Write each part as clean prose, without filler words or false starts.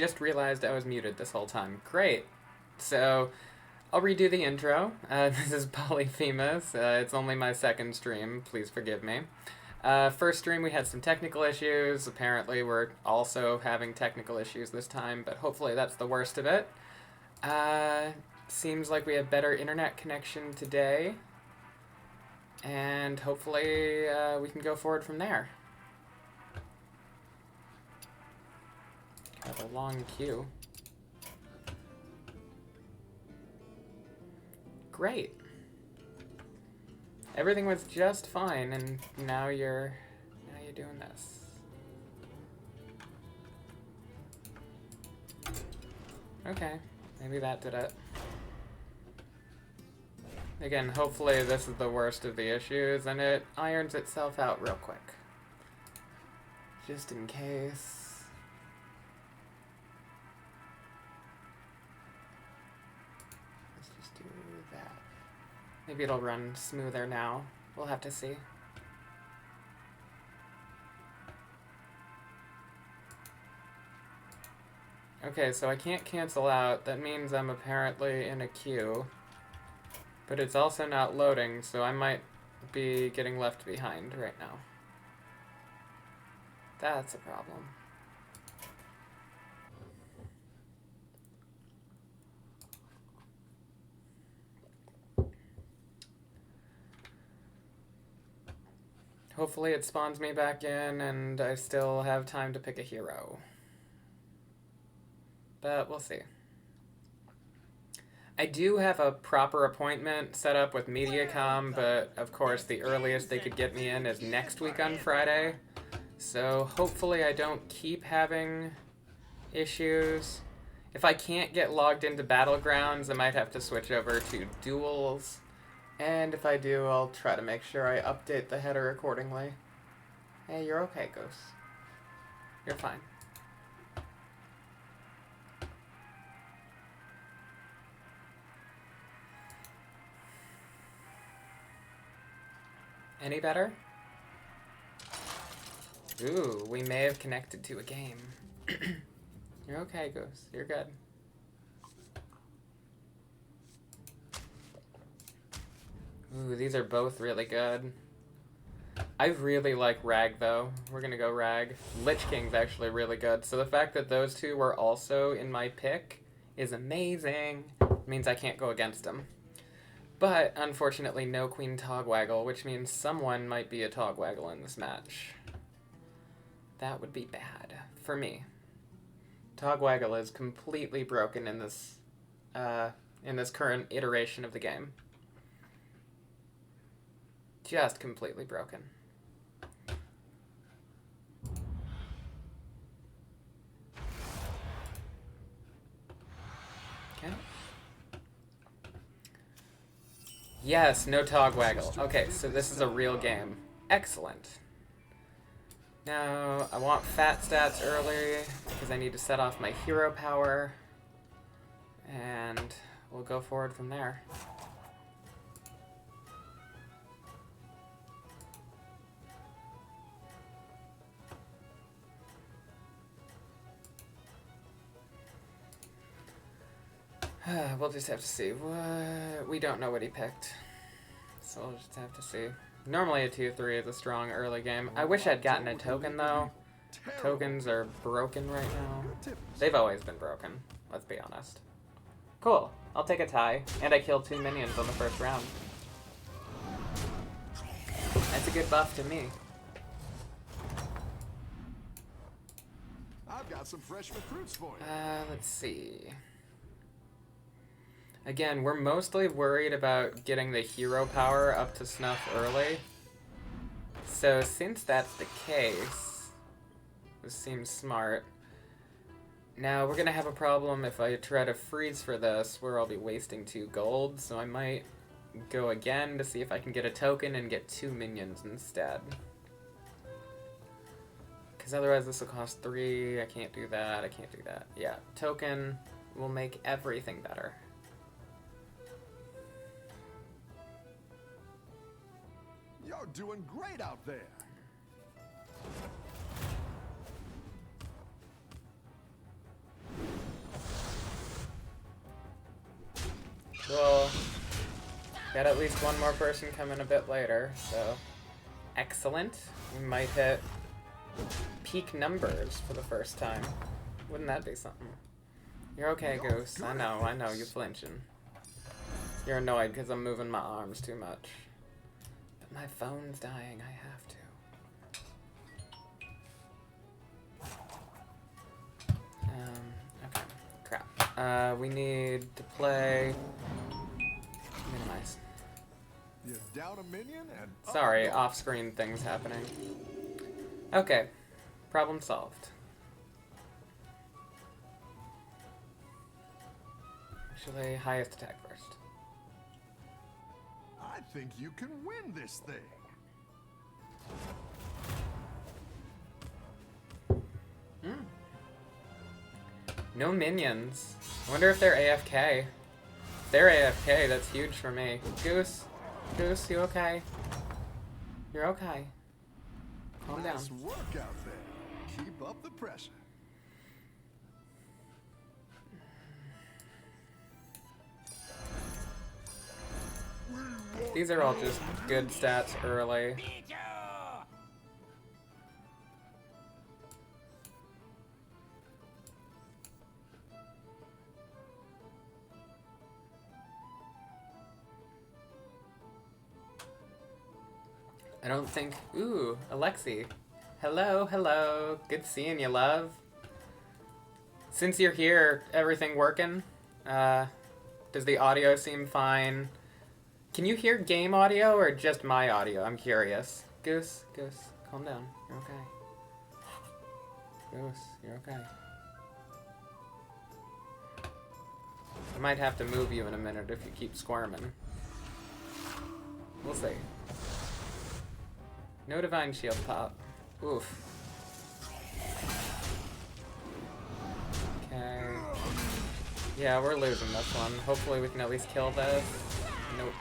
just realized I was muted this whole time. Great. So, I'll redo the intro. This is Polyphemus. It's only my second stream. Please forgive me. First stream, we had some technical issues. Apparently, we're also having technical issues this time, but hopefully that's the worst of it. Seems like we have better internet connection today, and hopefully we can go forward from there. Got a long queue. Great. Everything was just fine, and now you're doing this. Okay, maybe that did it. Again, hopefully this is the worst of the issues, and it irons itself out real quick. Just in case. Let's just do that. Maybe it'll run smoother now. We'll have to see. Okay, so I can't cancel out. That means I'm apparently in a queue. But it's also not loading, so I might be getting left behind right now. That's a problem. Hopefully it spawns me back in and I still have time to pick a hero. But we'll see. I do have a proper appointment set up with Mediacom, but of course the earliest they could get me in is next week on Friday. So hopefully I don't keep having issues. If I can't get logged into Battlegrounds, I might have to switch over to Duels. And if I do, I'll try to make sure I update the header accordingly. Hey, you're okay, Ghost. You're fine. Any better? Ooh, we may have connected to a game. You're okay, Ghost. You're good. Ooh, these are both really good. I really like Rag, though. We're gonna go Rag. Lich King's actually really good. So the fact that those two were also in my pick is amazing. It means I can't go against them. But, unfortunately, no Queen Togwaggle, which means someone might be a Togwaggle in this match. That would be bad. For me. Togwaggle is completely broken in this current iteration of the game. Just completely broken. Okay. Yes, no Togwaggle. Okay, so this is a real game. Excellent. Now, I want fat stats early, because I need to set off my hero power. And we'll go forward from there. We'll just have to see. We don't know what he picked. So we'll just have to see. Normally a 2-3 is a strong early game. I wish I'd gotten a token, though. Tokens are broken right now. They've always been broken, let's be honest. Cool. I'll take a tie. And I killed 2 minions on the first round. That's a good buff to me. I've got some fresh recruits for you. Let's see. Again, we're mostly worried about getting the hero power up to snuff early. So since that's the case, this seems smart. Now we're gonna have a problem if I try to freeze for this, where I'll be wasting 2 gold, so I might go again to see if I can get a token and get 2 minions instead. Because otherwise this will cost 3, I can't do that, I can't do that. Yeah, token will make everything better. You're doing great out there. Got at least one more person coming a bit later, so excellent. We might hit peak numbers for the first time. Wouldn't that be something? You're okay, Goose. I know, you're flinching. You're annoyed because I'm moving my arms too much. But my phone's dying, I have to. Okay, crap. We need to play... Minimize. You down a minion and Sorry, off-screen things happening. Okay, problem solved. Actually, highest attack first. I think you can win this thing. No minions. I wonder if they're AFK. If they're AFK, that's huge for me. Goose? Goose, you okay? You're okay. Calm down. Nice work out there. Keep up the pressure. These are all just good stats early. I don't think... Ooh, Alexi. Hello, hello. Good seeing you, love. Since you're here, everything working? Does the audio seem fine? Can you hear game audio or just my audio? I'm curious. Goose, calm down. You're okay. Goose, you're okay. I might have to move you in a minute if you keep squirming. We'll see. No Divine Shield pop. Oof. Okay. Yeah, we're losing this one. Hopefully we can at least kill this. Nope.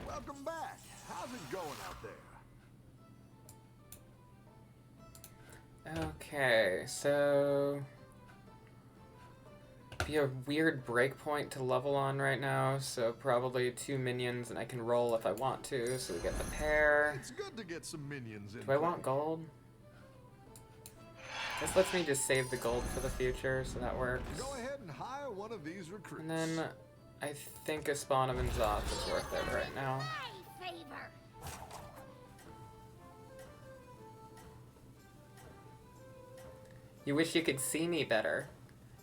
Welcome back. How's it going out there? Okay, so be a weird breakpoint to level on right now, so probably 2 minions and I can roll if I want to, so we get the pair. It's good to get some minions in. Do I want gold? This lets me just save the gold for the future, so that works. Go ahead and hire one of these recruits. And then I think a spawn of N'Zoth is worth it right now. You wish you could see me better.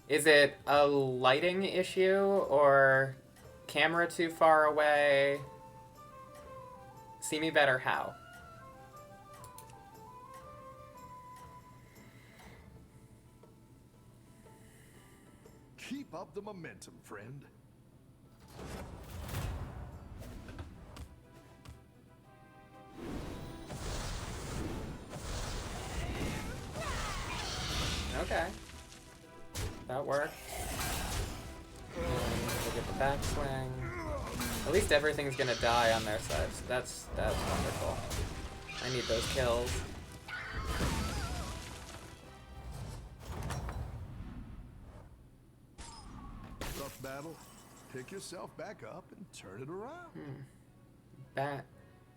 Is it a lighting issue or camera too far away? See me better how? Keep up the momentum, friend. Okay. That worked. And we'll get the backswing. At least everything's gonna die on their side, so that's wonderful. I need those kills. Rough battle. Pick yourself back up and turn it around.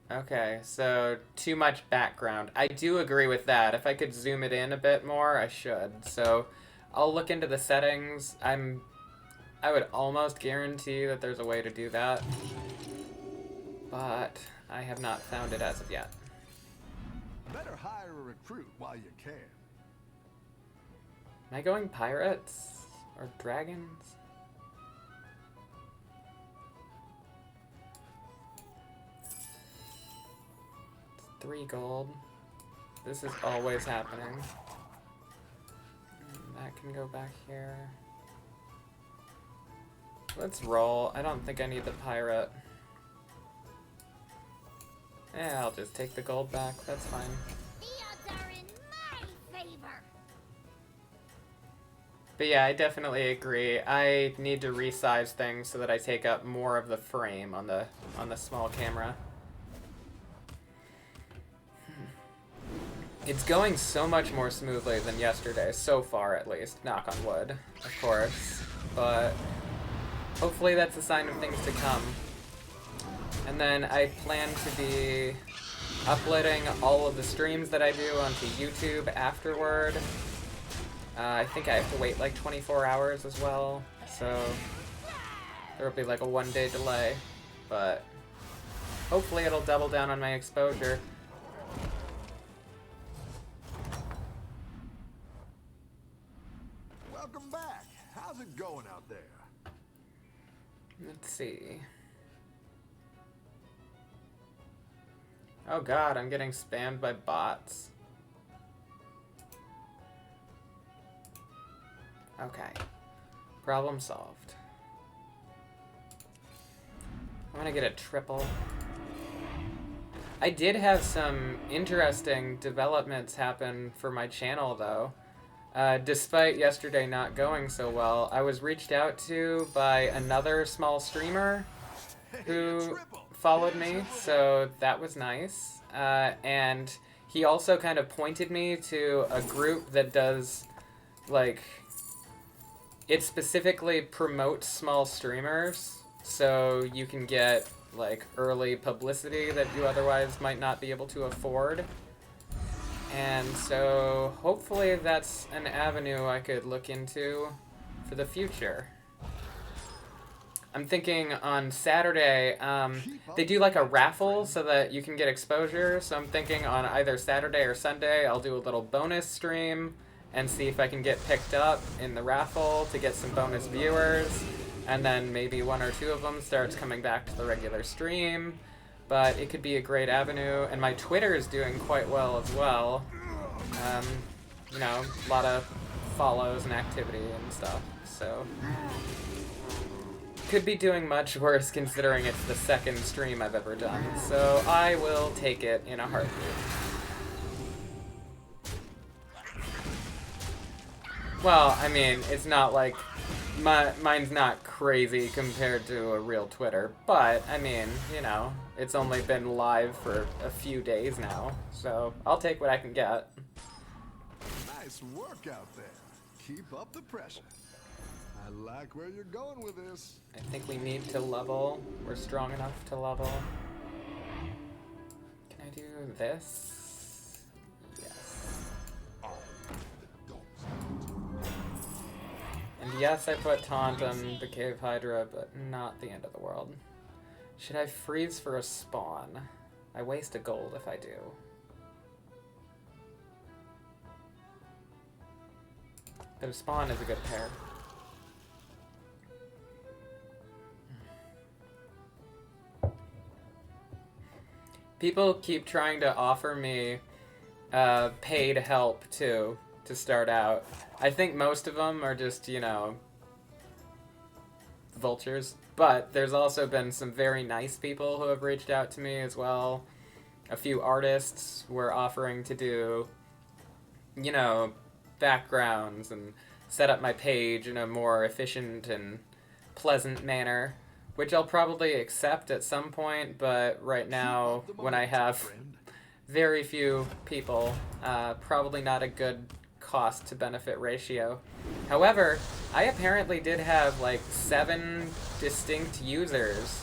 Okay, so too much background. I do agree with that. If I could zoom it in a bit more, I should. So I'll look into the settings. I would almost guarantee that there's a way to do that, but I have not found it as of yet. Better hire a recruit while you can. Am I going pirates or dragons? 3 gold. This is always happening. And that can go back here. Let's roll. I don't think I need the pirate. Yeah, I'll just take the gold back. That's fine. The odds are in my favor. But yeah, I definitely agree. I need to resize things so that I take up more of the frame on the small camera. It's going so much more smoothly than yesterday, so far at least. Knock on wood, of course. But hopefully that's a sign of things to come. And then I plan to be uploading all of the streams that I do onto YouTube afterward. I think I have to wait like 24 hours as well, so there will be like a 1-day delay, but hopefully it'll double down on my exposure. Welcome back. How's it going out there? Let's see. Oh god, I'm getting spammed by bots. Okay. Problem solved. I'm gonna get a triple. I did have some interesting developments happen for my channel, though. Despite yesterday not going so well, I was reached out to by another small streamer who followed me, so that was nice. And he also kind of pointed me to a group that does, like, it specifically promotes small streamers, so you can get, like, early publicity that you otherwise might not be able to afford. And so hopefully that's an avenue I could look into for the future. I'm thinking on Saturday, they do like a raffle so that you can get exposure. So I'm thinking on either Saturday or Sunday, I'll do a little bonus stream and see if I can get picked up in the raffle to get some bonus viewers. And then maybe 1 or 2 of them starts coming back to the regular stream. But it could be a great avenue. And my Twitter is doing quite well as well. You know, a lot of follows and activity and stuff. So could be doing much worse considering it's the 2nd stream I've ever done. So I will take it in a heartbeat. Well, I mean, it's not like mine's not crazy compared to a real Twitter, but I mean, you know, it's only been live for a few days now, so I'll take what I can get. Nice work out there. Keep up the pressure. I like where you're going with this. I think we need to level. We're strong enough to level. Can I do this? Yes. And yes, I put taunt on the Cave Hydra, but not the end of the world. Should I freeze for a spawn? I waste a gold if I do. But a spawn is a good pair. People keep trying to offer me paid help, too, to start out. I think most of them are just, you know, vultures. But there's also been some very nice people who have reached out to me as well. A few artists were offering to do, you know, backgrounds and set up my page in a more efficient and pleasant manner, which I'll probably accept at some point, but right now, when I have very few people, probably not a good cost to benefit ratio. However, I apparently did have like 7 distinct users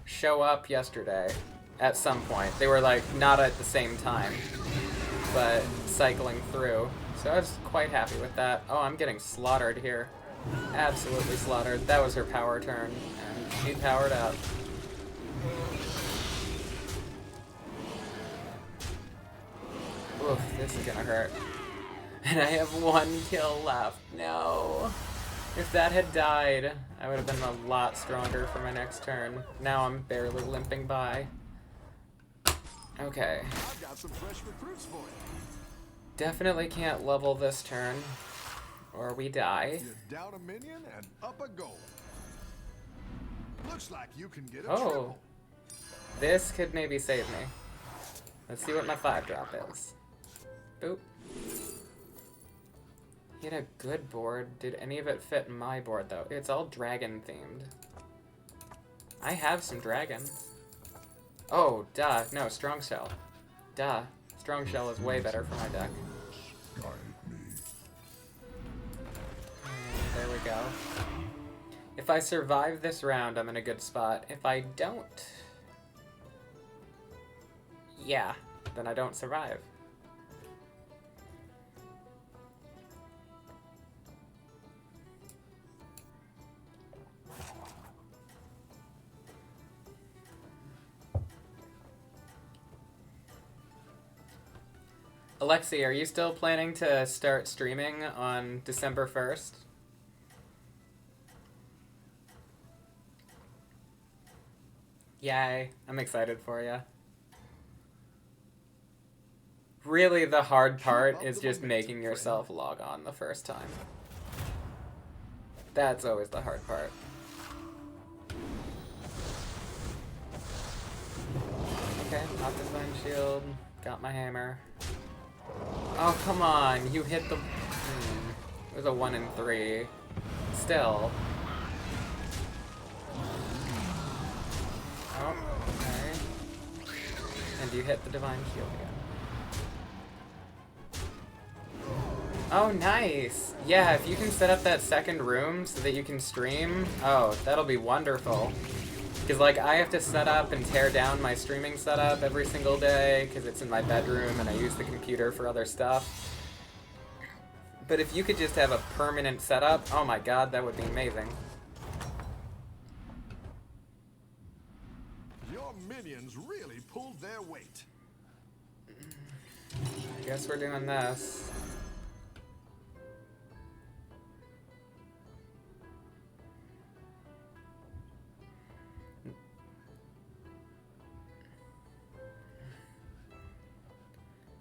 show up yesterday at some point. They were like not at the same time, but cycling through. So I was quite happy with that. Oh, I'm getting slaughtered here. Absolutely slaughtered. That was her power turn, and she powered up. Oof, this is gonna hurt. And I have 1 kill left. No. If that had died, I would have been a lot stronger for my next turn. Now I'm barely limping by. Okay. I've got some fresh recruits for you. Definitely can't level this turn, or we die. You're down a minion and up a goal. Looks like you can get a Oh. triple. This could maybe save me. Let's see what my 5-drop is. Boop. He had a good board. Did any of it fit in my board, though? It's all dragon themed. I have some dragons. Oh, duh. No, strong shell. Duh. Strong Shell is way better for my deck. And there we go. If I survive this round, I'm in a good spot. If I don't... yeah, then I don't survive. Alexi, are you still planning to start streaming on December 1st? Yay, I'm excited for you. Really, the hard part is just making yourself log on the first time. That's always the hard part. Okay, popped the Divine Shield, got my hammer. Oh, come on, you hit the... It was a 1 in 3. Still. Oh, okay. And you hit the Divine Shield again. Oh, nice! Yeah, if you can set up that second room so that you can stream, oh, that'll be wonderful. Because, like, I have to set up and tear down my streaming setup every single day because it's in my bedroom and I use the computer for other stuff. But if you could just have a permanent setup, oh my god, that would be amazing. Your minions really pulled their weight. I guess we're doing this.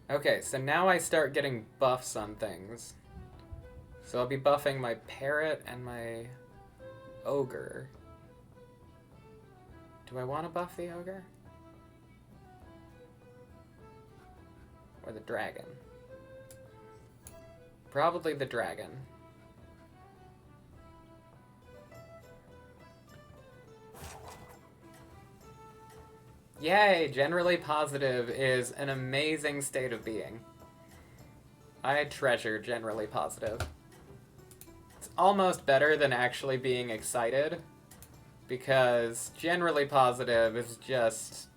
Okay, so now I start getting buffs on things. So I'll be buffing my parrot and my ogre. Do I want to buff the ogre? Or the dragon? Probably the dragon. Yay! Generally positive is an amazing state of being. I treasure generally positive. It's almost better than actually being excited, because generally positive is just,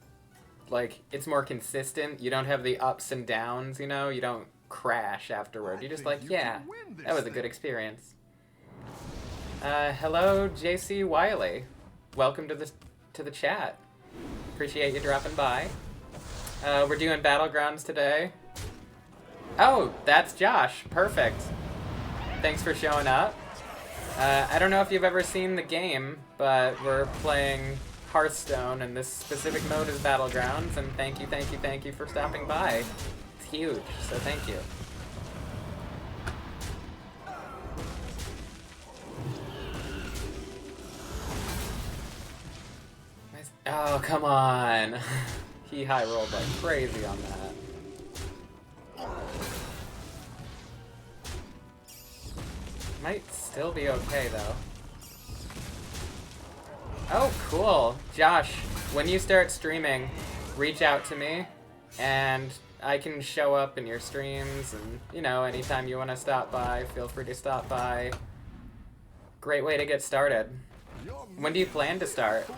like, it's more consistent. You don't have the ups and downs, you know? You don't crash afterward. You're just like, yeah, that was a good experience. Hello, JC Wiley. Welcome to the chat. Appreciate you dropping by. We're doing Battlegrounds today. Oh, that's Josh. Perfect. Thanks for showing up. I don't know if you've ever seen the game, but we're playing Hearthstone, and this specific mode is Battlegrounds, and thank you for stopping by. It's huge, so thank you. Oh, come on. He high rolled like crazy on that. Might still be okay, though. Oh, cool. Josh, when you start streaming, reach out to me, and I can show up in your streams, and, you know, anytime you want to stop by, feel free to stop by. Great way to get started. When do you plan to start?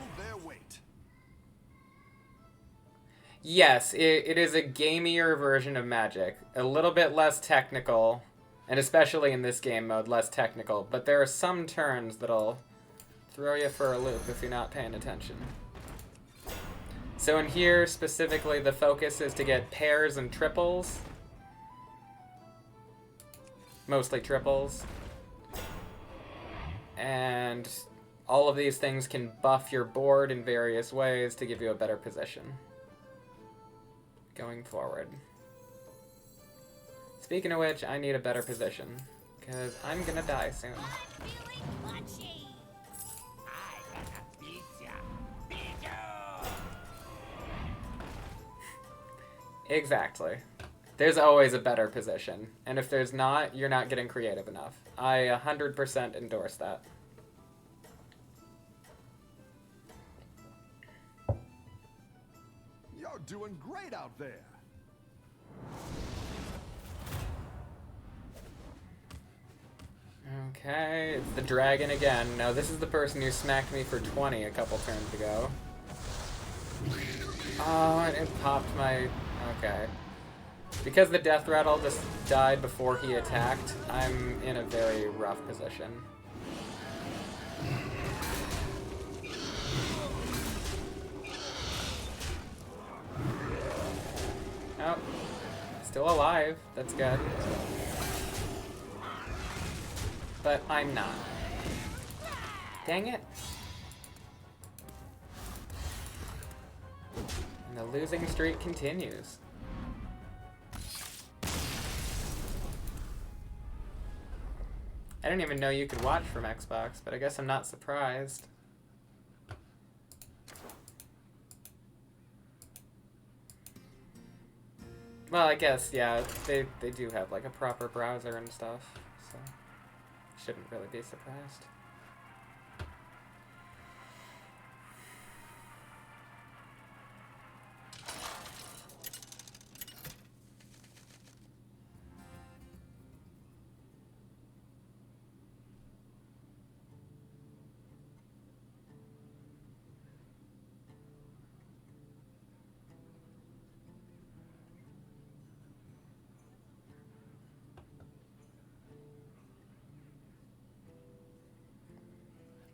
Yes, it is a gamier version of Magic. A little bit less technical, and especially in this game mode, less technical. But there are some turns that'll throw you for a loop if you're not paying attention. So in here, specifically, the focus is to get pairs and triples. Mostly triples. And all of these things can buff your board in various ways to give you a better position going forward. Speaking of which, I need a better position, because I'm gonna die soon. Exactly. There's always a better position, and if there's not, you're not getting creative enough. I 100% endorse that. You're doing great out there. Okay, it's the dragon again. Now this is the person who smacked me for 20 a couple turns ago. Oh, and it popped my... Okay. Because the death rattle just died before he attacked, I'm in a very rough position. Oh, still alive. That's good. But I'm not. Dang it. And the losing streak continues. I didn't even know you could watch from Xbox, but I guess I'm not surprised. Well, I guess, yeah, they do have like a proper browser and stuff, so shouldn't really be surprised.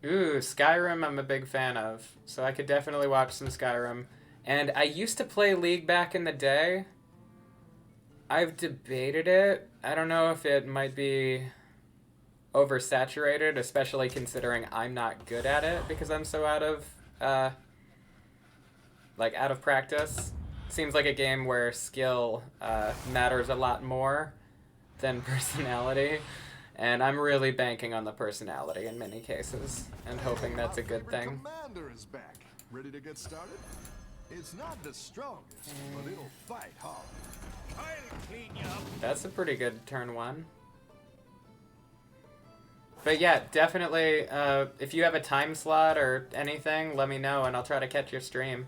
Ooh, Skyrim I'm a big fan of, so I could definitely watch some Skyrim. And I used to play League back in the day. I've debated it. I don't know if it might be oversaturated, especially considering I'm not good at it because I'm so out of practice. Seems like a game where skill matters a lot more than personality. And I'm really banking on the personality in many cases, and hoping that's a good thing. Commander is back, ready to get started. It's not the strongest, but it'll fight hard. I'll clean you up. That's a pretty good turn one. But yeah, definitely, if you have a time slot or anything, let me know, and I'll try to catch your stream.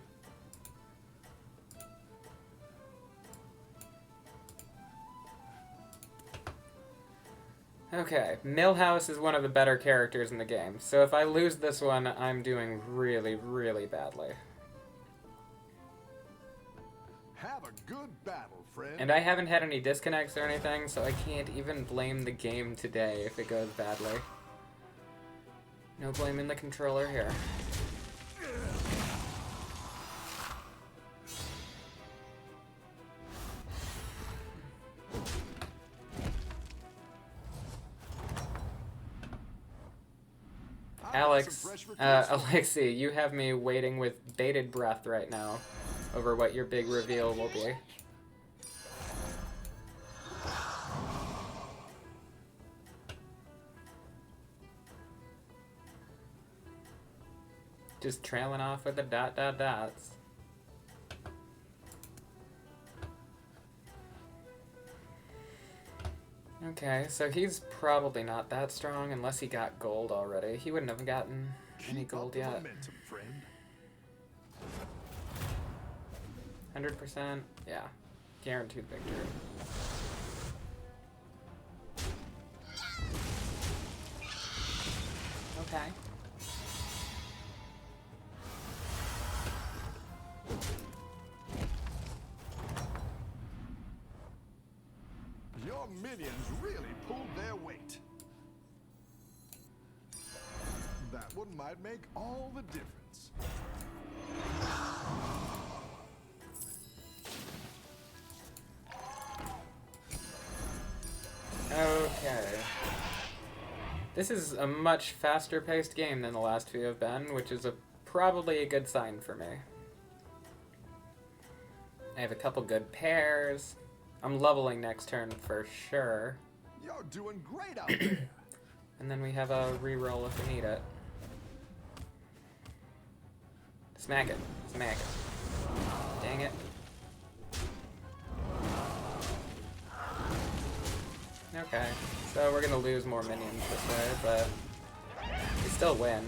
Okay, Millhouse is one of the better characters in the game, so if I lose this one, I'm doing really, really badly. Have a good battle, friend. And I haven't had any disconnects or anything, so I can't even blame the game today if it goes badly. No blame in the controller here. Alex, Alexi, you have me waiting with bated breath right now over what your big reveal will be. Just trailing off with the dots. Okay, so he's probably not that strong unless he got gold already. He wouldn't have gotten any gold yet. Momentum, friend. 100%? Yeah. Guaranteed victory. Okay. Your minions really pulled their weight. That one might make all the difference. Okay. This is a much faster paced game than the last few have been, which is probably a good sign for me. I have a couple good pairs. I'm leveling next turn for sure. You're doing great out there. And then we have a reroll if we need it. Smack it. Smack it. Dang it. Okay, so we're gonna lose more minions this way, but we still win.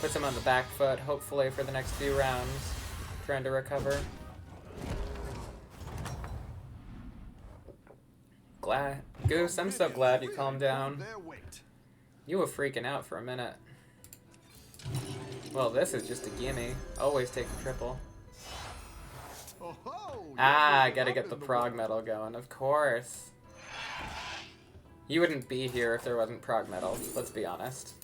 Puts him on the back foot, hopefully, for the next few rounds. Trying to recover. Goose, I'm so minions glad you really calmed pulled down. their weight. You were freaking out for a minute. Well, this is just a gimme. Always take a triple. Oh-ho, you're Ah, I moving gotta up get the in prog world. metal going, of course. You wouldn't be here if there wasn't prog metal, let's be honest.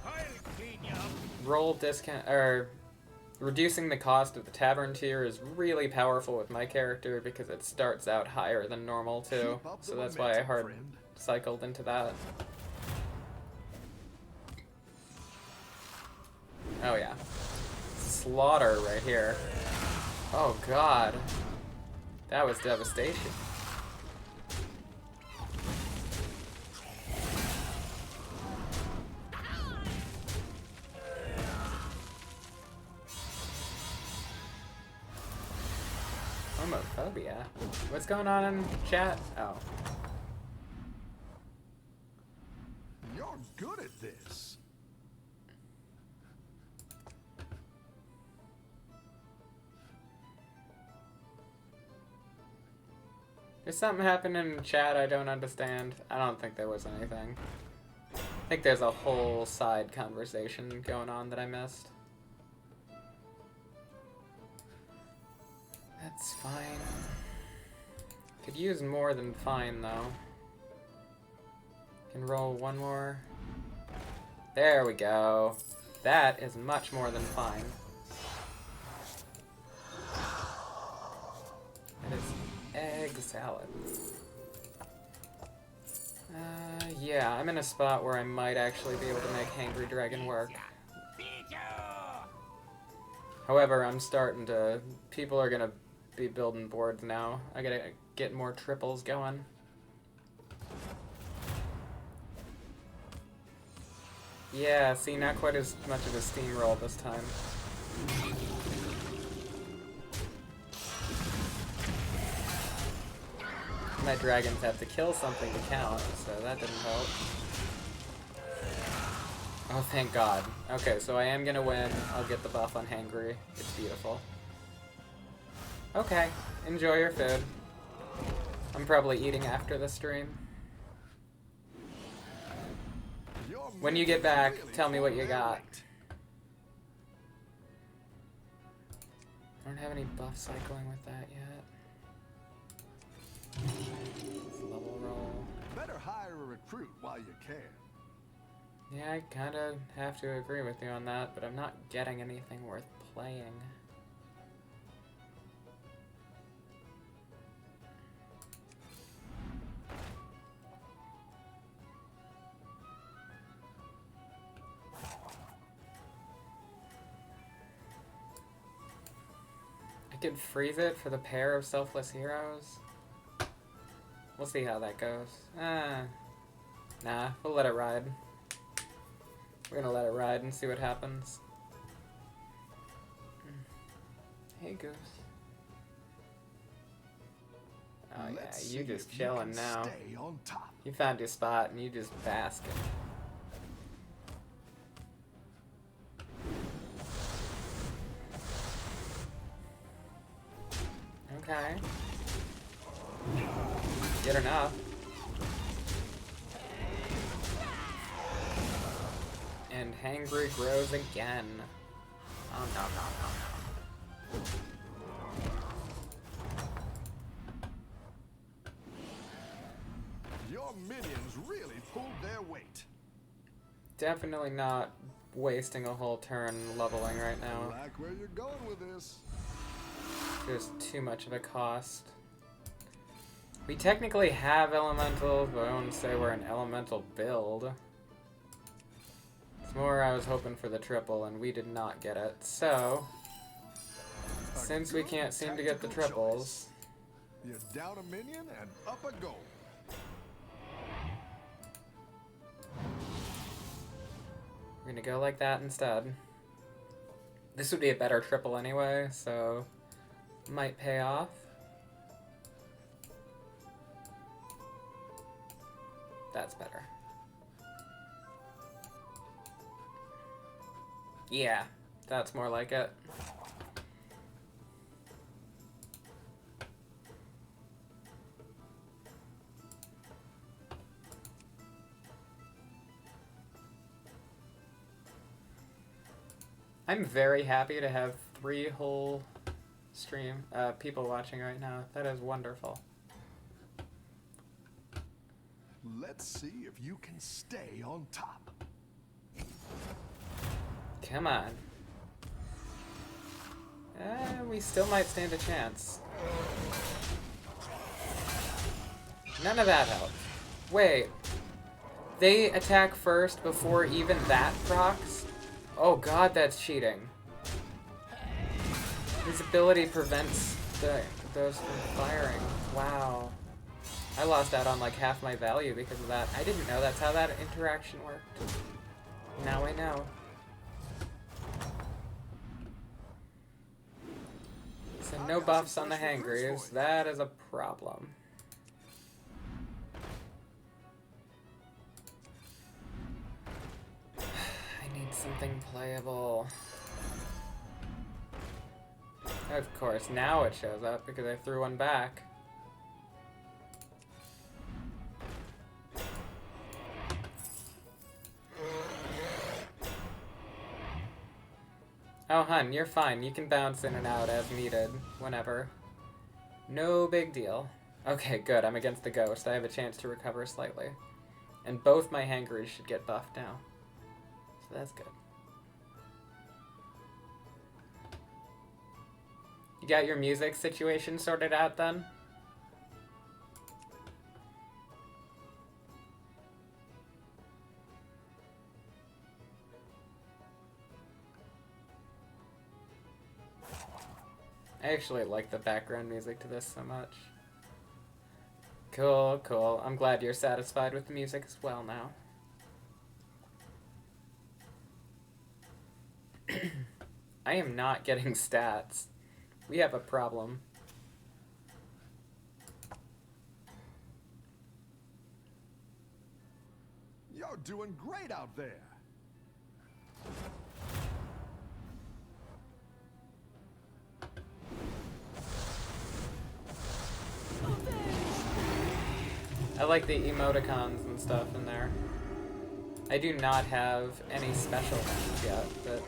I'll clean you up. Roll discount, or reducing the cost of the tavern tier is really powerful with my character because it starts out higher than normal too. Keep up the So that's why I momentum, hard friend. cycled into that. Oh yeah. Slaughter right here. Oh god. That was devastation. Homophobia? What's going on in chat? Oh. You're good at this. There's something happening in chat I don't understand. I don't think there was anything. I think there's a whole side conversation going on that I missed. That's fine. Could use more than fine though. Can roll one more. There we go. That is much more than fine. That is egg salad. Yeah, I'm in a spot where I might actually be able to make Hangry Dragon work. However, I'm starting to... People are gonna be building boards now. I gotta get more triples going. Yeah, see, not quite as much of a steamroll this time. My dragons have to kill something to count, so that didn't help. Oh, thank God. Okay, so I am gonna win. I'll get the buff on Hangry. It's beautiful. Okay, enjoy your food. I'm probably eating after the stream. When you get back, tell me what you got. I don't have any buff cycling with that yet. Level roll. Better hire a recruit while you can. Yeah, I kinda have to agree with you on that, but I'm not getting anything worth playing. I could freeze it for the pair of selfless heroes. We'll see how that goes. Nah, we'll let it ride. We're gonna let it ride and see what happens. Hey, Goose. Oh yeah, Let's you see just if you chilling can now. Stay on top. You found your spot and you just basking. Okay. Good enough. And Hangry grows again. Oh no, no, no, no. Your minions really pulled their weight. Definitely not wasting a whole turn leveling right I now. like where you're going with this. There's too much of a cost. We technically have elementals, but I wouldn't say we're an elemental build. It's more I was hoping for the triple, and we did not get it. So, since we can't seem to get the tactical triples, You're down a minion and up a goal. we're gonna go like that instead. This would be a better triple anyway, so might pay off. That's better. Yeah, that's more like it. I'm very happy to have 3 whole people watching right now. That is wonderful. Let's see if you can stay on top. Come on. We still might stand a chance. None of that helped. Wait. They attack first before even that procs? Oh god, that's cheating. His ability prevents those from firing. Wow. I lost out on like half my value because of that. I didn't know that's how that interaction worked. Now I know. So no buffs on the hangries. That is a problem. I need something playable. Of course, now it shows up because I threw one back. Oh, hun, you're fine. You can bounce in and out as needed, whenever. No big deal. Okay, good. I'm against the ghost. I have a chance to recover slightly. And both my hangers should get buffed now. So that's good. You got your music situation sorted out then? I actually like the background music to this so much. Cool, cool. I'm glad you're satisfied with the music as well now. I am not getting stats. We have a problem. You're doing great out there. I like the emoticons and stuff in there. I do not have any special ones yet, but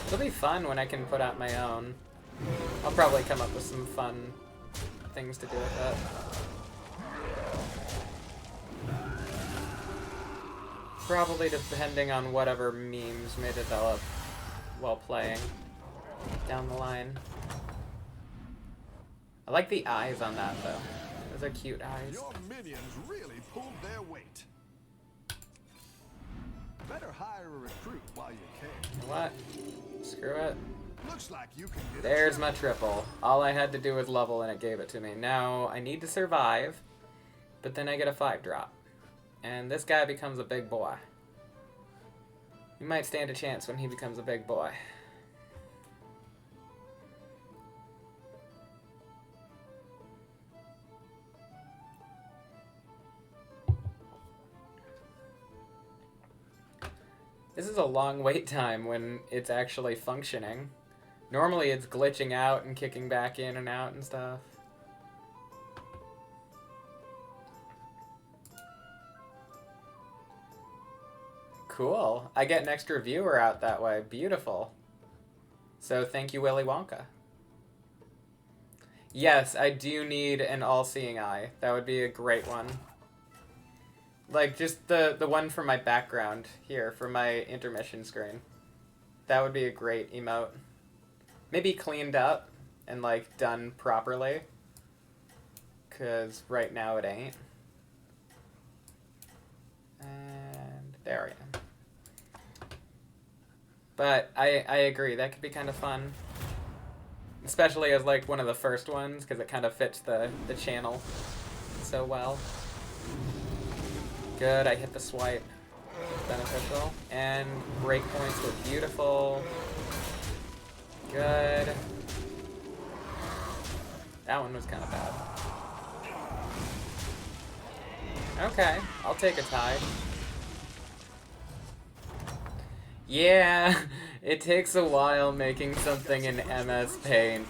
it'll be fun when I can put out my own. I'll probably come up with some fun things to do with it. Probably depending on whatever memes may develop while playing down the line. I like the eyes on that though. Those are cute eyes. Your minions really pulled their weight. Better hire a recruit while you can. You know what? Screw it. Looks like you can get There's my triple. All I had to do was level and it gave it to me. Now I need to survive, but then I get a 5-drop. And this guy becomes a big boy. You might stand a chance when he becomes a big boy. This is a long wait time when it's actually functioning. Normally it's glitching out and kicking back in and out and stuff. Cool. I get an extra viewer out that way. Beautiful. So thank you, Willy Wonka. Yes, I do need an all-seeing eye. That would be a great one. Like, just the one for my background here, for my intermission screen. That would be a great emote. Maybe cleaned up and, like, done properly. Because right now it ain't. And there we go. But I agree, that could be kind of fun. Especially as, like, one of the first ones, because it kind of fits the channel so well. Good, I hit the swipe. Beneficial. And breakpoints were beautiful. Good. That one was kind of bad. Okay, I'll take a tie. Yeah, It takes a while making something in MS Paint,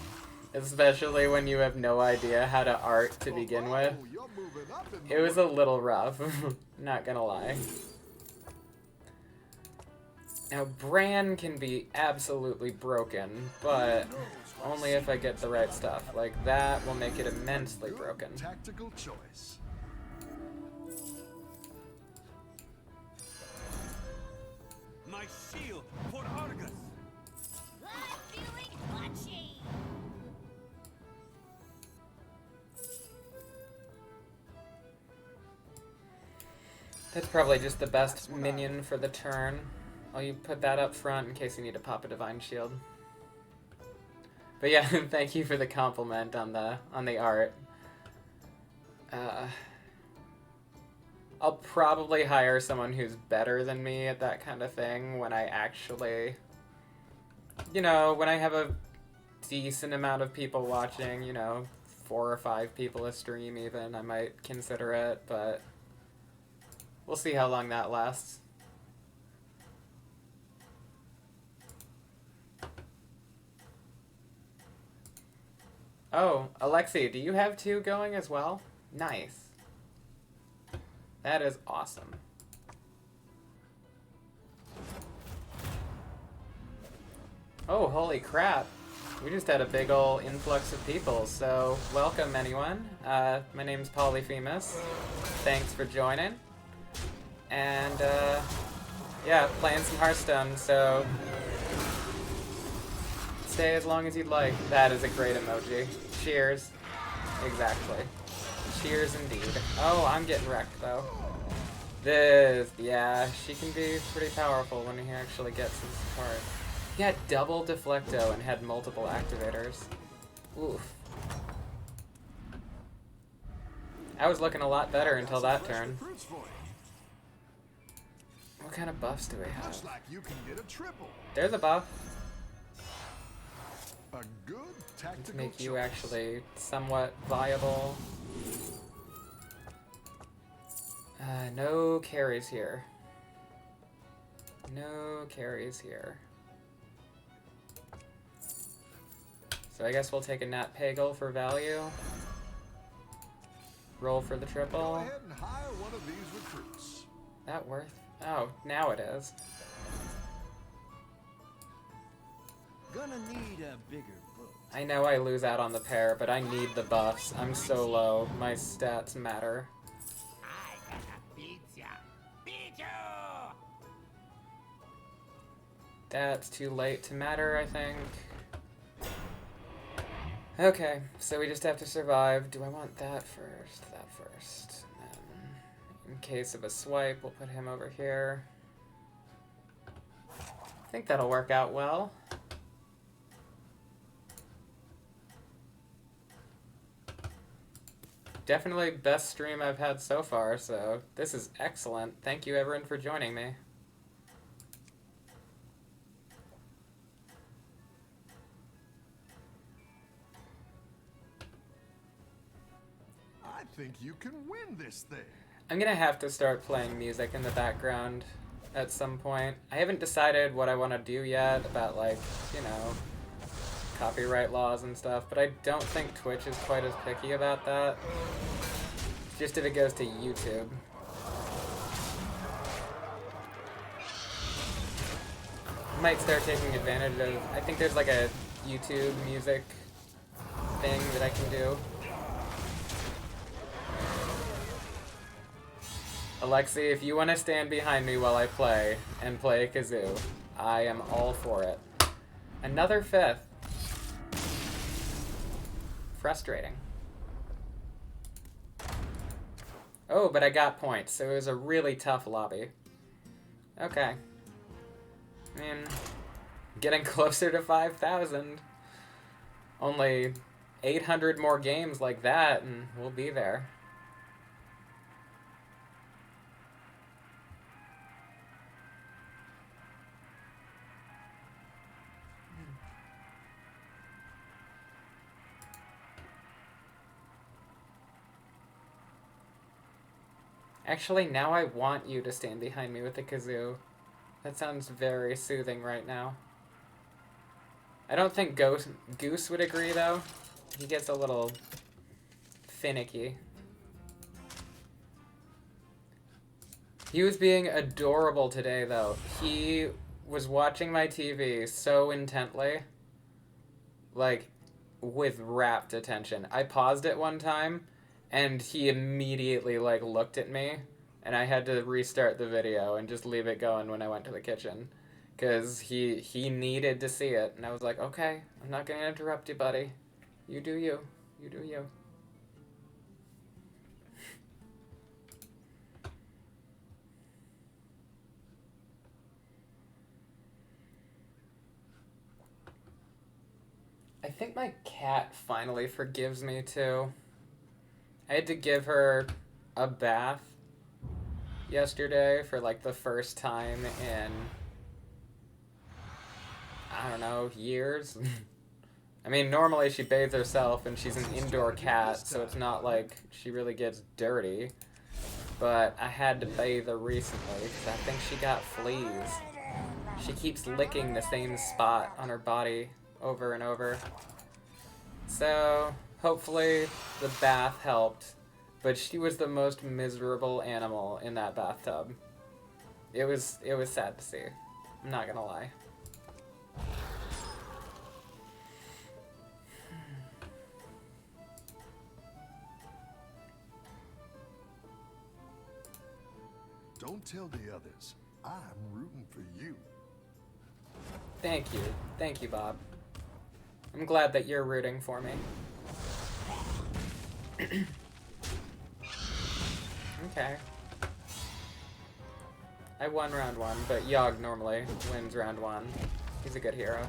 especially when you have no idea how to art to begin with. Oh, you're moving up in the It was a world. little rough, not gonna lie. Now, Bran can be absolutely broken, but only if I get the right stuff. Like, that will make it immensely Good broken. tactical choice. My shield for Argus. I'm feeling punchy. That's probably just the best minion for the turn. I'll you put that up front in case you need to pop a Divine Shield. But yeah, thank you for the compliment on the art. I'll probably hire someone who's better than me at that kind of thing when I actually, you know, when I have a decent amount of people watching, you know, 4 or 5 people a stream even, I might consider it, but we'll see how long that lasts. Oh, Alexi, do you have 2 going as well? Nice. That is awesome. Oh, holy crap. We just had a big ol' influx of people, so welcome anyone. My name's Polyphemus. Thanks for joining. And, yeah, playing some Hearthstone, so stay as long as you'd like. That is a great emoji. Cheers. Exactly. Cheers indeed. Oh, I'm getting wrecked though. Yeah, she can be pretty powerful when he actually gets some support. He had double Deflecto and had multiple activators. Oof. I was looking a lot better until that turn. Fruits for you. What kind of buffs do we have? Looks like you can get a triple. There's a buff A good to tactical make you choice. actually somewhat viable. No carries here. No carries here. So I guess we'll take a Nat Pagel for value. Roll for the Go triple. ahead and hire one of these recruits. That worth? Oh, now it is. Gonna need a bigger boat. I know I lose out on the pair, but I need the buffs. I'm so low. My stats matter. I got a pizza. Pizza! That's too late to matter, I think. Okay, so we just have to survive. Do I want that first? That first. And then, in case of a swipe, we'll put him over here. I think that'll work out well. Definitely best stream I've had so far, so this is excellent. Thank you everyone for joining me. I think you can win this thing. I'm gonna have to start playing music in the background at some point. I haven't decided what I want to do yet about, like, you know, copyright laws and stuff, but I don't think Twitch is quite as picky about that. Just if it goes to YouTube. I might start taking advantage of, I think there's like a YouTube music thing that I can do. Alexi, if you want to stand behind me while I play and play a kazoo, I am all for it. Another 5th. Frustrating. Oh, but I got points, so it was a really tough lobby. Okay. I mean, getting closer to 5,000. Only 800 more games like that, and we'll be there. Actually, now I want you to stand behind me with the kazoo. That sounds very soothing right now. I don't think Goose would agree, though. He gets a little finicky. He was being adorable today, though. He was watching my TV so intently, like, with rapt attention. I paused it one time, and he immediately, like, looked at me, and I had to restart the video and just leave it going when I went to the kitchen. Because he needed to see it, and I was like, okay, I'm not going to interrupt you, buddy. You do you. You do you. I think my cat finally forgives me, too. I had to give her a bath yesterday for, like, the first time in, I don't know, years. I mean, normally she bathes herself, and she's an indoor cat, so it's not like she really gets dirty. But I had to bathe her recently, because I think she got fleas. She keeps licking the same spot on her body over and over. So, hopefully the bath helped, but she was the most miserable animal in that bathtub. It was sad to see. I'm not gonna lie. Don't tell the others. I'm rooting for you. Thank you. Thank you, Bob. I'm glad that you're rooting for me. Okay. I won round 1, but Yogg normally wins round 1. He's a good hero.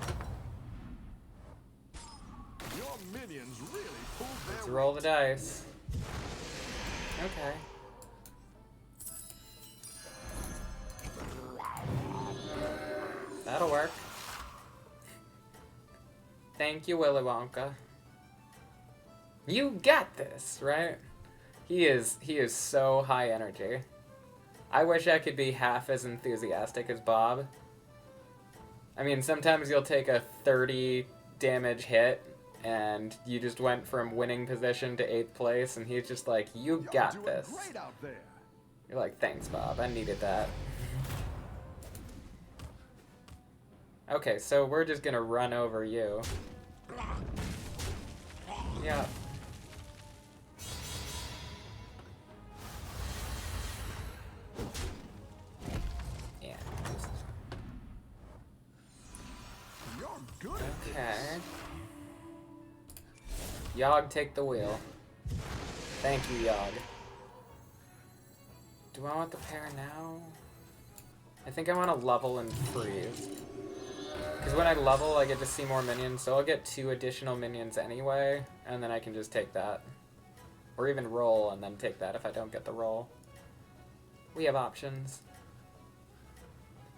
Your minions really pulled their Let's roll the dice. Okay. That'll work. Thank you, Willy Wonka. You got this, right? He is so high energy. I wish I could be half as enthusiastic as Bob. I mean, sometimes you'll take a 30 damage hit, and you just went from winning position to 8th place, and he's just like, you got doing this. great out there. You're like, thanks, Bob. I needed that. Okay, so we're just gonna run over you. Yeah. Yeah. You're good at Okay. Yogg, take the wheel. Thank you, Yogg. Do I want the pair now? I think I want to level and freeze. Because when I level, I get to see more minions, so I'll get 2 additional minions anyway, and then I can just take that. Or even roll and then take that if I don't get the roll. We have options.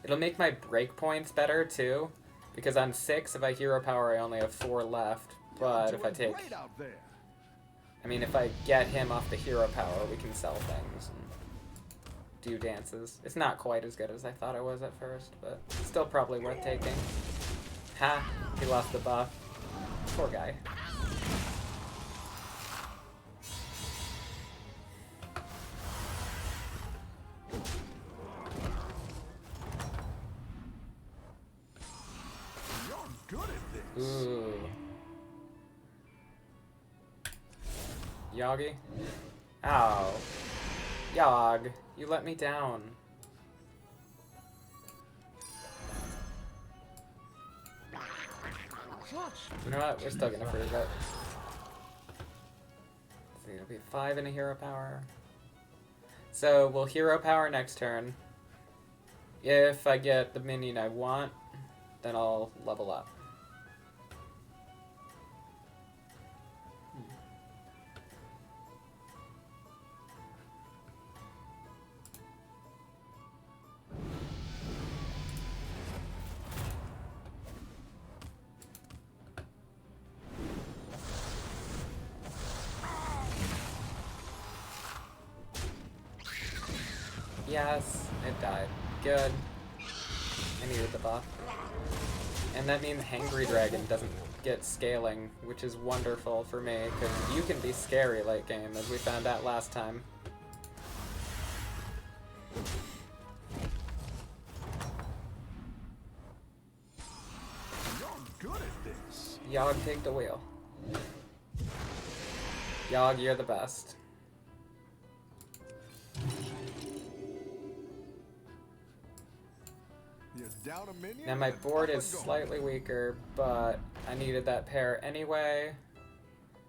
It'll make my breakpoints better, too, because on 6, if I hero power, I only have 4 left. But if I take... great out there. I mean, if I get him off the hero power, we can sell things and do dances. It's not quite as good as I thought it was at first, but still probably worth taking. Ha! He lost the buff. Poor guy. You're good at this. Ooh. Yoggy? Ow. Yogg, you let me down. You know what? We're still gonna freeze it. Let's see, it'll be 5 in a hero power. So we'll hero power next turn. If I get the minion I want, then I'll level up. Yes, it died. Good. I needed the buff. And that means Hangry Dragon doesn't get scaling, which is wonderful for me, because you can be scary late game, as we found out last time. You're good at this. Yogg, take the wheel. Yogg, you're the best. You're down a minion. Now my and board up a is goal. slightly weaker, but I needed that pair anyway,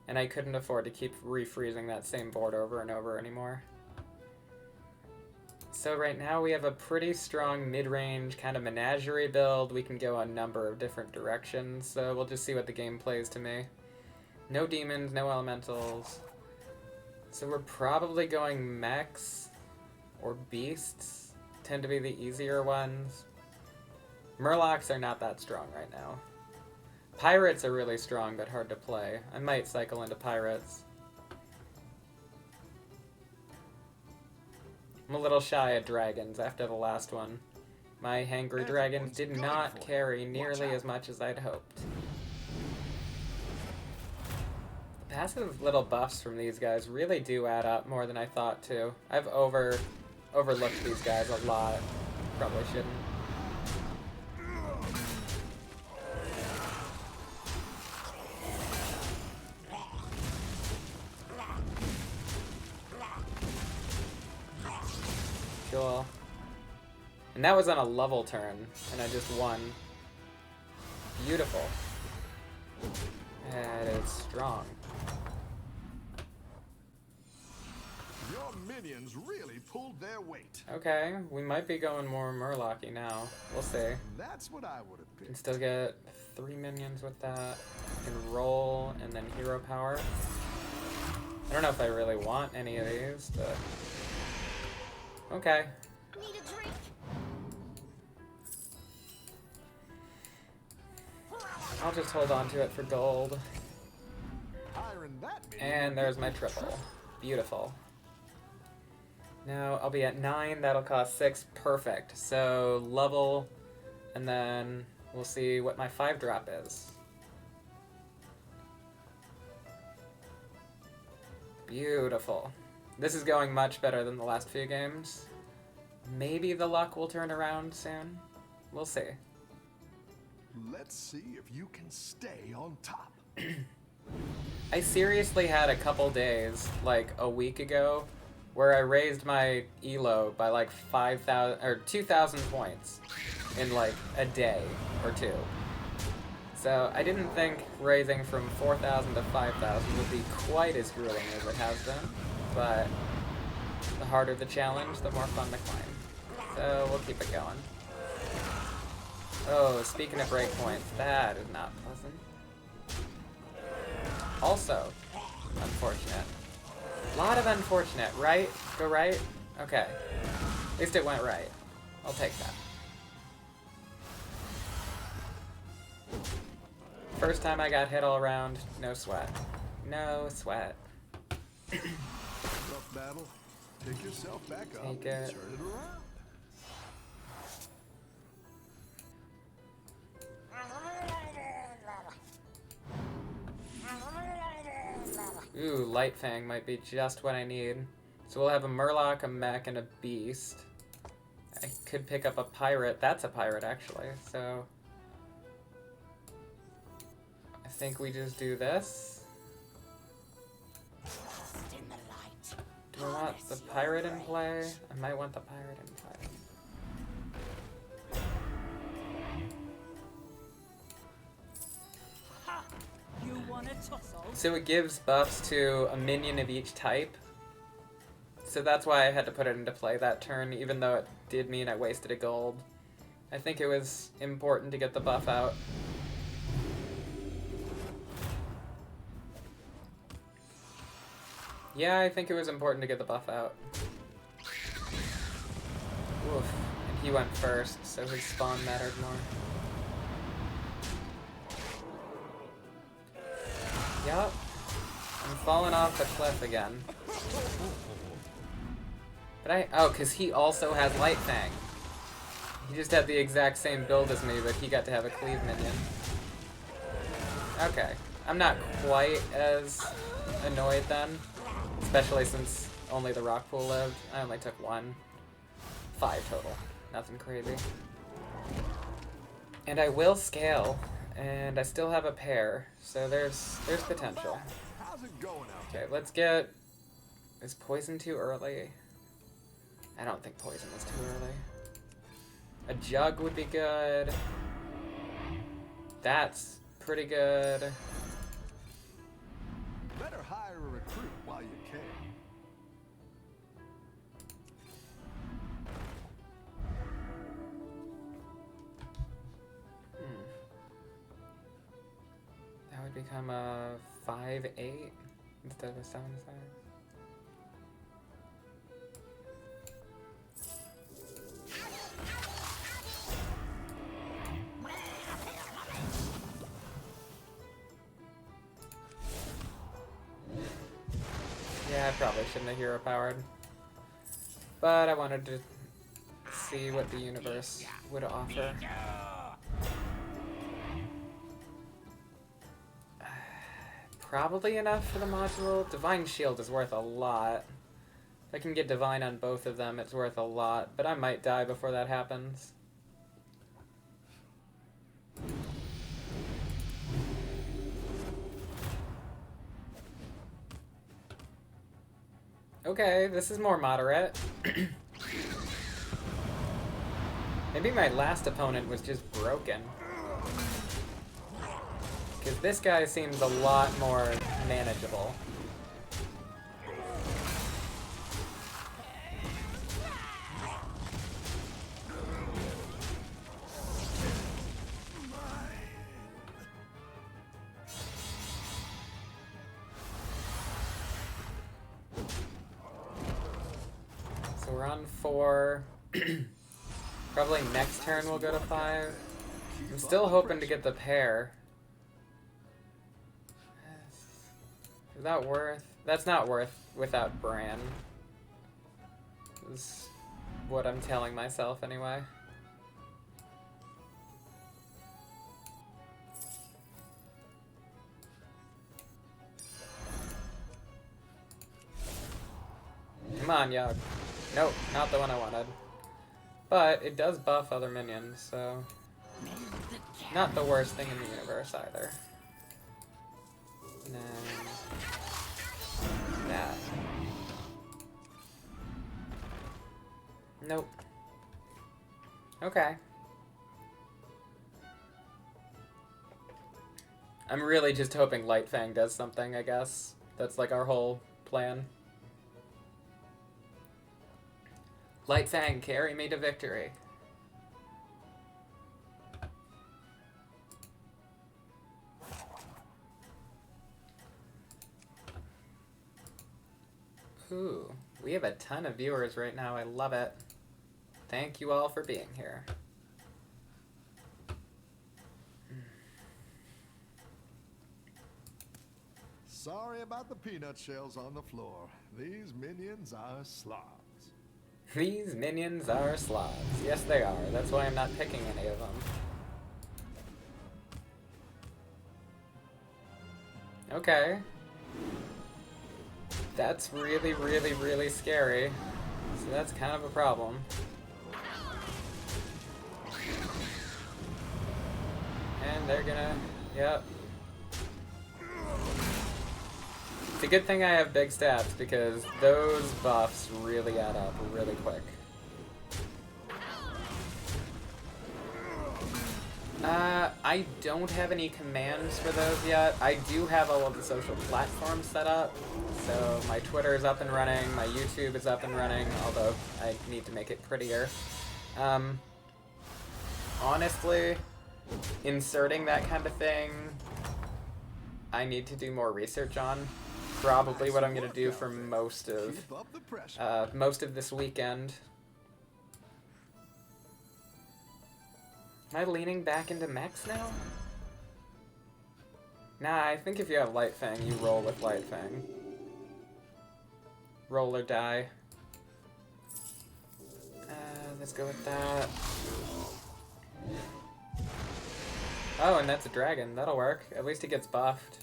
and I couldn't afford to keep refreezing that same board over and over anymore. So right now we have a pretty strong mid-range kind of menagerie build. We can go a number of different directions, so we'll just see what the game plays to me. No demons, no elementals. So we're probably going mechs or beasts. Tend to be the easier ones. Murlocs are not that strong right now. Pirates are really strong but hard to play. I might cycle into pirates. I'm a little shy of dragons after the last one. My Hangry Dragons did not carry nearly as much as I'd hoped. The passive little buffs from these guys really do add up more than I thought to. I've overlooked these guys a lot. Probably shouldn't. Cool. And that was on a level turn, and I just won. Beautiful. That is strong. Your minions really pulled their weight. Okay, we might be going more Murloc-y now. We'll see. That's what I would have Can picked. still get 3 minions with that. Can roll and then hero power. I don't know if I really want any of these, but okay. Need a drink? I'll just hold on to it for gold. Hiring that minion And would there's be my a triple. trip. Beautiful. Now I'll be at 9, that'll cost 6, perfect. So level, and then we'll see what my 5-drop is. Beautiful. This is going much better than the last few games. Maybe the luck will turn around soon. We'll see. Let's see if you can stay on top. I seriously had a couple days, like a week ago, where I raised my elo by like 5,000 or 2,000 points in like a day or two. So I didn't think raising from 4,000 to 5,000 would be quite as grueling as it has been, but the harder the challenge, the more fun the climb. So we'll keep it going. Oh, speaking of breakpoints, that is not pleasant. Also, unfortunate. A lot of unfortunate, right? Go right? Okay. At least it went right. I'll take that. First time I got hit all around, no sweat. No sweat. Tough battle. Pick yourself back up Take and it. turn it around. Ooh, Light Fang might be just what I need. So we'll have a Murloc, a Mech, and a Beast. I could pick up a Pirate. That's a Pirate, actually. So I think we just do this. Lost in the light. Do I want the Pirate in play? I might want the Pirate in play. Ha! You want a tussle? So it gives buffs to a minion of each type. So that's why I had to put it into play that turn, even though it did mean I wasted a gold. I think it was important to get the buff out. Yeah, I think it was important to get the buff out. Oof. And he went first, so his spawn mattered more. Yup. I'm falling off the cliff again. But oh, because he also has Light Fang. He just had the exact same build as me, but he got to have a cleave minion. Okay. I'm not quite as annoyed then. Especially since only the rock pool lived. I only took 1. 5 total. Nothing crazy. And I will scale. And I still have a pair. So there's potential. How's it going out Okay, let's get... Is poison too early? I don't think poison is too early. A jug would be good. That's pretty good. Better hire a recruit while you can. That would become a 5-8 instead of a 7-6. Yeah, I probably shouldn't have hero powered. But I wanted to see what the universe would offer. Probably enough for the module. Divine Shield is worth a lot. If I can get Divine on both of them, it's worth a lot. But I might die before that happens. Okay, this is more moderate. Maybe my last opponent was just broken. Because this guy seems a lot more manageable. So we're on 4. Probably next turn we'll go to 5. I'm still hoping to get the pair. Is that worth? That's not worth without Bran. Is what I'm telling myself anyway. Come on, Yogg. Nope, not the one I wanted. But it does buff other minions, so not the worst thing in the universe either. And then that. Nope. Okay. I'm really just hoping Lightfang does something, I guess. That's like our whole plan. Lightfang, carry me to victory. Ooh, we have a ton of viewers right now. I love it. Thank you all for being here. Sorry about the peanut shells on the floor. These minions are slobs. These minions are slobs. Yes, they are. That's why I'm not picking any of them. Okay. That's really, really, really scary. So that's kind of a problem. And they're gonna... Yep. It's a good thing I have big stats, because those buffs really add up really quick. I don't have any commands for those yet. I do have all of the social platforms set up. So my Twitter is up and running, my YouTube is up and running, although I need to make it prettier. Honestly, inserting that kind of thing, I need to do more research on. Probably what I'm going to do for most of this weekend. Am I leaning back into mechs now? Nah, I think if you have Lightfang, you roll with Lightfang. Roll or die. Let's go with that. Oh, and that's a dragon. That'll work. At least he gets buffed.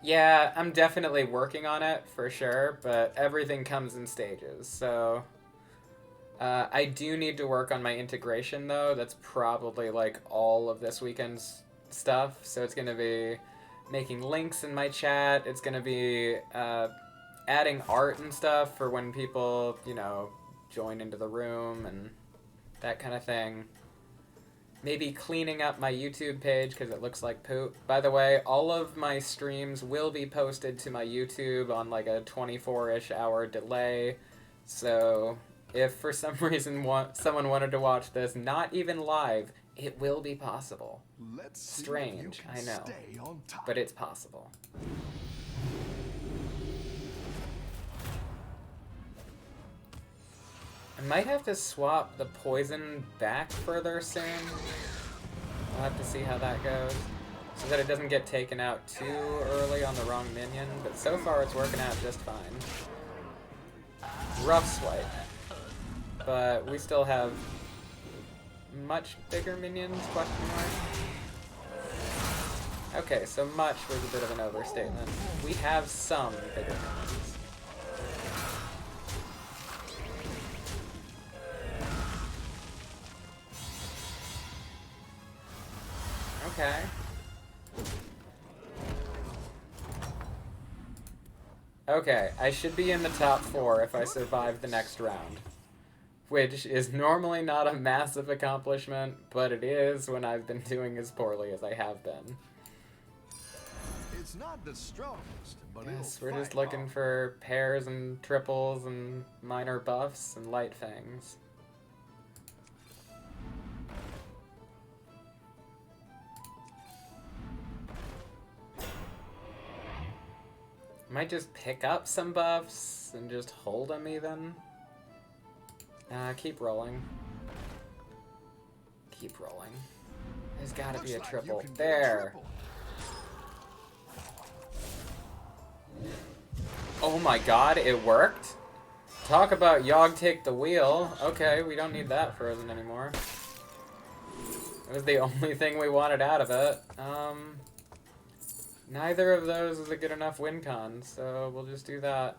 Yeah, I'm definitely working on it, for sure, but everything comes in stages, so... I do need to work on my integration, though. That's probably, like, all of this weekend's stuff, so it's gonna be making links in my chat, it's gonna be, adding art and stuff for when people, you know, join into the room and that kind of thing. Maybe cleaning up my YouTube page because it looks like poop. By the way, all of my streams will be posted to my YouTube on like a 24-ish hour delay. So if for some reason someone wanted to watch this, not even live, it will be possible. Let's see if Strange, you I can know. stay on top. But it's possible. I might have to swap the poison back further soon. I'll have to see how that goes. So that it doesn't get taken out too early on the wrong minion, but so far it's working out just fine. Rough swipe. But we still have much bigger minions, question mark? Okay, so much was a bit of an overstatement. We have some bigger minions. Okay. Okay, I should be in the top 4 if I survive the next round. Which is normally not a massive accomplishment, but it is when I've been doing as poorly as I have been. It's not the strongest, but Yes, it'll we're just fight looking hard. for pairs and triples and minor buffs and light fangs. Might just pick up some buffs and just hold them even. Keep rolling. Keep rolling. There's gotta Looks be a like you triple. can get a There. triple. Oh my god, it worked? Talk about Yogg take the wheel. Okay, we don't need that frozen anymore. It was the only thing we wanted out of it. Neither of those is a good enough win con, so we'll just do that.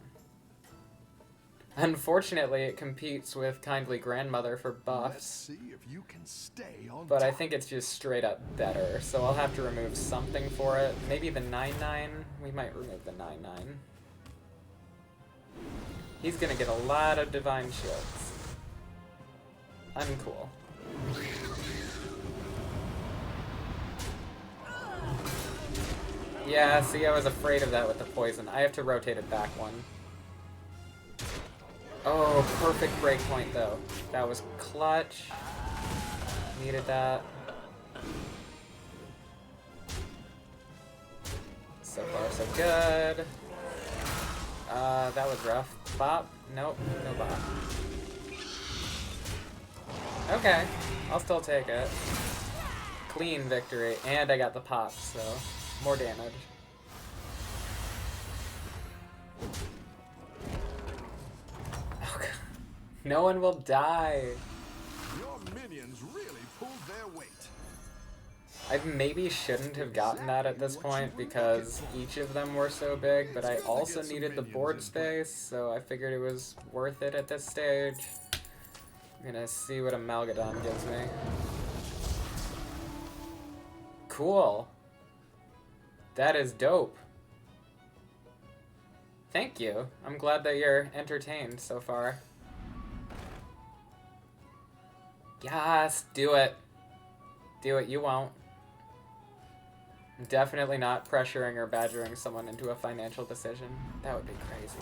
Unfortunately, it competes with Kindly Grandmother for Let's buffs, see if you can stay on but I top. think it's just straight up better, so I'll have to remove something for it. Maybe the 9-9? We might remove the 9-9. He's gonna get a lot of Divine Shields. Uncool. Yeah, see, I was afraid of that with the poison. I have to rotate it back one. Oh, perfect breakpoint, though. That was clutch. Needed that. So far, so good. That was rough. Bop? Nope, no bop. Okay, I'll still take it. Clean victory, and I got the pop, so more damage. Oh, God. No one will die. Your minions really pulled their weight. I maybe shouldn't have gotten that at this point because each of them were so big, but I also needed the board space, so I figured it was worth it at this stage. I'm gonna see what Amalgadon gives me. Cool. That is dope. Thank you. I'm glad that you're entertained so far. Yes, do it. Do it, you won't. I'm definitely not pressuring or badgering someone into a financial decision. That would be crazy.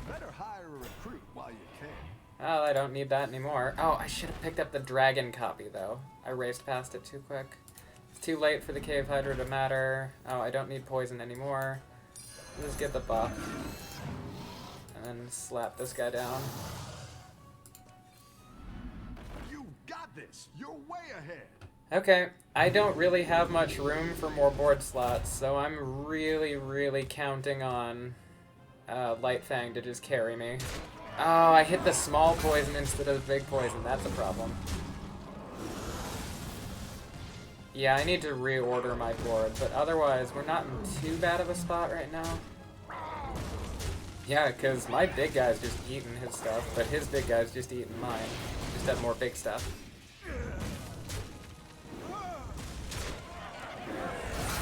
Better hire a recruit while you can. Oh, I don't need that anymore. Oh, I should have picked up the dragon copy, though. I raced past it too quick. It's too late for the Cave Hydra to matter. Oh, I don't need poison anymore. Just get the buff. And then slap this guy down. You got this. You're way ahead. Okay, I don't really have much room for more board slots, so I'm really, really counting on Light Fang to just carry me. Oh, I hit the small poison instead of the big poison. That's a problem. Yeah, I need to reorder my board, but otherwise, we're not in too bad of a spot right now. Yeah, because my big guy's just eating his stuff, but his big guy's just eating mine. Just have more big stuff.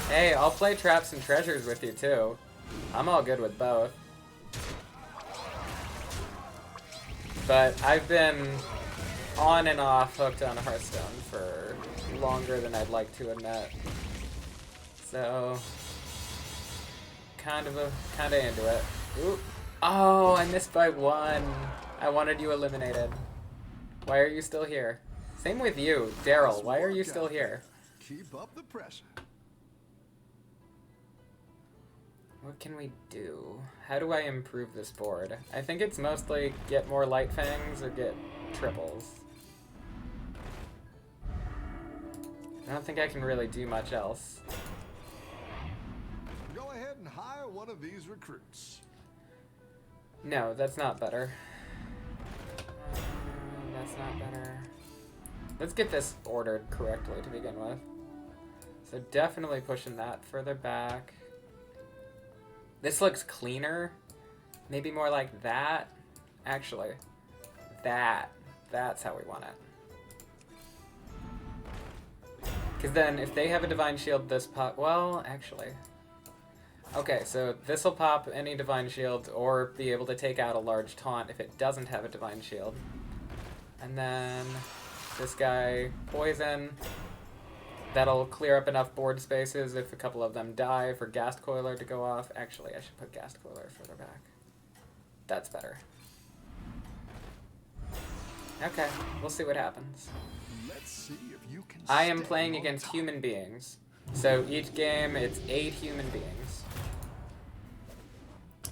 Hey, I'll play Traps and Treasures with you, too. I'm all good with both. But I've been on and off hooked on Hearthstone for longer than I'd like to admit. So, kind of into it. Ooh. Oh, I missed by 1. I wanted you eliminated. Why are you still here? Same with you, Daryl. Why are you still here? Keep up the pressure. What can we do? How do I improve this board? I think it's mostly get more Light Fangs or get triples. I don't think I can really do much else. Go ahead and hire one of these recruits. No, that's not better. That's not better. Let's get this ordered correctly to begin with. So definitely pushing that further back. This looks cleaner. Maybe more like that. Actually, that's how we want it. Because then if they have a Divine Shield, this pop... Well, actually... Okay, so this will pop any Divine Shield or be able to take out a large taunt if it doesn't have a Divine Shield. And then this guy, Poison. That'll clear up enough board spaces if a couple of them die for Ghast Coiler to go off. Actually, I should put Ghast Coiler further back. That's better. Okay, we'll see what happens. Let's see if you can. I am playing against human beings. So each game, it's 8 human beings.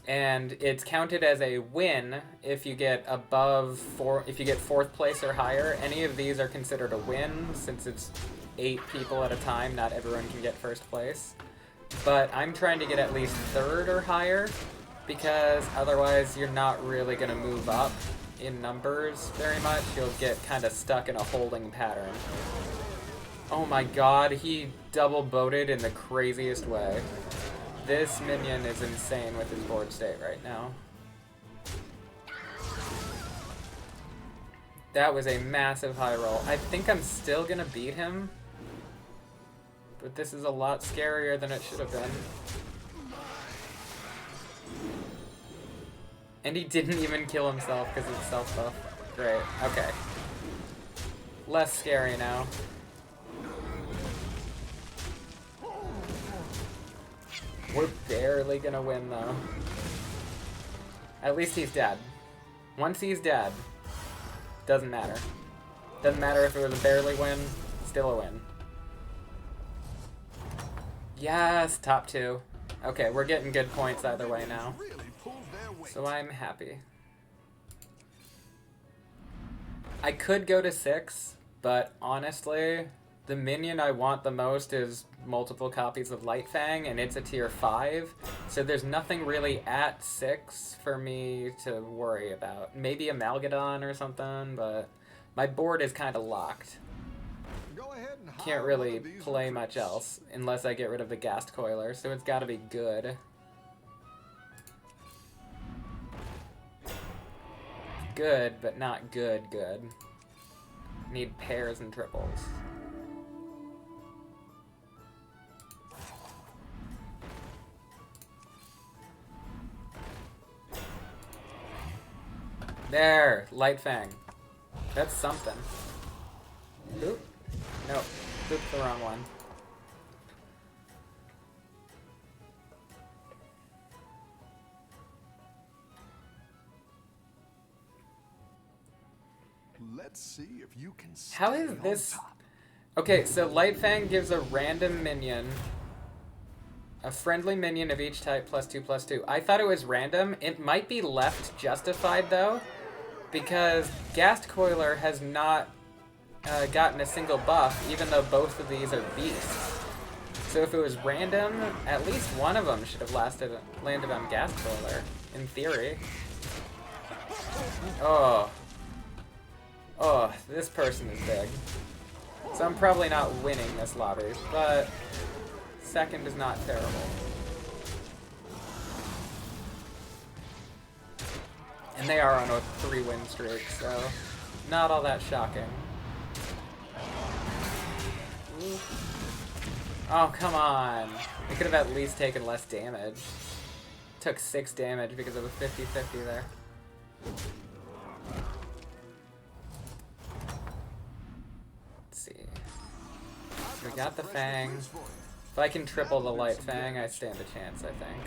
And it's counted as a win if you get above 4, if you get 4th place or higher. Any of these are considered a win since it's 8 people at a time. Not everyone can get 1st place. But I'm trying to get at least 3rd or higher because otherwise you're not really going to move up in numbers very much. You'll get kind of stuck in a holding pattern. Oh my god, he double boated in the craziest way. This minion is insane with his board state right now. That was a massive high roll. I think I'm still gonna beat him, but this is a lot scarier than it should have been. And he didn't even kill himself because it's self-buff. Great, okay. Less scary now. We're barely gonna win, though. At least he's dead. Once he's dead, doesn't matter. Doesn't matter if it was a barely win, still a win. Yes, top 2. Okay, we're getting good points either way now. So I'm happy. I could go to 6, but honestly, the minion I want the most is multiple copies of Light Fang, and it's a tier 5, so there's nothing really at 6 for me to worry about. Maybe a Malgadon or something, but my board is kind of locked. Go ahead and Can't really play much else unless I get rid of the Ghast Coiler, so it's got to be good. Good, but not good. Need pairs and triples. There! Light Fang. That's something. Oop. Nope. Ooped the wrong one. Let's see if you can stay How is on this... top. Okay, so Light Fang gives a random minion a friendly minion of each type +2/+2. I thought it was random. It might be left justified, though, because Ghast Coiler has not gotten a single buff, even though both of these are beasts. So if it was random, at least one of them should have landed on Ghast Coiler, in theory. Oh. Oh, this person is big. So I'm probably not winning this lobby, but second is not terrible. And they are on a 3-win streak, so not all that shocking. Ooh. Oh, come on. They could have at least taken less damage. Took 6 damage because of a 50-50 there. Let's see. We got the Fang. If I can triple the Light Fang, I stand a chance, I think.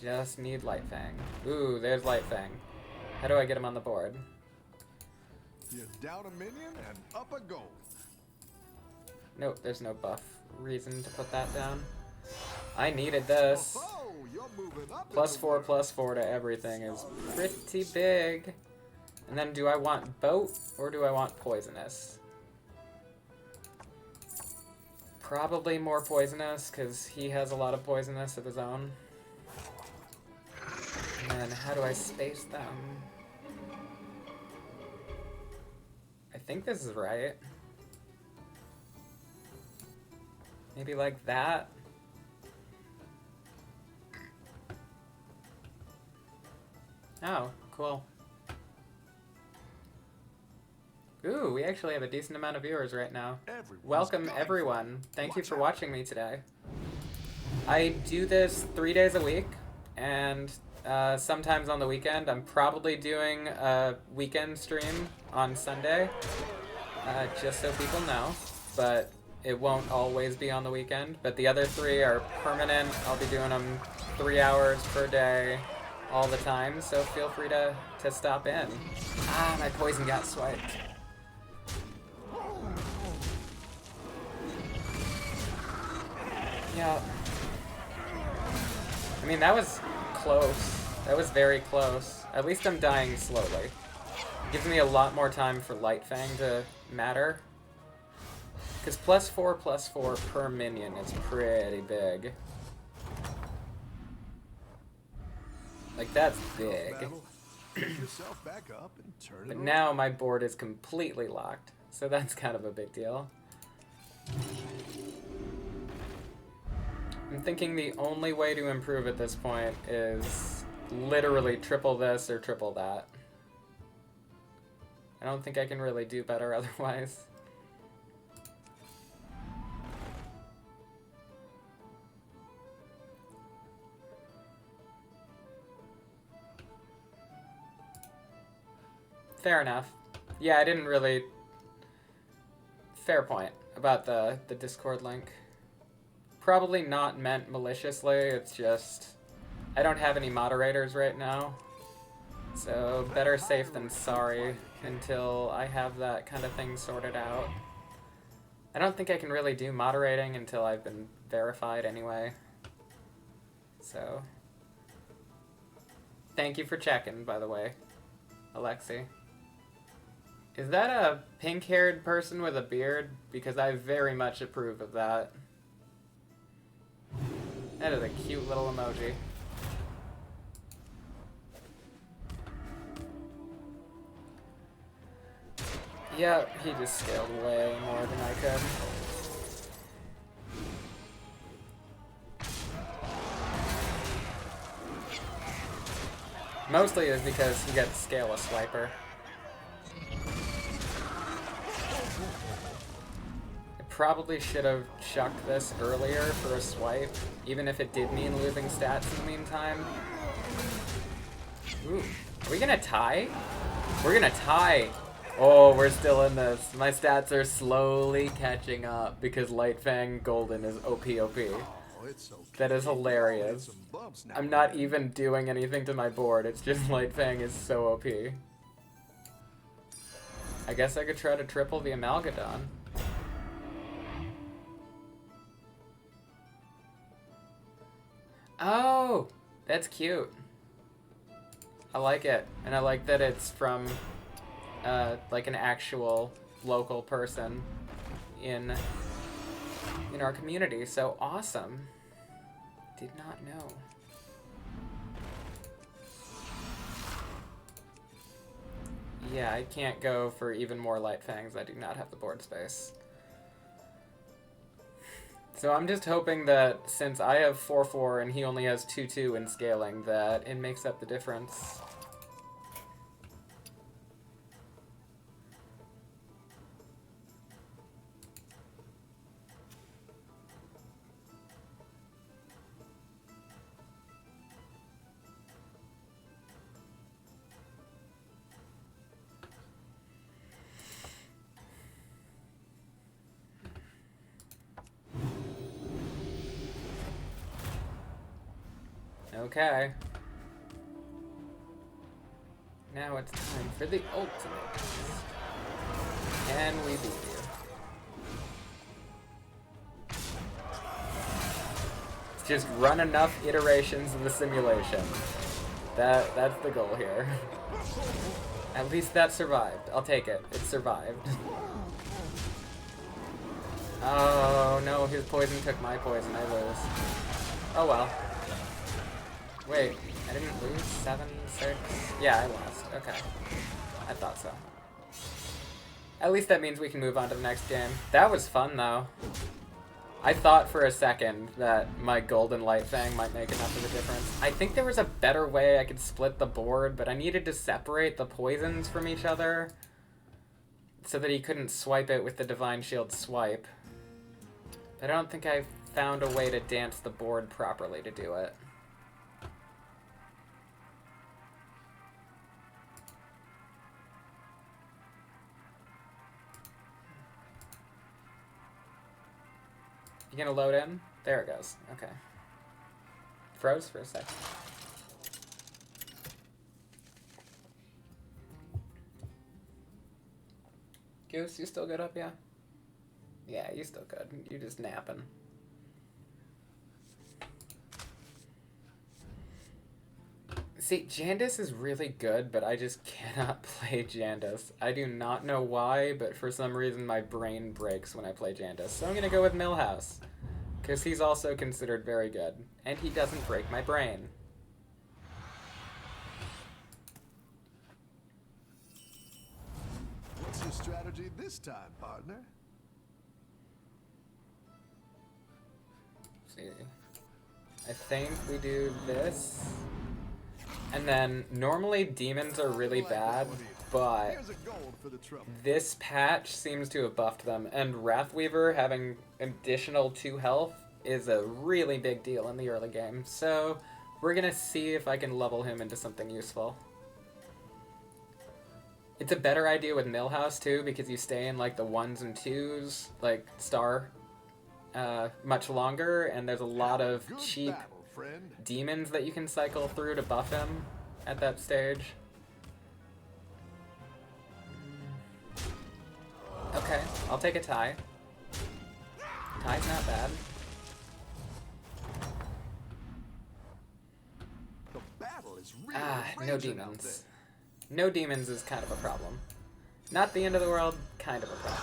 Just need Light Fang. Ooh, there's Light Fang. How do I get him on the board? You're down a minion and up a goal. Nope, there's no buff reason to put that down. I needed this. Oh, you're moving up. +4/+4 to everything is pretty big. And then do I want Boat or do I want Poisonous? Probably more Poisonous because he has a lot of Poisonous of his own. And then how do I space them? I think this is right. Maybe like that. Oh, cool. Ooh, we actually have a decent amount of viewers right now. Welcome everyone. Thank you for watching me today. I do this 3 days a week, and sometimes on the weekend. I'm probably doing a weekend stream on Sunday, just so people know, but it won't always be on the weekend. But the other 3 are permanent. I'll be doing them 3 hours per day all the time, so feel free to stop in. Ah, my poison got swiped. Yeah. I mean, that was close. That was very close. At least I'm dying slowly. It gives me a lot more time for Light Fang to matter. Because +4/+4 per minion is pretty big. Like, that's big. Pick yourself back up and turn it But around. now my board is completely locked. So that's kind of a big deal. I'm thinking the only way to improve at this point is literally triple this or triple that. I don't think I can really do better otherwise. Fair enough. Yeah, I didn't really... Fair point about the Discord link. Probably not meant maliciously, it's just... I don't have any moderators right now. So, better safe than sorry until I have that kind of thing sorted out. I don't think I can really do moderating until I've been verified anyway. So... Thank you for checking, by the way, Alexi. Is that a pink-haired person with a beard? Because I very much approve of that. That is a cute little emoji. Yeah, he just scaled way more than I could. Mostly is because he got to scale a swiper. I probably should have chucked this earlier for a swipe, even if it did mean losing stats in the meantime. Ooh, are we gonna tie? We're gonna tie! Oh, we're still in this. My stats are slowly catching up because Light Fang Golden is OP. Oh, it's okay. That is I'll hilarious. hit some bumps now I'm and not then. even doing anything to my board, it's just Light Fang is so OP. I guess I could try to triple the Amalgadon. Oh, that's cute. I like it, and I like that it's from like an actual local person in in our community, so awesome. Did not know. Yeah, I can't go for even more Light Fangs. I do not have the board space. So I'm just hoping that since I have 4/4 and he only has 2/2 in scaling, that it makes up the difference. Okay. Now it's time for the ultimate. Can we beat you? Just run enough iterations of the simulation. That's the goal here. At least that survived. I'll take it. It survived. Oh no, his poison took my poison. I lose. Oh well. Wait, I didn't lose? 7, 6? Yeah, I lost. Okay. I thought so. At least that means we can move on to the next game. That was fun, though. I thought for a second that my Golden Light Fang might make enough of a difference. I think there was a better way I could split the board, but I needed to separate the poisons from each other so that he couldn't swipe it with the Divine Shield swipe. But I don't think I found a way to dance the board properly to do it. You gonna load in? There it goes. Okay. Froze for a second. Goose, you still good up, yeah? Yeah, you still good. You just napping. See, Jandice is really good, but I just cannot play Jandice. I do not know why, but for some reason my brain breaks when I play Jandice. So I'm gonna go with Millhouse, because he's also considered very good, and he doesn't break my brain. What's your strategy this time, partner? Let's see. I think we do this. And then, normally demons are really bad, but Here's a gold for the trouble. this patch seems to have buffed them, and Wrathweaver having additional 2 health is a really big deal in the early game. So, we're gonna see if I can level him into something useful. It's a better idea with Millhouse too, because you stay in like the 1s and 2s, like star, much longer, and there's a lot of Good cheap battle, friend. demons that you can cycle through to buff him at that stage. Okay, I'll take a tie. Tie's not bad. The battle is really No raging out demons. No demons is kind of a problem. Not the end of the world, kind of a problem.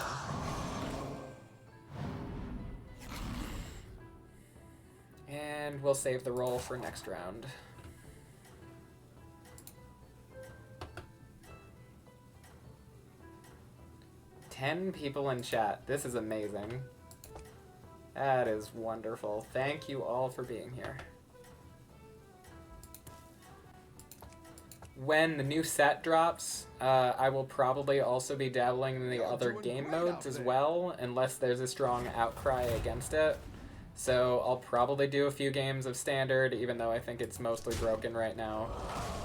And we'll save the roll for next round. Ten people in chat. This is amazing. That is wonderful. Thank you all for being here. When the new set drops, I will probably also be dabbling in the You're other doing game great modes out as there. well, unless there's a strong outcry against it. So I'll probably do a few games of Standard, even though I think it's mostly broken right now.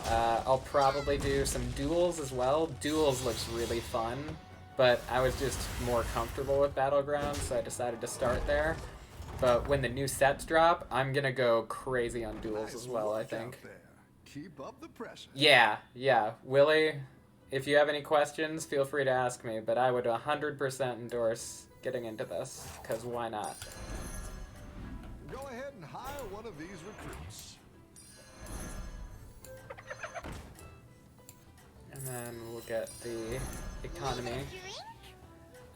I'll probably do some duels as well. Duels looks really fun, but I was just more comfortable with Battlegrounds, so I decided to start there. But when the new sets drop, I'm gonna go crazy on duels Nice as well, I work out think. there. Keep up the pressure. Yeah. Willie, if you have any questions, feel free to ask me, but I would 100% endorse getting into this, because why not? Go ahead and hire one of these recruits. And then we'll get the economy.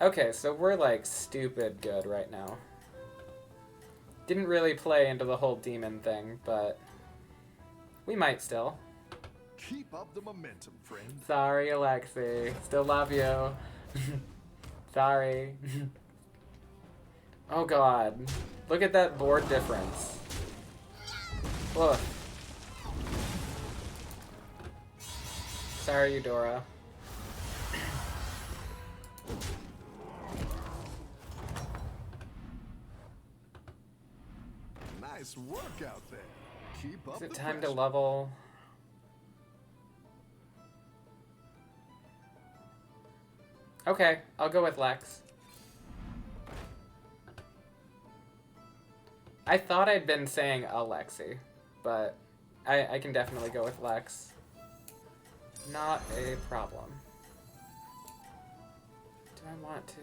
Okay, so we're like stupid good right now. Didn't really play into the whole demon thing, but we might still. Keep up the momentum, friend. Sorry, Alexi. Still love you. Sorry. Oh god. Look at that board difference. Look. Sorry, Eudora. Nice work out there. Keep up Is it the time to pressure. level? Okay, I'll go with Lex. I thought I'd been saying Alexi, but I can definitely go with Lex. Not a problem. Do I want to...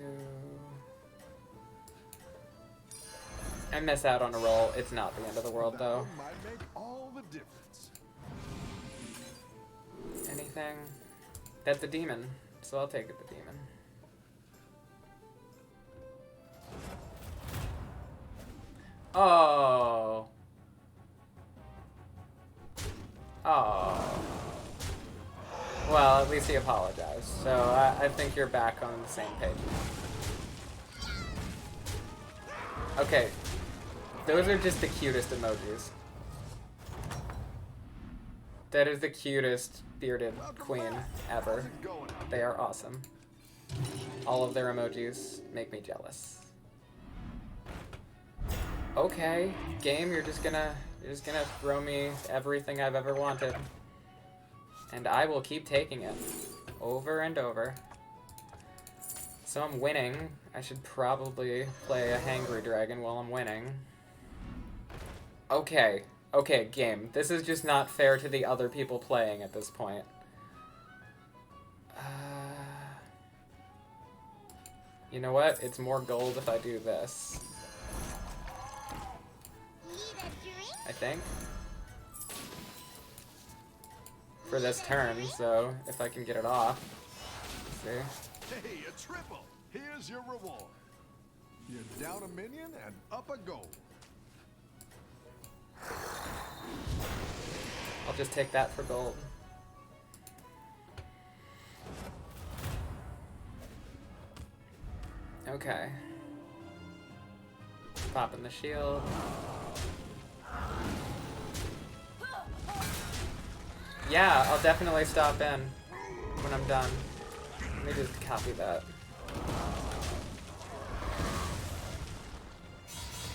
I miss out on a roll. It's not the end of the world, That though. one might make all the difference. Anything? That's a demon, so I'll take it, the demon. Oh. Oh. Well, at least he apologized, so I think you're back on the same page now. Okay. Those are just the cutest emojis. That is the cutest bearded queen ever. How's it going out They are awesome. All of their emojis make me jealous. Okay, game, you're just gonna throw me everything I've ever wanted. And I will keep taking it. Over and over. So I'm winning. I should probably play a Hangry Dragon while I'm winning. Okay. Okay, game. This is just not fair to the other people playing at this point. You know what? It's more gold if I do this. I think. For this turn, so if I can get it off. See? Hey, a triple. Here's your reward. You're down a minion and up a goal. I'll just take that for gold. Okay. Popping the shield. Yeah, I'll definitely stop in when I'm done. Let me just copy that.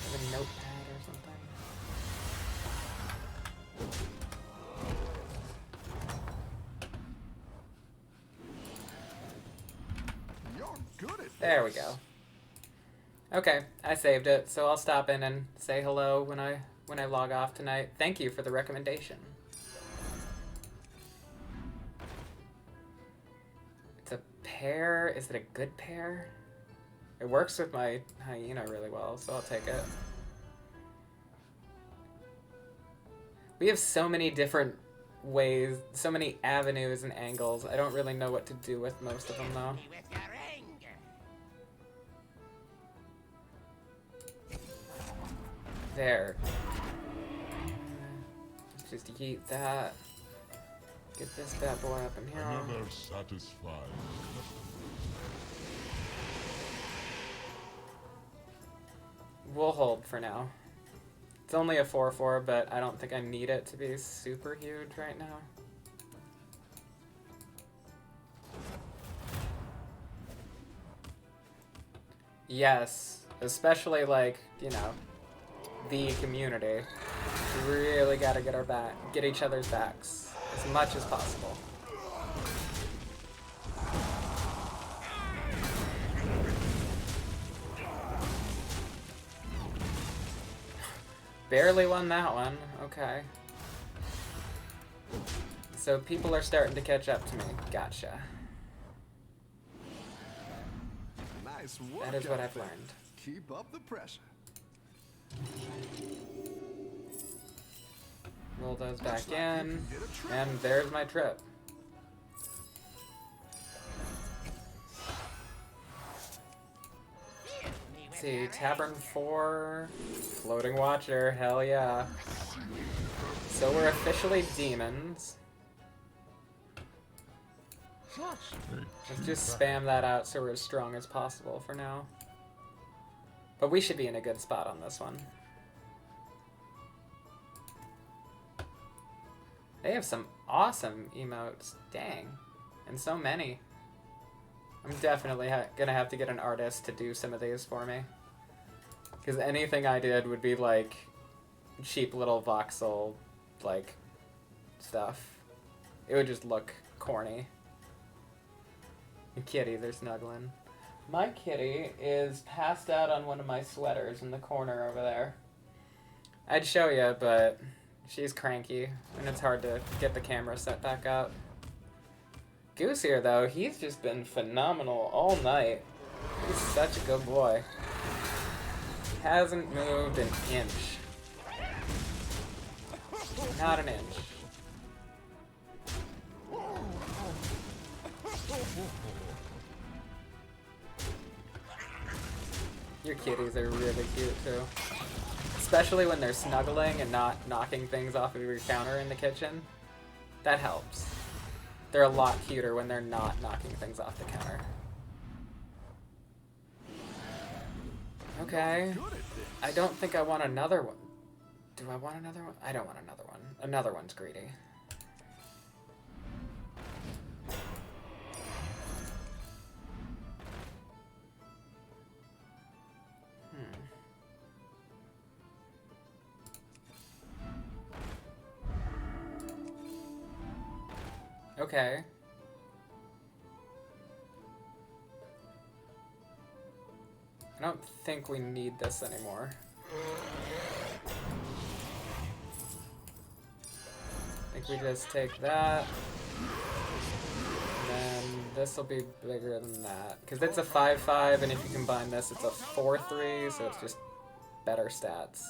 Have a notepad or something? You're good at There we this. go. Okay, I saved it, so I'll stop in and say hello when I log off tonight. Thank you for the recommendation. It's a pair. Is it a good pair? It works with my hyena really well, so I'll take it. We have so many different ways, so many avenues and angles. I don't really know what to do with most of them, though. There. Let's just yeet that. Get this bad boy up in here. Never satisfied. We'll hold for now. It's only a 4/4, but I don't think I need it to be super huge right now. Yes, especially like, you know, the community. We really gotta get each other's backs as much as possible. Barely won that one. Okay. So people are starting to catch up to me. Gotcha. Nice work. That is what out I've there. learned. Keep up the pressure. Roll those Looks back like you in. can get a triple. And there's my trip. see. Tavern 4. Floating Watcher. Hell yeah. So we're officially demons. Let's just spam that out so we're as strong as possible for now. But we should be in a good spot on this one. They have some awesome emotes. Dang. And so many. I'm definitely gonna have to get an artist to do some of these for me. Because anything I did would be like cheap little voxel, like, stuff. It would just look corny. Kitties are snuggling. My kitty is passed out on one of my sweaters in the corner over there. I'd show you, but she's cranky, and it's hard to get the camera set back up. Goose here, though, he's just been phenomenal all night. He's such a good boy. Hasn't moved an inch. Not an inch. Your kitties are really cute, too. Especially when they're snuggling and not knocking things off of your counter in the kitchen. That helps. They're a lot cuter when they're not knocking things off the counter. Okay. I don't think I want another one. Do I want another one? I don't want another one. Another one's greedy. Okay. I don't think we need this anymore. I think we just take that. And then this will be bigger than that. Because it's a 5-5, and if you combine this, it's a 4-3, so it's just better stats.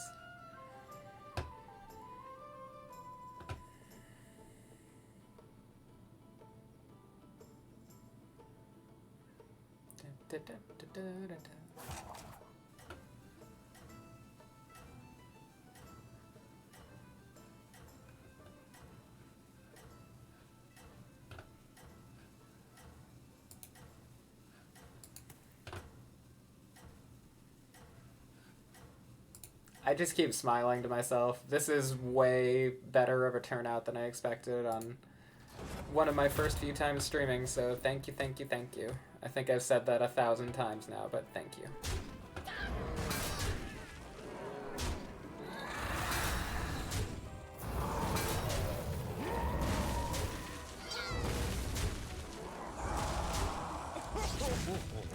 I just keep smiling to myself. This is way better of a turnout than I expected on one of my first few times streaming, so thank you, thank you, thank you. I think I've said that 1,000 times now, but thank you.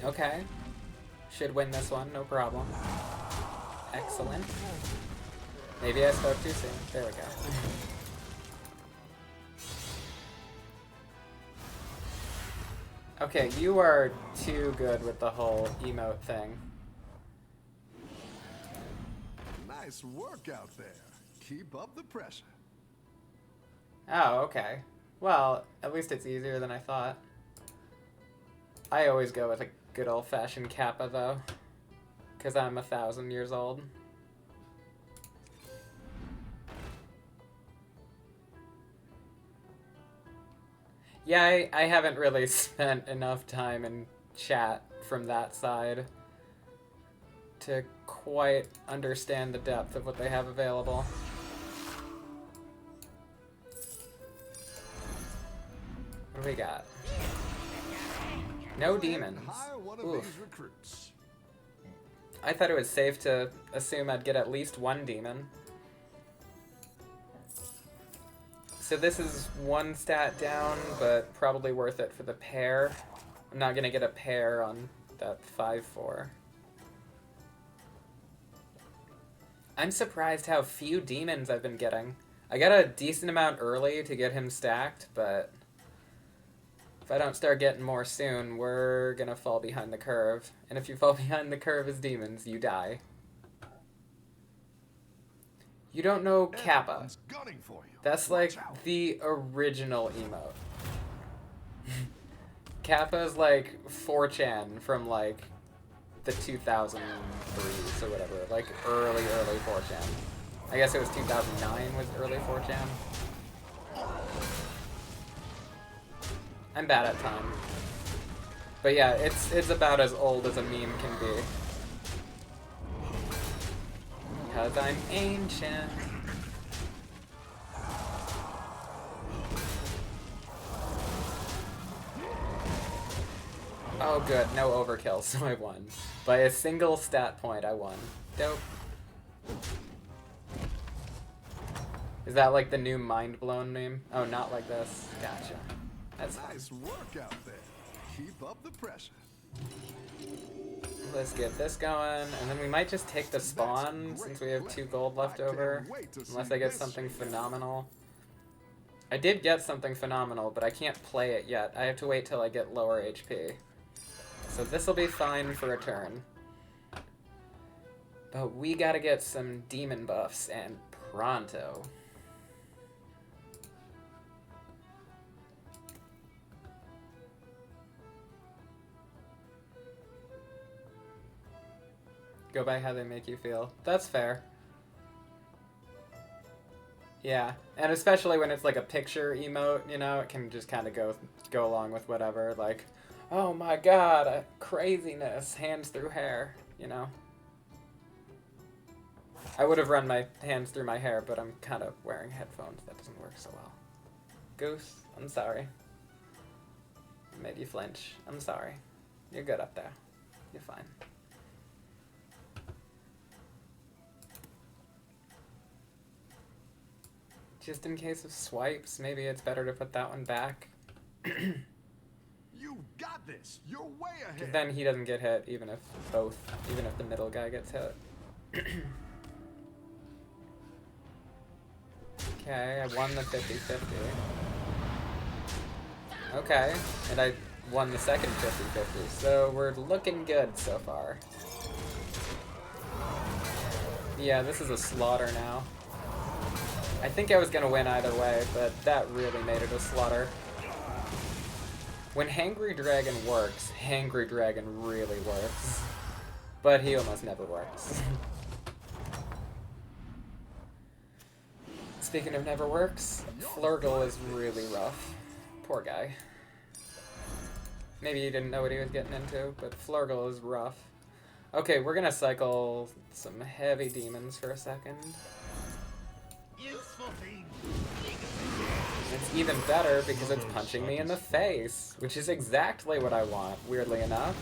Okay. Should win this one, no problem. Excellent. Maybe I spoke too soon. There we go. Okay, you are too good with the whole emote thing. Nice work out there. Keep up the pressure. Oh, okay. Well, at least it's easier than I thought. I always go with a good old-fashioned Kappa, though. Because I'm 1,000 years old. Yeah, I haven't really spent enough time in chat from that side to quite understand the depth of what they have available. What do we got? No demons. Hire one of Oof. these recruits. I thought it was safe to assume I'd get at least one demon. So this is one stat down, but probably worth it for the pair. I'm not gonna get a pair on that 5-4. I'm surprised how few demons I've been getting. I got a decent amount early to get him stacked, but if I don't start getting more soon, we're gonna fall behind the curve. And if you fall behind the curve as demons, you die. You don't know Kappa. Everyone's gunning for you. That's Watch like out. the original emote. Kappa's like 4chan from like the 2003s or whatever, like early 4chan. I guess it was 2009 was early 4chan. I'm bad at time. But yeah, it's about as old as a meme can be. Because I'm ancient. Oh good, no overkill, so I won. By a single stat point, I won. Dope. Is that like the new Mind Blown meme? Oh, not like this. Gotcha. That's fine. Nice work out there. Keep up the pressure. Let's get this going, and then we might just take the spawn since we have 2 gold left over. Unless I get something phenomenal. I did get something phenomenal, but I can't play it yet. I have to wait till I get lower HP. So this will be fine for a turn. But we gotta get some demon buffs, and pronto. Go by how they make you feel. That's fair. Yeah, and especially when it's like a picture emote, you know, it can just kind of go along with whatever. Like, oh my god, craziness, hands through hair, you know. I would have run my hands through my hair, but I'm kind of wearing headphones. That doesn't work so well. Goose, I'm sorry. Made you flinch. I'm sorry. You're good up there. You're fine. Just in case of swipes, maybe it's better to put that one back. You got this. You're way ahead. Because then he doesn't get hit, even if the middle guy gets hit. Okay, I won the 50-50. Okay, and I won the second 50-50, so we're looking good so far. Yeah, this is a slaughter now. I think I was gonna win either way, but that really made it a slaughter. When Hangry Dragon works, Hangry Dragon really works. But he almost never works. Speaking of never works, Flurgle is really rough. Poor guy. Maybe he didn't know what he was getting into, but Flurgle is rough. Okay, we're gonna cycle some heavy demons for a second. It's even better because it's punching me in the face, which is exactly what I want, weirdly enough.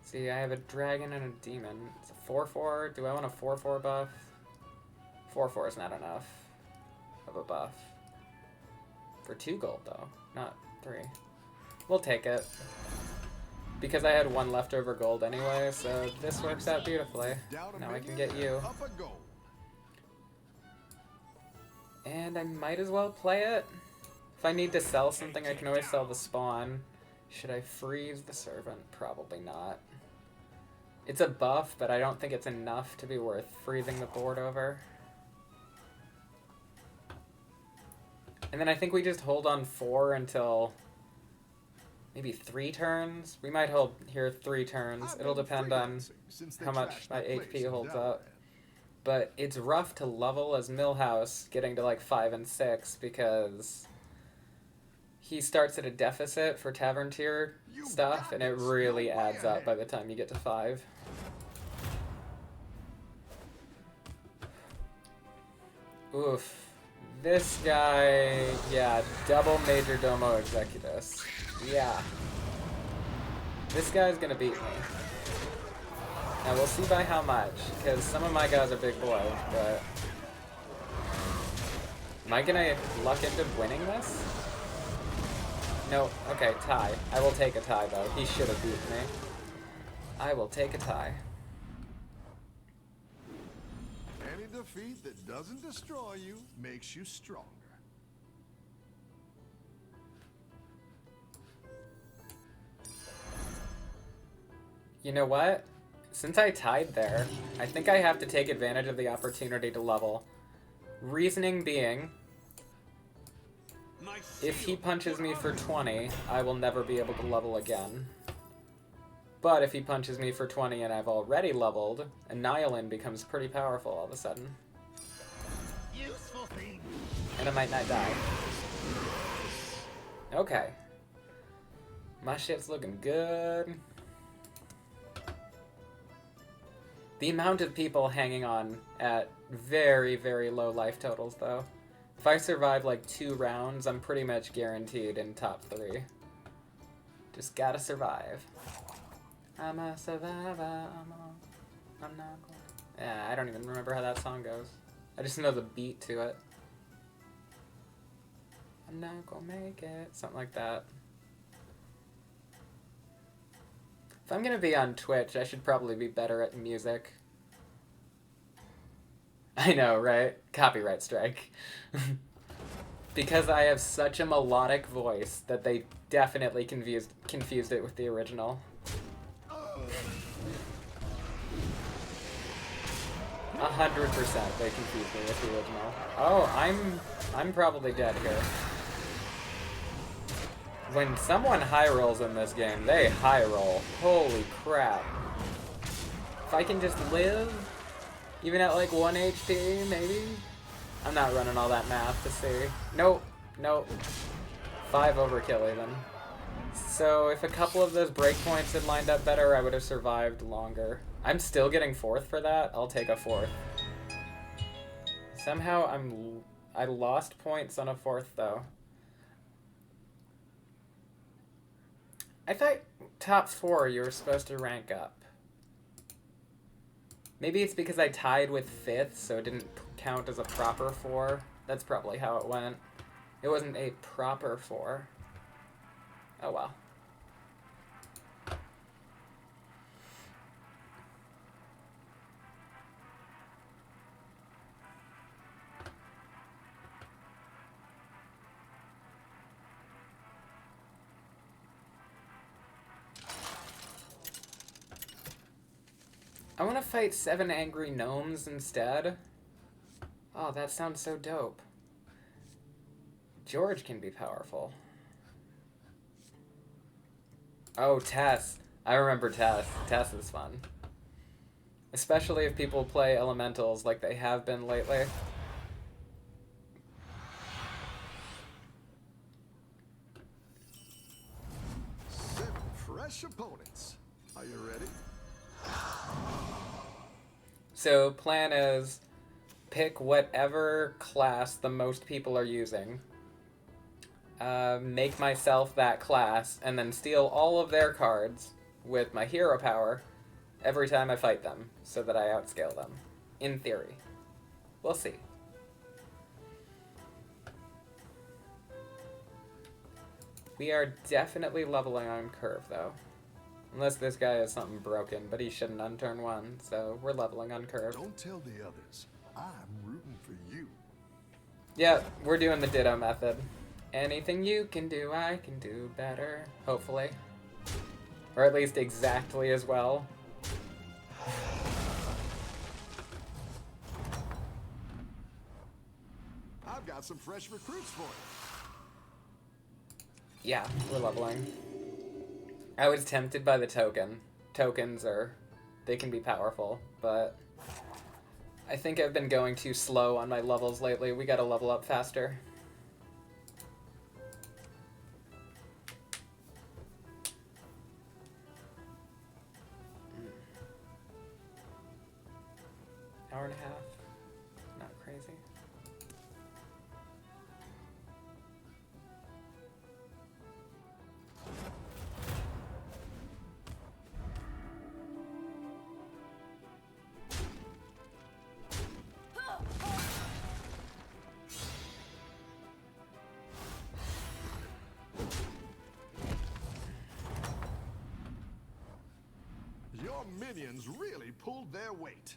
See, I have a dragon and a demon. It's a 4-4. Do I want a 4-4 buff? 4-4 is not enough of a buff. For 2 gold, though, not 3. We'll take it. Because I had 1 leftover gold anyway, so this works out beautifully. Now I can get you. And I might as well play it. If I need to sell something, I can always sell the spawn. Should I freeze the servant? Probably not. It's a buff, but I don't think it's enough to be worth freezing the board over. And then I think we just hold on 4 until maybe 3 turns. We might hold here 3 turns. It'll depend on how much my HP holds up. But it's rough to level as Millhouse getting to like 5 and 6 because he starts at a deficit for Tavern tier stuff, and it really adds up by the time you get to 5. Oof. This guy, yeah, double Major Domo Executus. Yeah. This guy's gonna beat me. Now we'll see by how much, because some of my guys are big boys, but... Am I gonna luck into winning this? No, okay, tie. I will take a tie, though. He should have beat me. I will take a tie. Any defeat that doesn't destroy you makes you stronger. You know what? Since I tied there, I think I have to take advantage of the opportunity to level. Reasoning being... If he punches me for 20, I will never be able to level again. But if he punches me for 20 and I've already leveled, Annihilin becomes pretty powerful all of a sudden. Useful thing. And I might not die. Okay. My shit's looking good. The amount of people hanging on at very, very low life totals, though. If I survive like 2 rounds, I'm pretty much guaranteed in top 3. Just gotta survive. I'm a survivor. I'm not going. Yeah, I don't even remember how that song goes. I just know the beat to it. I'm not gonna make it. Something like that. If I'm gonna be on Twitch, I should probably be better at music. I know, right? Copyright strike. Because I have such a melodic voice that they definitely confused it with the original. 100% they confused me with the original. Oh, I'm probably dead here. When someone high rolls in this game, they high roll. Holy crap. If I can just live, even at like 1 HP, maybe? I'm not running all that math to see. Nope, nope. 5 overkill even. So if a couple of those breakpoints had lined up better, I would have survived longer. I'm still getting 4th for that. I'll take a 4th. Somehow I lost points on a 4th though. I thought top 4 you were supposed to rank up. Maybe it's because I tied with 5th, so it didn't count as a proper 4. That's probably how it went. It wasn't a proper 4. Oh well. I want to fight 7 angry gnomes instead. Oh, that sounds so dope. George can be powerful. Oh, Tess. I remember Tess. Tess is fun. Especially if people play elementals like they have been lately. Seven fresh opponents. Are you ready? So, plan is pick whatever class the most people are using. Make myself that class, and then steal all of their cards with my hero power every time I fight them, so that I outscale them. In theory. We'll see. We are definitely leveling on curve, though. Unless this guy has something broken, but he shouldn't on turn 1, so we're leveling on curve. Don't tell the others. I'm rooting for you. Yeah, we're doing the Ditto method. Anything you can do, I can do better. Hopefully. Or at least exactly as well. I've got some fresh recruits for you. Yeah, we're leveling. I was tempted by the token. Tokens they can be powerful, but I think I've been going too slow on my levels lately. We gotta level up faster. Hour and a half. Not crazy. Your minions really pulled their weight.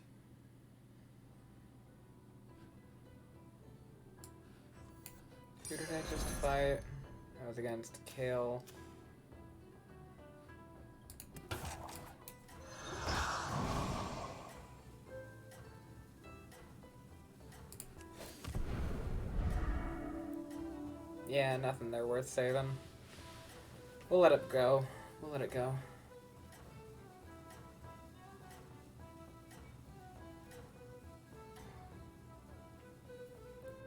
Who did I just fight? I was against Kale. Yeah, nothing there worth saving. We'll let it go. We'll let it go.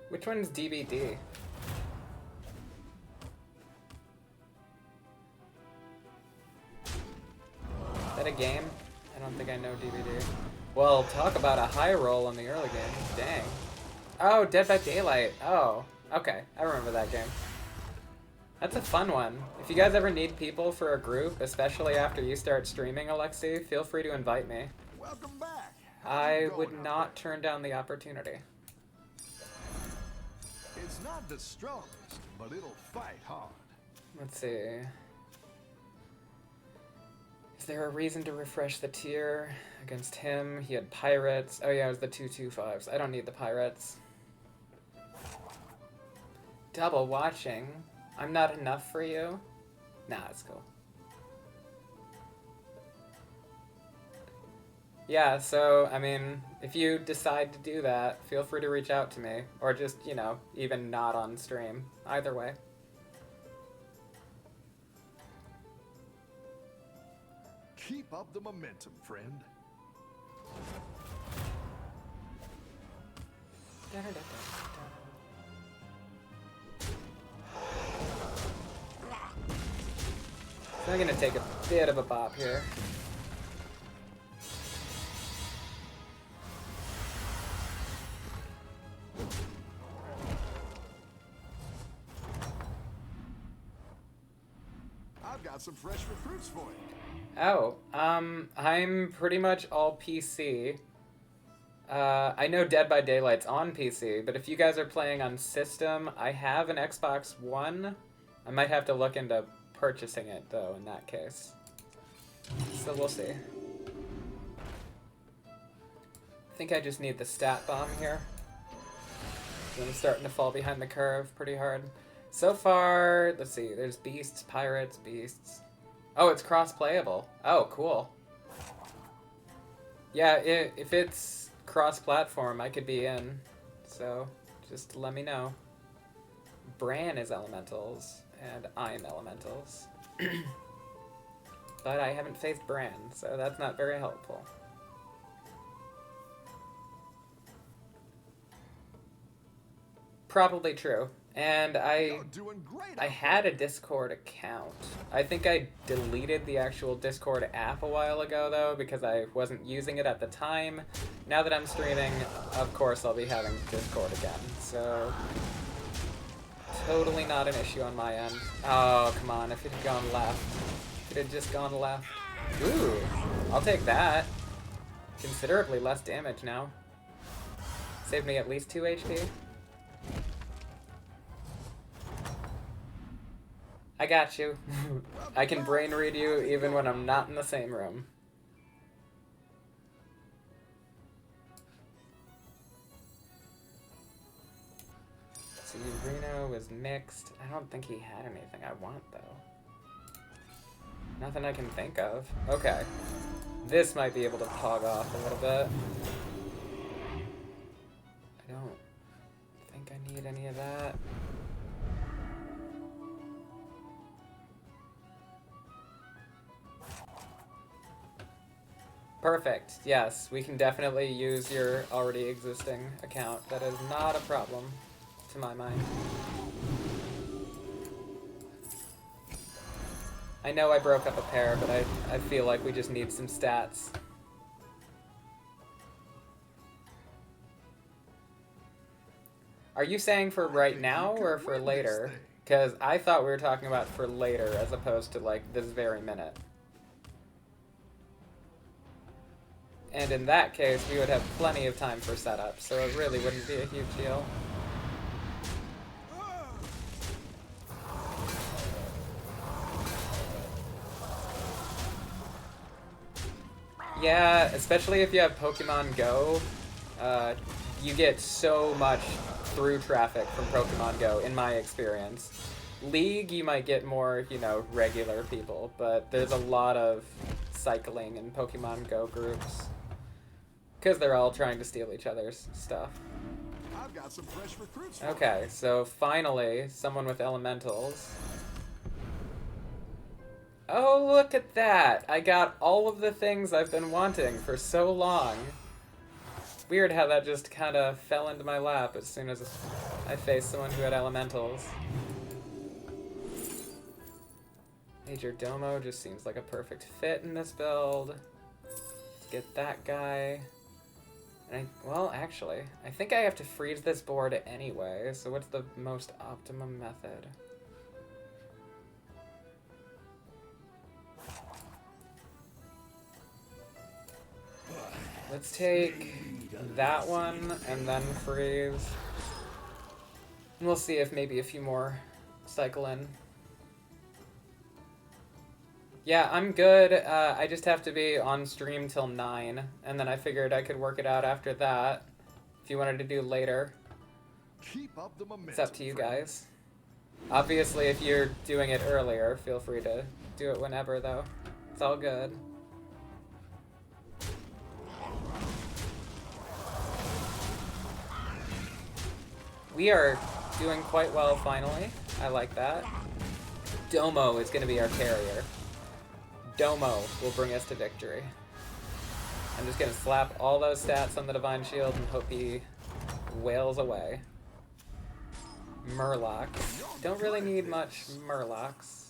Which one's DBD? Is that a game? I don't think I know DBD. Well, talk about a high roll in the early game. Dang. Oh, Dead by Daylight. Oh, okay. I remember that game. That's a fun one. If you guys ever need people for a group, especially after you start streaming, Alexi, feel free to invite me. Welcome back. How's I it going would out not there? turn down the opportunity. It's not the strongest, but it'll fight hard. Let's see. Is there a reason to refresh the tier against him? He had pirates. Oh yeah, it was the 225s. I don't need the pirates. Double watching. I'm not enough for you? Nah, it's cool. Yeah, so, I mean, if you decide to do that, feel free to reach out to me. Or just, you know, even not on stream. Either way. Keep up the momentum, friend. So I'm gonna take a bit of a bop here. I've got some fresh recruits for you. Oh, I'm pretty much all PC. I know Dead by Daylight's on PC, but if you guys are playing on system, I have an Xbox One. I might have to look into purchasing it, though, in that case. So we'll see. I think I just need the stat bomb here. I'm starting to fall behind the curve pretty hard. So far, let's see, there's beasts, pirates, beasts. Oh, it's cross-playable. Oh, cool. Yeah, if it's cross-platform, I could be in. So, just let me know. Bran is elementals, and I'm elementals. But I haven't faced Bran, so that's not very helpful. Probably true. And You're doing great. I out had a Discord account. I think I deleted the actual Discord app a while ago, though, because I wasn't using it at the time. Now that I'm streaming, of course I'll be having Discord again. So, totally not an issue on my end. Oh, come on, if it had gone left. If it had just gone left. Ooh, I'll take that. Considerably less damage now. Saved me at least 2 HP. I got you. I can brain read you even when I'm not in the same room. See, Reno was mixed. I don't think he had anything I want, though. Nothing I can think of. Okay. This might be able to pog off a little bit. I don't think I need any of that. Perfect. Yes, we can definitely use your already existing account. That is not a problem, to my mind. I know I broke up a pair, but I feel like we just need some stats. Are you saying for right now or for later? Because I thought we were talking about for later as opposed to, like, this very minute. And in that case, we would have plenty of time for setup, so it really wouldn't be a huge deal. Yeah, especially if you have Pokemon Go, you get so much through traffic from Pokemon Go, in my experience. League, you might get more, you know, regular people, but there's a lot of cycling in Pokemon Go groups. Because they're all trying to steal each other's stuff. I've got some fresh recruits for Okay, so finally, someone with elementals. Oh, look at that! I got all of the things I've been wanting for so long. Weird how that just kind of fell into my lap as soon as I faced someone who had elementals. Major Domo just seems like a perfect fit in this build. Let's get that guy. And well, actually, I think I have to freeze this board anyway, so what's the most optimum method? Let's take that one and then freeze. And we'll see if maybe a few more cycle in. Yeah, I'm good. I just have to be on stream till 9, and then I figured I could work it out after that. If you wanted to do later, Keep up the momentum. it's up to you friend. guys. Obviously, if you're doing it earlier, feel free to do it whenever, though. It's all good. We are doing quite well, finally. I like that. Domo is going to be our carrier. Domo will bring us to victory. I'm just going to slap all those stats on the Divine Shield and hope he wails away. Murlocs. Don't really need much Murlocs.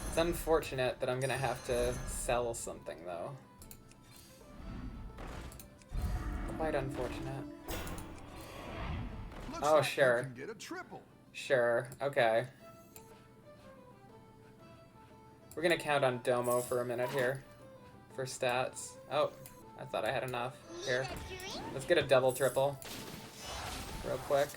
It's unfortunate that I'm going to have to sell something, though. Quite unfortunate. Looks Oh, like sure. You can get a triple. Sure, okay. We're gonna count on Domo for a minute here. For stats. Oh, I thought I had enough. Here. Let's get a double triple. Real quick.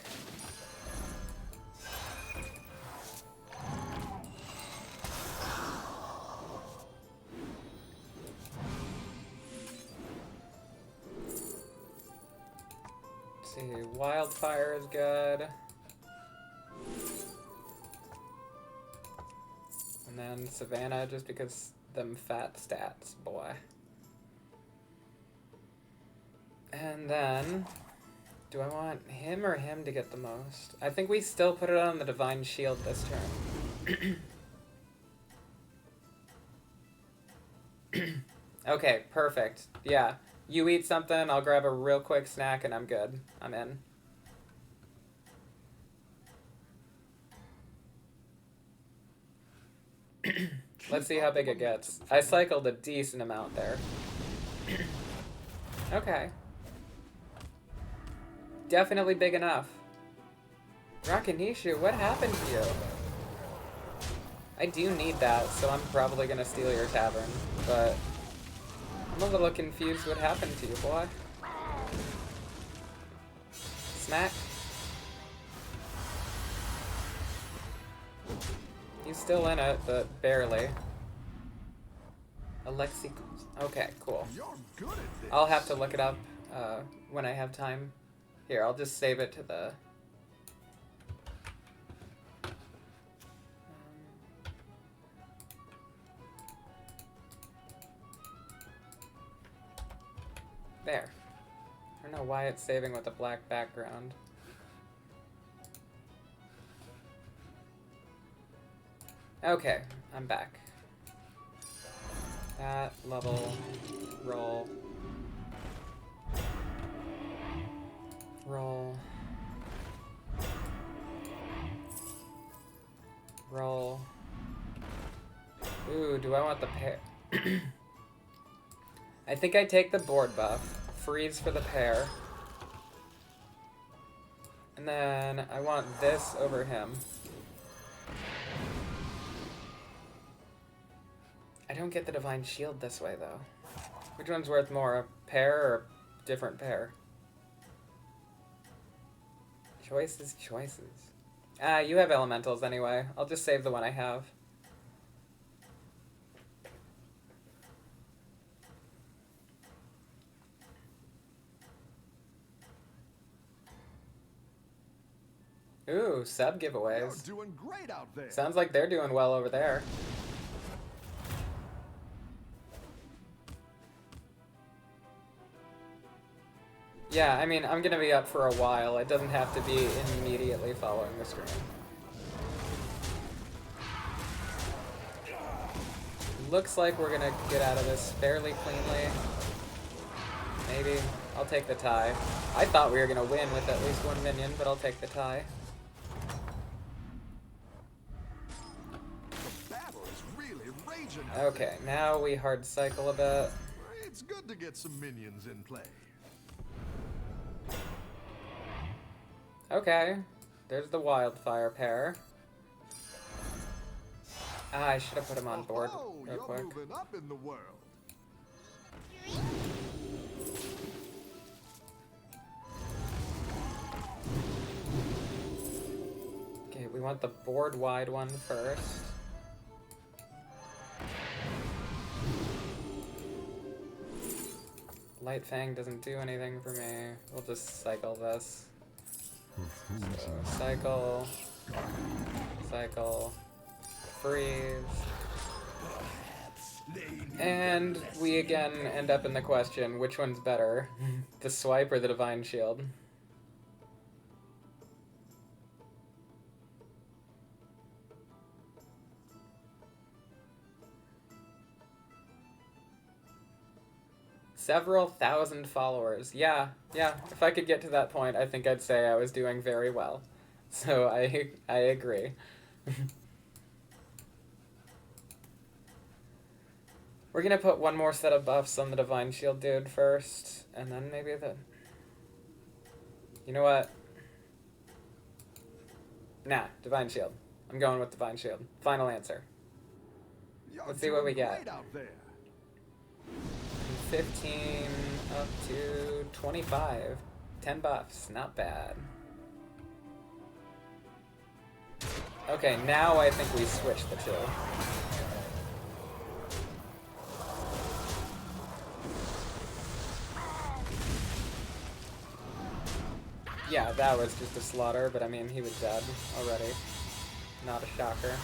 Let's see, Wildfire is good. And then Savannah, just because them fat stats, boy. And then, do I want him or him to get the most? I think we still put it on the Divine Shield this turn. Okay, perfect. Yeah, you eat something, I'll grab a real quick snack, and I'm good. I'm in. Let's see how big it gets. I cycled a decent amount there. Okay. Definitely big enough. Rakanishu, what happened to you? I do need that, so I'm probably gonna steal your tavern, but I'm a little confused what happened to you, boy. Smack. He's still in it, but barely. Alexi. Okay, cool. You're good at this. I'll have to look it up when I have time. Here, I'll just save it to the... There. I don't know why it's saving with a black background. Okay, I'm back. That level, roll, roll, roll. Ooh, do I want the pair? I think I take the board buff, freeze for the pair, and then I want this over him. I don't get the Divine Shield this way, though. Which one's worth more, a pair or a different pair? Choices, choices. Ah, you have elementals anyway. I'll just save the one I have. Ooh, sub You're giveaways. doing great out there. Sounds like they're doing well over there. Yeah, I mean, I'm gonna be up for a while. It doesn't have to be immediately following the stream. Looks like we're gonna get out of this fairly cleanly. Maybe. I'll take the tie. I thought we were gonna win with at least one minion, but I'll take the tie. The battle is really raging out Okay, now we hard cycle a bit. there. It's good to get some minions in play. Okay, there's the wildfire pair. Ah, I should have put him on board Oh, real you're quick. moving up in the world. Okay, we want the board wide one first. Light Fang doesn't do anything for me. We'll just cycle this. So, cycle, cycle, freeze. And we again end up in the question, which one's better? The swipe or the divine shield? Several thousand followers. Yeah. If I could get to that point, I think I'd say I was doing very well. So I agree. We're gonna put one more set of buffs on the Divine Shield dude first, and then maybe the... You know what? Nah, Divine Shield. I'm going with Divine Shield. Final answer. You're Let's see what we doing get. great out there. 15 up to 25. 10 buffs, not bad. Okay, now I think we switch the two. Yeah, that was just a slaughter, but I mean, he was dead already. Not a shocker.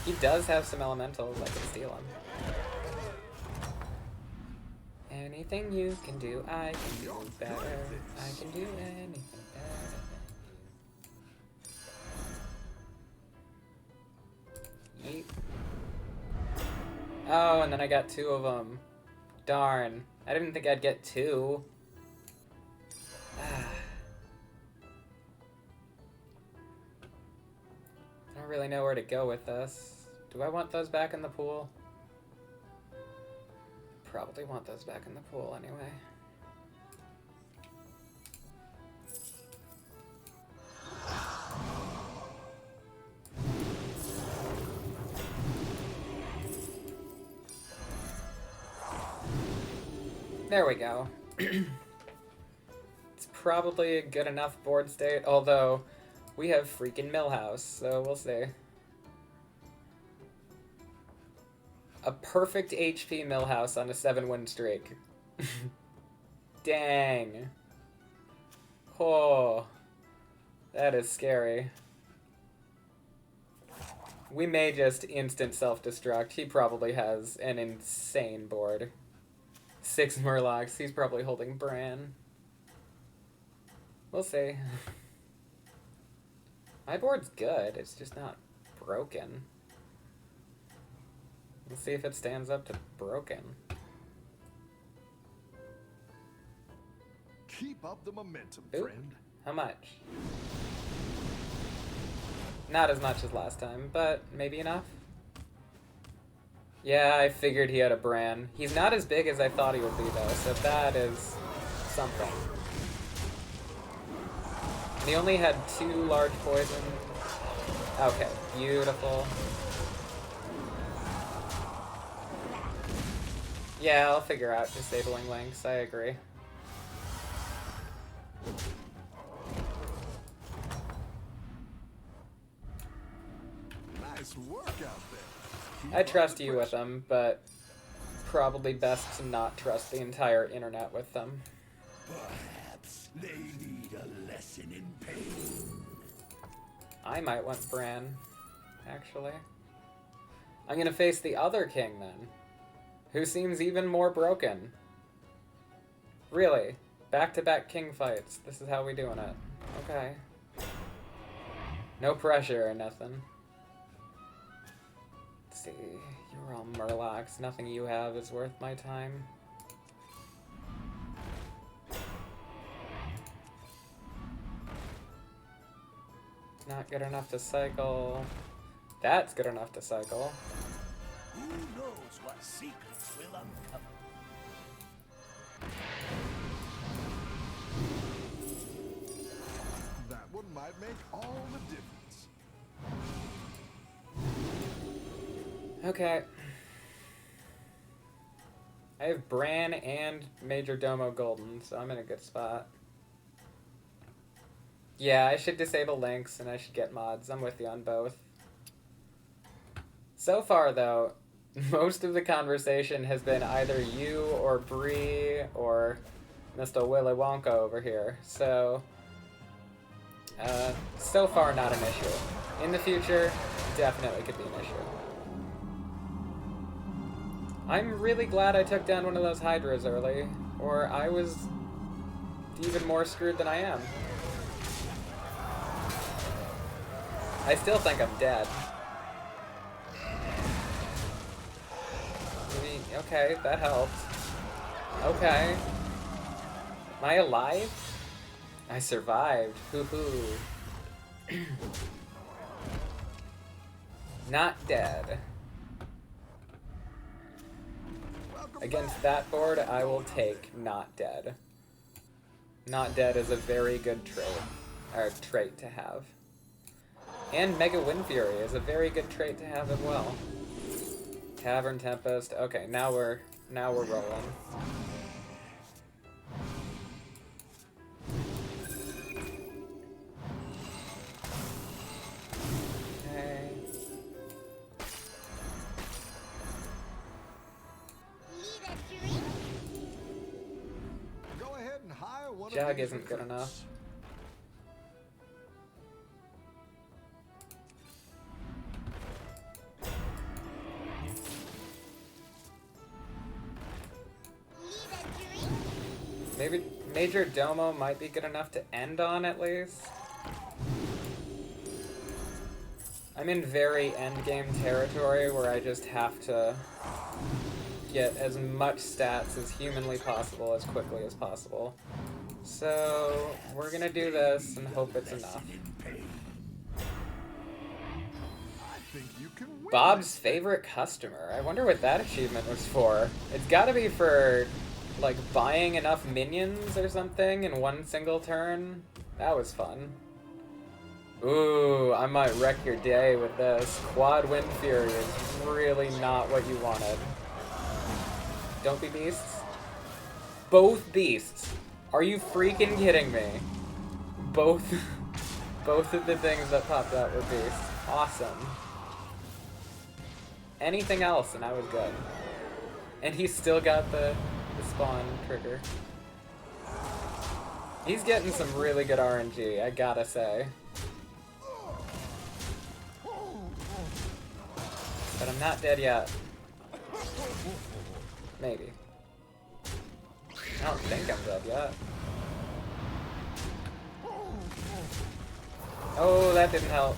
He does have some elementals, I can steal him. Anything you can do, I can do better. I can do anything better than you. Yeet. Oh, and then I got two of them. Darn. I didn't think I'd get two. I don't really know where to go with this. Do I want those back in the pool? Probably want those back in the pool anyway. There we go. It's probably a good enough board state, although we have freaking Millhouse, so we'll see. A perfect HP Millhouse on a 7-win streak. Dang. Oh. That is scary. We may just instant self-destruct. He probably has an insane board. 6 Murlocs. He's probably holding Bran. We'll see. My board's good. It's just not broken. Let's see if it stands up to broken. Keep up the momentum, Ooh. friend. How much? Not as much as last time, but maybe enough? Yeah, I figured he had a Bran. He's not as big as I thought he would be, though, so that is something. And he only had 2 large poison. Okay, beautiful. Yeah, I'll figure out disabling links, I agree. Nice work out there. Keep I up trust the you with pressure. them, but probably best to not trust the entire internet with them. Perhaps they need a lesson in pain. I might want Bran, actually. I'm gonna face the other king, then. Who seems even more broken. Really? Back-to-back king fights. This is how we doing it. Okay. No pressure or nothing. Let's see. You're all Murlocs. Nothing you have is worth my time. Not good enough to cycle. That's good enough to cycle. Who knows what secrets will uncover? That one might make all the difference. Okay. I have Bran and Major Domo Golden, so I'm in a good spot. Yeah, I should disable links and I should get mods. I'm with you on both. So far, though, most of the conversation has been either you or Bree or Mr. Willy Wonka over here. So far not an issue. In the future, definitely could be an issue. I'm really glad I took down one of those Hydras early, or I was even more screwed than I am. I still think I'm dead. Maybe, okay, that helped. Okay. Am I alive? I survived. Hoo-hoo. Not dead. Against that board, I will take not dead. Not dead is a very good trait to have. And Mega Wind Fury is a very good trait to have as well. Cavern Tempest. Okay, now we're rolling. Okay. Need a drink? Go ahead and hire one Jag of these isn't good recruits. enough. Maybe Major Domo might be good enough to end on, at least. I'm in very endgame territory where I just have to get as much stats as humanly possible as quickly as possible. So we're gonna do this and hope it's enough. I think you can win Bob's this. favorite customer. I wonder what that achievement was for. It's gotta be for, like, buying enough minions or something in one single turn. That was fun. Ooh, I might wreck your day with this. Quad Wind Fury is really not what you wanted. Don't be beasts. Both beasts. Are you freaking kidding me? Both of the things that popped out were beasts. Awesome. Anything else and I was good. And he's still got the spawn trigger. He's getting some really good RNG, I gotta say. But I'm not dead yet. Maybe. I don't think I'm dead yet. Oh, that didn't help.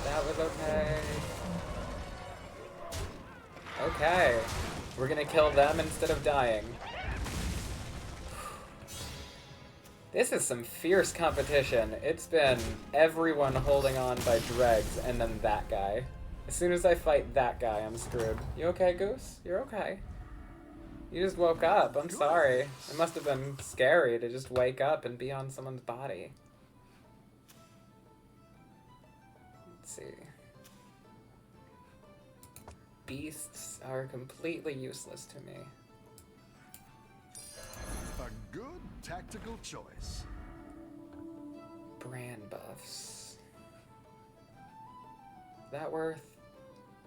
That was okay. Okay. We're gonna kill them instead of dying. This is some fierce competition. It's been everyone holding on by dregs and then that guy. As soon as I fight that guy, I'm screwed. You okay, Goose? You're okay. You just woke up. I'm sorry. It must have been scary to just wake up and be on someone's body. Let's see. Beasts are completely useless to me. A good tactical choice. Brand buffs. Is that worth?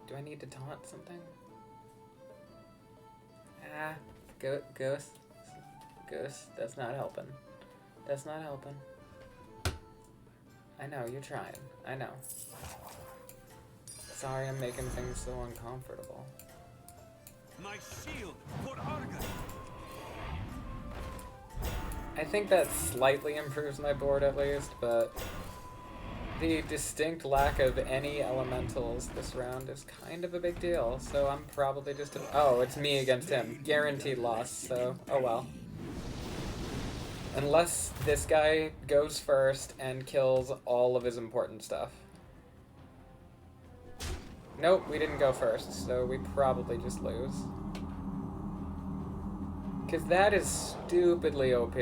Do I need to taunt something? Ah, Ghost. That's not helping. That's not helping. I know, you're trying. I know. Sorry I'm making things so uncomfortable. My shield for Argon. I think that slightly improves my board at least, but the distinct lack of any elementals this round is kind of a big deal, so I'm probably just oh, it's me against him. Guaranteed loss, so oh well. Unless this guy goes first and kills all of his important stuff. Nope, we didn't go first, so we probably just lose. Because that is stupidly OP.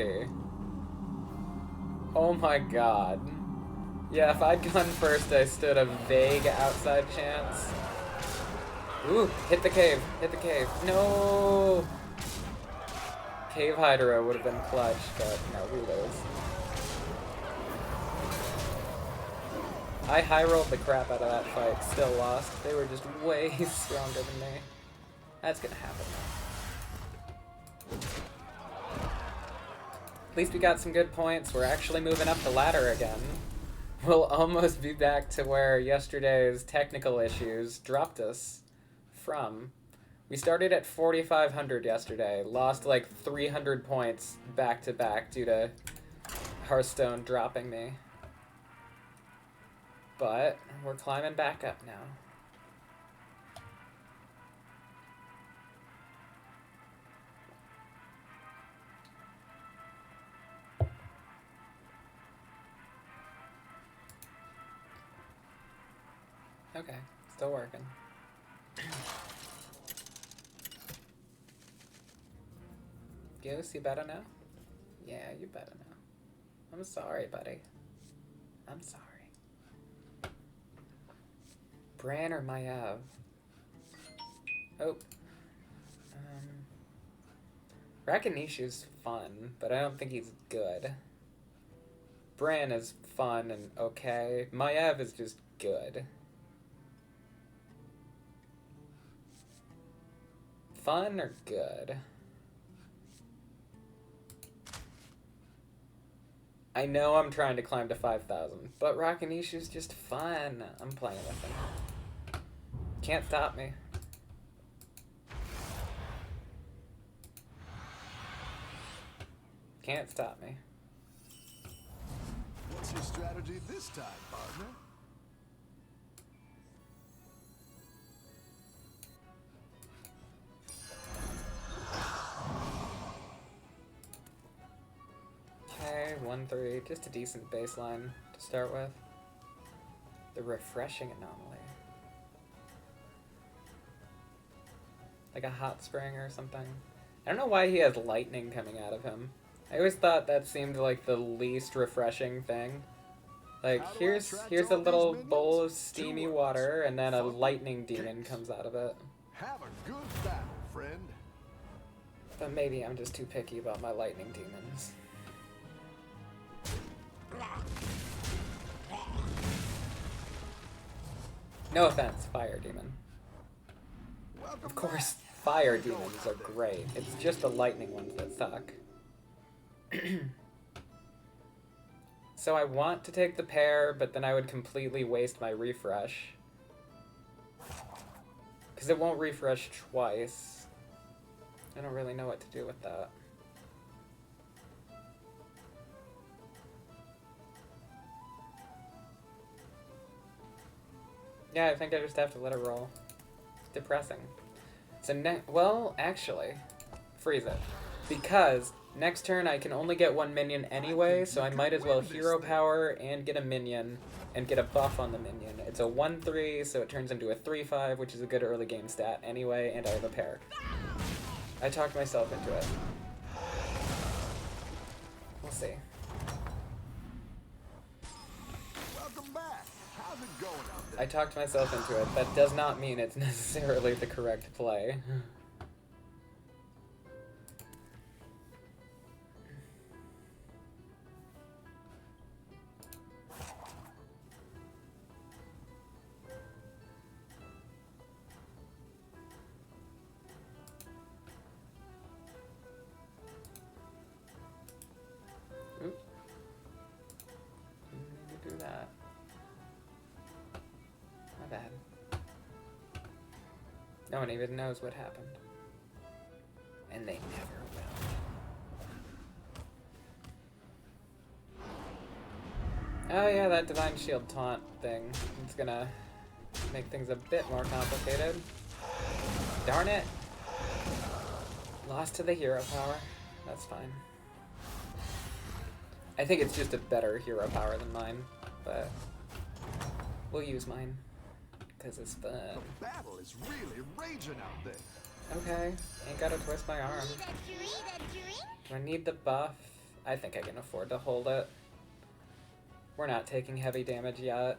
Oh my god. Yeah, if I'd gone first, I stood a vague outside chance. Ooh, hit the cave, hit the cave. No! Cave Hydra would have been clutch, but no, we lose. I high rolled the crap out of that fight, still lost. They were just way stronger than me. That's gonna happen now. At least we got some good points. We're actually moving up the ladder again. We'll almost be back to where yesterday's technical issues dropped us from. We started at 4,500 yesterday, lost like 300 points back to back due to Hearthstone dropping me. But we're climbing back up now. Okay, still working. Goose, you better now? Yeah, you better now. I'm sorry, buddy. I'm sorry. Bran or Maiev? Oh. Rakanishu's fun, but I don't think he's good. Bran is fun and okay. Maiev is just good. Fun or good? I know I'm trying to climb to 5,000, but Rakanishu's just fun. I'm playing with him. Can't stop me. Can't stop me. What's your strategy this time, partner? Okay, 1-3, just a decent baseline to start with. The refreshing anomaly. Like a hot spring or something. I don't know why he has lightning coming out of him. I always thought that seemed like the least refreshing thing. Like, here's a little bowl of steamy water, and then a lightning demon comes out of it. Have a good battle, friend. But maybe I'm just too picky about my lightning demons. No offense, fire demon. Of course, fire demons are great. It's just the lightning ones that suck. So I want to take the pair, but then I would completely waste my refresh. Because it won't refresh twice. I don't really know what to do with that. Yeah, I think I just have to let it roll. It's depressing. So well, actually, freeze it. Because next turn I can only get one minion anyway, so I might as well hero power and get a minion and get a buff on the minion. It's a 1-3, so it turns into a 3-5, which is a good early game stat anyway, and I have a pair. I talked myself into it. We'll see. Welcome back. How's it going out there? I talked myself into it. That does not mean it's necessarily the correct play. No one even knows what happened. And they never will. Oh yeah, that Divine Shield taunt thing. It's gonna make things a bit more complicated. Darn it! Lost to the hero power. That's fine. I think it's just a better hero power than mine, but we'll use mine because it's fun. The battle is really raging out there. Okay, ain't gotta twist my arm. Need a drink? Do I need the buff? I think I can afford to hold it. We're not taking heavy damage yet.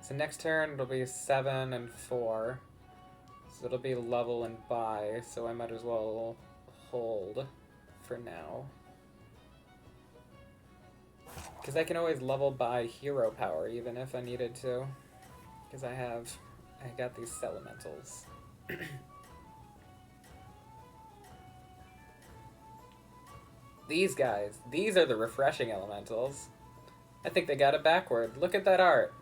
So next turn it'll be 7 and 4. So it'll be level and buy, so I might as well hold for now. Because I can always level by hero power even if I needed to. Because I got these elementals. These guys, these are the refreshing elementals. I think they got it backward. Look at that art.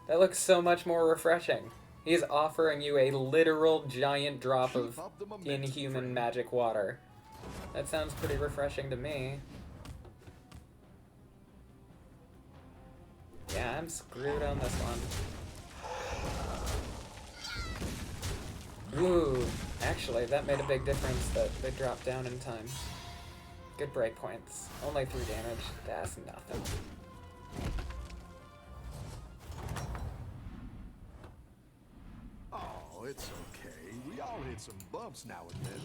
That looks so much more refreshing. He's offering you a literal giant drop of inhuman magic water. That sounds pretty refreshing to me. Yeah, I'm screwed on this one. Ooh, actually, that made a big difference that they dropped down in time. Good breakpoints. Only 3 damage. That's nothing. Oh, it's okay. We all hit some bumps now and then.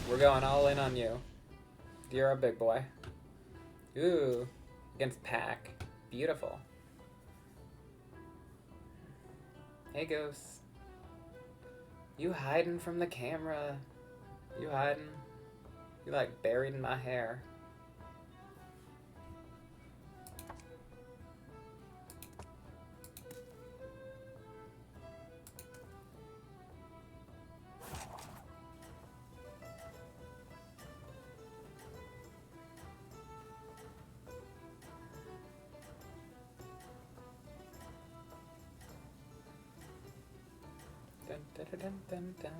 We're going all in on you. You're a big boy. Ooh, against Pack. Beautiful. Hey, Ghost. You hiding from the camera. You hiding. You like buried in my hair. Dun, dun, dun, dun, dun, dun.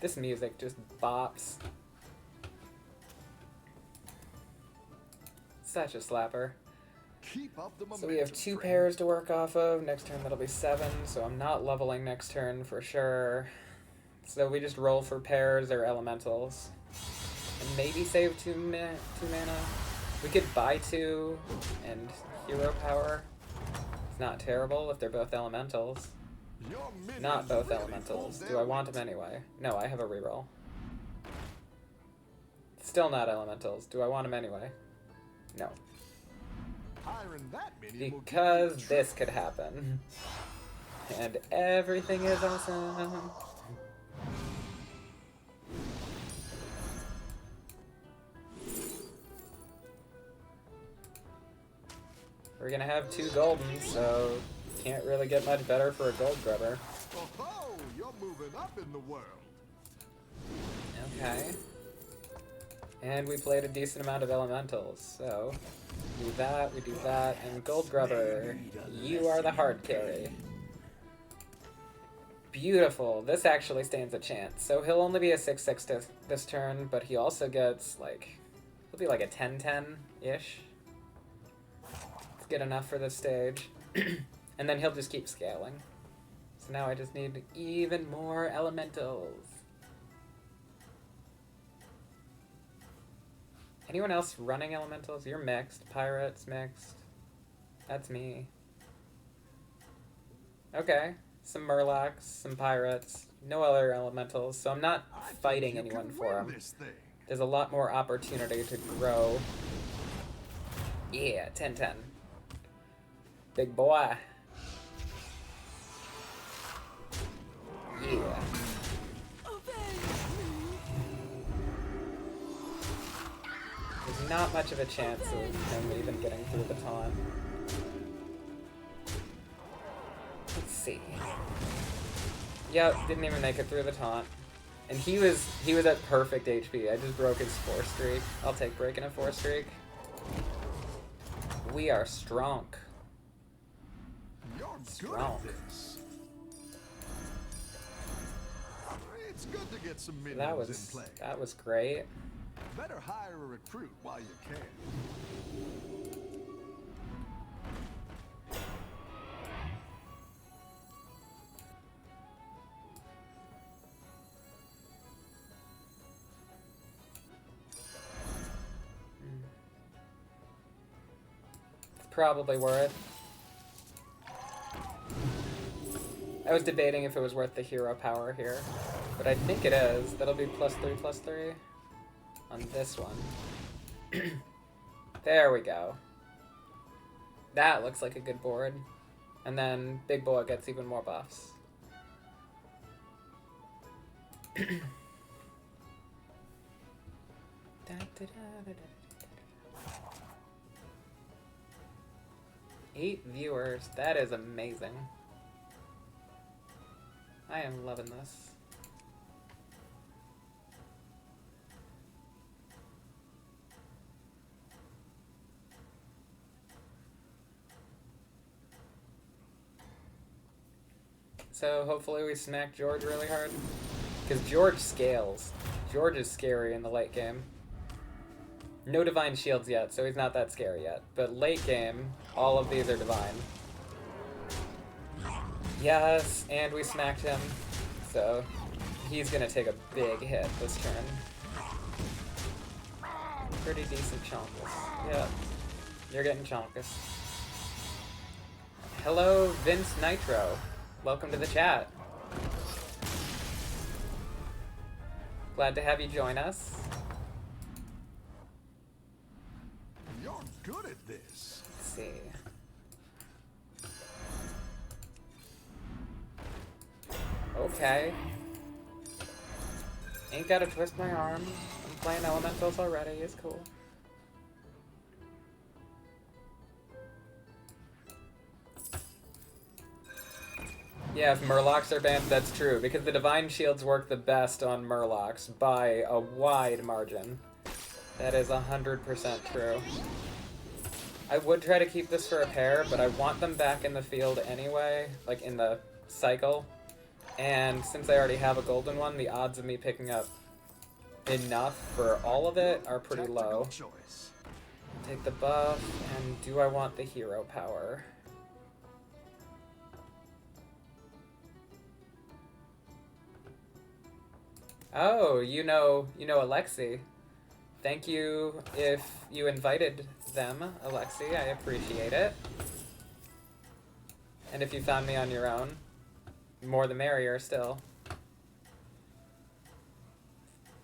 This music just bops. Such a slapper. Keep up the momentum. So we have 2 friend. pairs to work off of. Next turn that'll be 7, so I'm not leveling next turn for sure. So we just roll for pairs or elementals. And maybe save 2 mana. We could buy 2 and hero power. It's not terrible if they're both elementals. Your minions Not both really elementals. pulled Do their I want weight. them anyway? No, I have a reroll. Still not elementals. Do I want them anyway? No. Hiring that minion will give Because you a this could happen. And everything is awesome. We're gonna have 2 golden, so can't really get much better for a gold grubber. Oh, you're moving up in the world. Okay. And we played a decent amount of elementals, so do that, we do that, and gold grubber, you are the hard carry. Beautiful. This actually stands a chance. So he'll only be a 6/6 this turn, but he also gets like, he'll be like a 10/10-ish. It's good enough for this stage. And then he'll just keep scaling. So now I just need even more elementals. Anyone else running elementals? You're mixed. Pirates mixed. That's me. Okay. Some Murlocs, some pirates. No other elementals, so I'm not I think fighting you anyone can for win them. this thing. There's a lot more opportunity to grow. Yeah, 10/10. Big boy. Yeah. There's not much of a chance of him even getting through the taunt. Let's see. Yep, didn't even make it through the taunt. And he was at perfect HP. I just broke his 4 streak. I'll take breaking a 4 streak. We are strong. You're good Strong. at this. It's good to get some minions That in was play. great. Better hire a recruit while you can. It's probably worth. I was debating if it was worth the hero power here, but I think it is. That'll be +3/+3 on this one. There we go. That looks like a good board. And then Big Boa gets even more buffs. Eight viewers. That is amazing. I am loving this. So hopefully we smack George really hard. Because George scales. George is scary in the late game. No divine shields yet, so he's not that scary yet. But late game, all of these are divine. Yes, and we smacked him. So he's gonna take a big hit this turn. Pretty decent chonkus. Yeah, you're getting chonkus. Hello, Vince Nitro. Welcome to the chat. Glad to have you join us. You're good at this. Let's see. Okay. Ain't gotta twist my arm. I'm playing elementals already. It's cool. Yeah, if Murlocs are banned, that's true, because the Divine Shields work the best on Murlocs by a wide margin. That is 100% true. I would try to keep this for a pair, but I want them back in the field anyway, like in the cycle. And since I already have a golden one, the odds of me picking up enough for all of it are pretty low. Choice. Take the buff, and do I want the hero power? Oh, you know Alexi. Thank you if you invited them, Alexi. I appreciate it. And if you found me on your own, more the merrier still.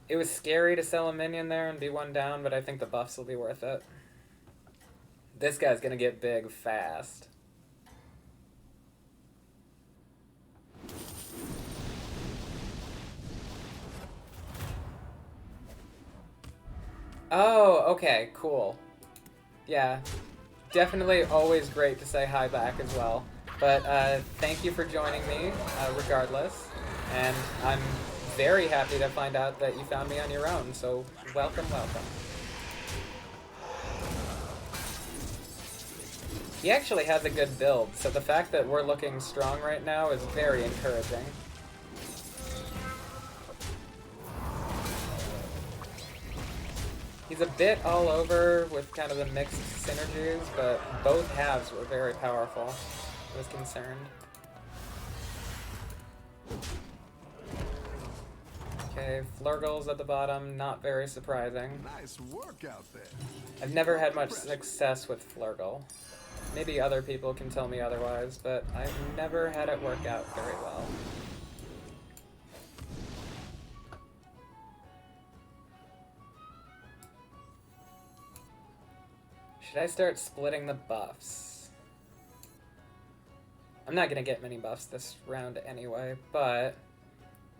It was scary to sell a minion there and be one down, but I think the buffs will be worth it. This guy's gonna get big fast. Oh, okay, cool. Yeah, definitely always great to say hi back as well. But thank you for joining me, regardless. And I'm very happy to find out that you found me on your own, so welcome, welcome. He actually has a good build, so the fact that we're looking strong right now is very encouraging. He's a bit all over with kind of the mixed synergies, but both halves were very powerful. I was concerned. Okay, Flurgle's at the bottom, not very surprising. Nice work out there. I've never had much success with Flurgle. Maybe other people can tell me otherwise, but I've never had it work out very well. Should I start splitting the buffs? I'm not gonna get many buffs this round anyway, but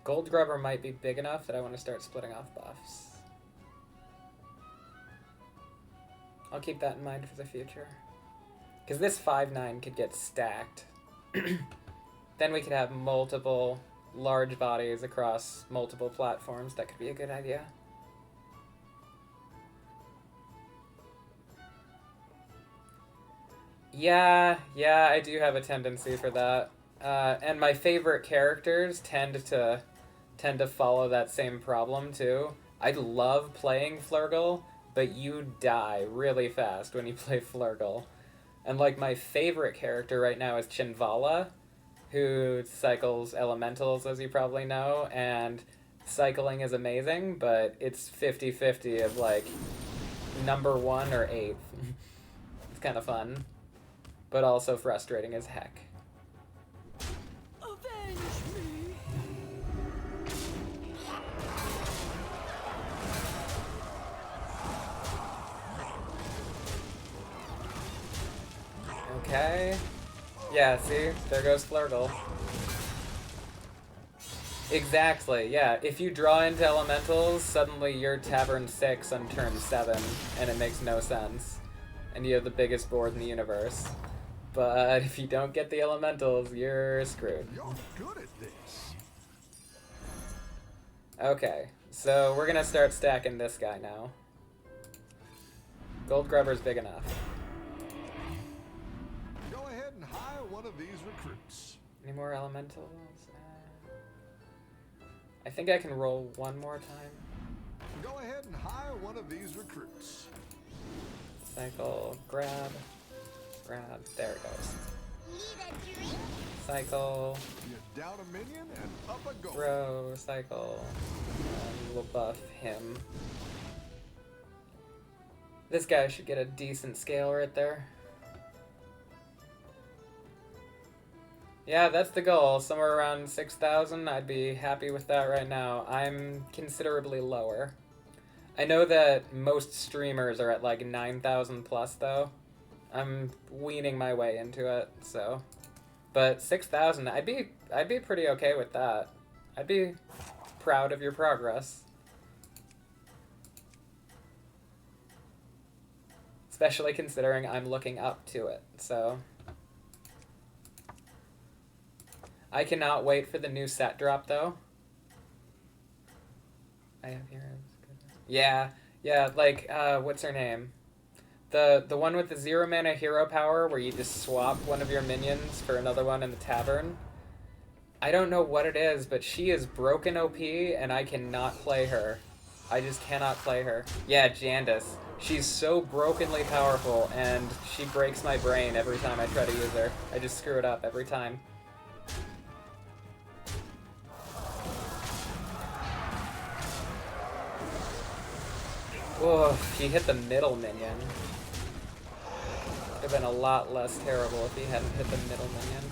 Gold Grubber might be big enough that I want to start splitting off buffs. I'll keep that in mind for the future. Because this 5/9 could get stacked. Then we could have multiple large bodies across multiple platforms. That could be a good idea. Yeah, I do have a tendency for that. And my favorite characters tend to tend to follow that same problem too. I love playing Flurgle, but you die really fast when you play Flurgle. And like my favorite character right now is Chinvala, who cycles elementals, as you probably know, and cycling is amazing, but it's 50-50 of like number 1 or 8th. It's kind of fun, but also frustrating as heck. Avenge me. Okay. Yeah, see? There goes Flurgle. Exactly, yeah. If you draw into elementals, suddenly you're Tavern 6 on turn 7, and it makes no sense. And you have the biggest board in the universe. But if you don't get the elementals, you're screwed. You're good at this. Okay, so we're gonna start stacking this guy now. Gold Grubber's big enough. Go ahead and hire one of these recruits. Any more elementals? I think I can roll one more time. Go ahead and hire one of these recruits. Cycle, grab, there it goes. Need a drink? Cycle, You're down a minion and up a goal. throw, cycle, and we'll buff him. This guy should get a decent scale right there. Yeah, that's the goal. Somewhere around 6,000. I'd be happy with that right now. I'm considerably lower. I know that most streamers are at like 9,000 plus though. I'm weaning my way into it, so. But 6,000, I'd be pretty okay with that. I'd be proud of your progress. Especially considering I'm looking up to it, so. I cannot wait for the new set drop, though. I have heroes. Yeah, like, what's her name? The one with the 0 mana hero power where you just swap one of your minions for another one in the tavern. I don't know what it is, but she is broken OP, and I cannot play her. I just cannot play her. Yeah, Jandas. She's so brokenly powerful, and she breaks my brain every time I try to use her. I just screw it up every time. Oh, he hit the middle minion. Would have been a lot less terrible if he hadn't hit the middle minion.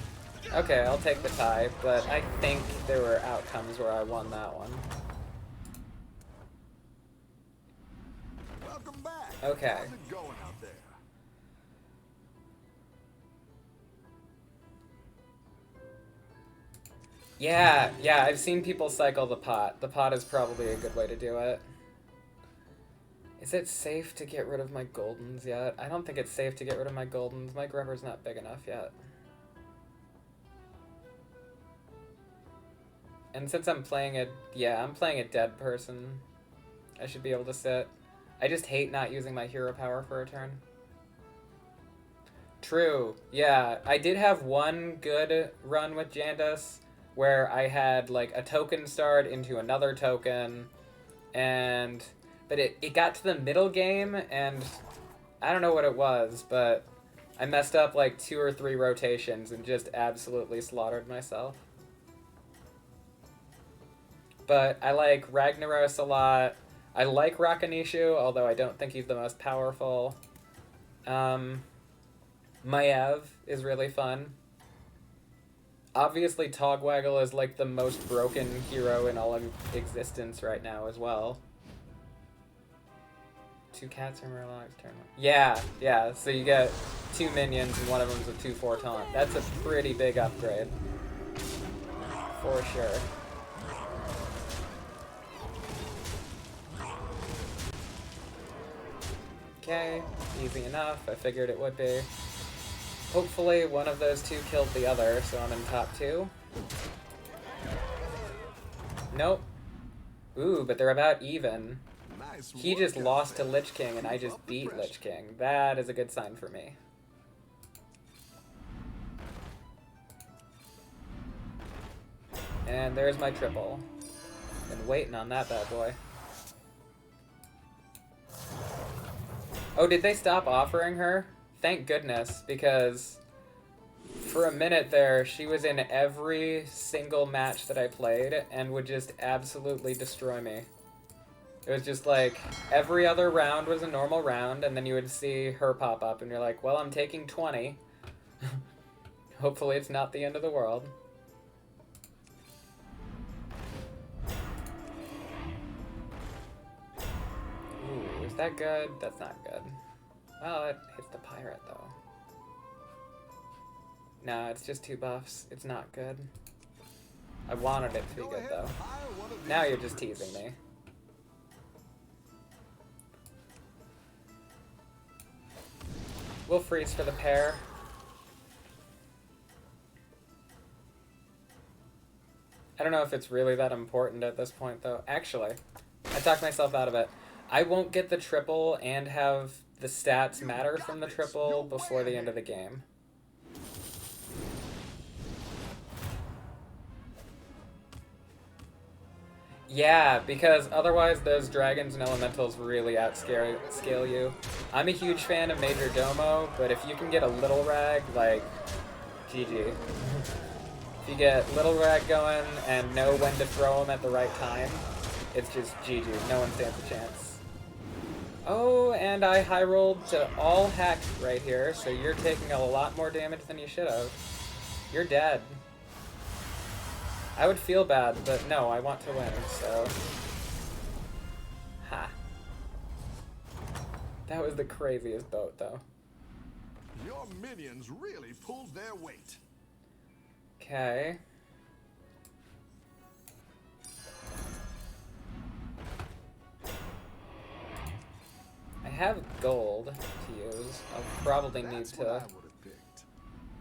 Okay, I'll take the tie, but I think there were outcomes where I won that one. Welcome back. Okay. How's it going out there? Yeah, I've seen people cycle the pot. The pot is probably a good way to do it. Is it safe to get rid of my Goldens yet? I don't think it's safe to get rid of my Goldens. My Grubber's not big enough yet. And since I'm playing I'm playing a dead person. I should be able to sit. I just hate not using my hero power for a turn. True, yeah. I did have one good run with Jandas where I had like a token start into another token, but it got to the middle game and I don't know what it was, but I messed up like 2 or 3 rotations and just absolutely slaughtered myself. But I like Ragnaros a lot. I like Rakanishu, although I don't think he's the most powerful. Maiev is really fun. Obviously, Togwaggle is like the most broken hero in all of existence right now as well. 2 cats or Murlocs turn one. Yeah, so you get 2 minions and one of them's a 2/4 taunt. That's a pretty big upgrade. For sure. Okay, easy enough. I figured it would be. Hopefully one of those 2 killed the other, so I'm in top 2. Nope. Ooh, but they're about even. Nice He work just out lost to there. Lich King, and I Keep just up the beat pressure. Lich King. That is a good sign for me. And there's my triple. Been waiting on that bad boy. Oh, did they stop offering her? Thank goodness, because for a minute there, she was in every single match that I played and would just absolutely destroy me. It was just like, every other round was a normal round, and then you would see her pop up, and you're like, well, I'm taking 20. Hopefully it's not the end of the world. Ooh, is that good? That's not good. Well, it hits the pirate, though. No, it's just 2 buffs. It's not good. I wanted it to be Go good, ahead though. and hire one of Now these you're just recruits. teasing me. We'll freeze for the pair. I don't know if it's really that important at this point, though. Actually, I talked myself out of it. I won't get the triple and have the stats matter from the triple before the end of the game. Yeah, because otherwise those dragons and elementals really outscale you. I'm a huge fan of Major Domo, but if you can get a Little Rag, like, GG. If you get Little Rag going and know when to throw him at the right time, it's just GG. No one stands a chance. Oh, and I high rolled to all hack right here, so you're taking a lot more damage than you should have. You're dead. I would feel bad, but no, I want to win, so... Ha. That was the craziest boat, though. Your minions really pulled their weight. Okay. I have gold to use. I'll probably need That's what I to would have picked.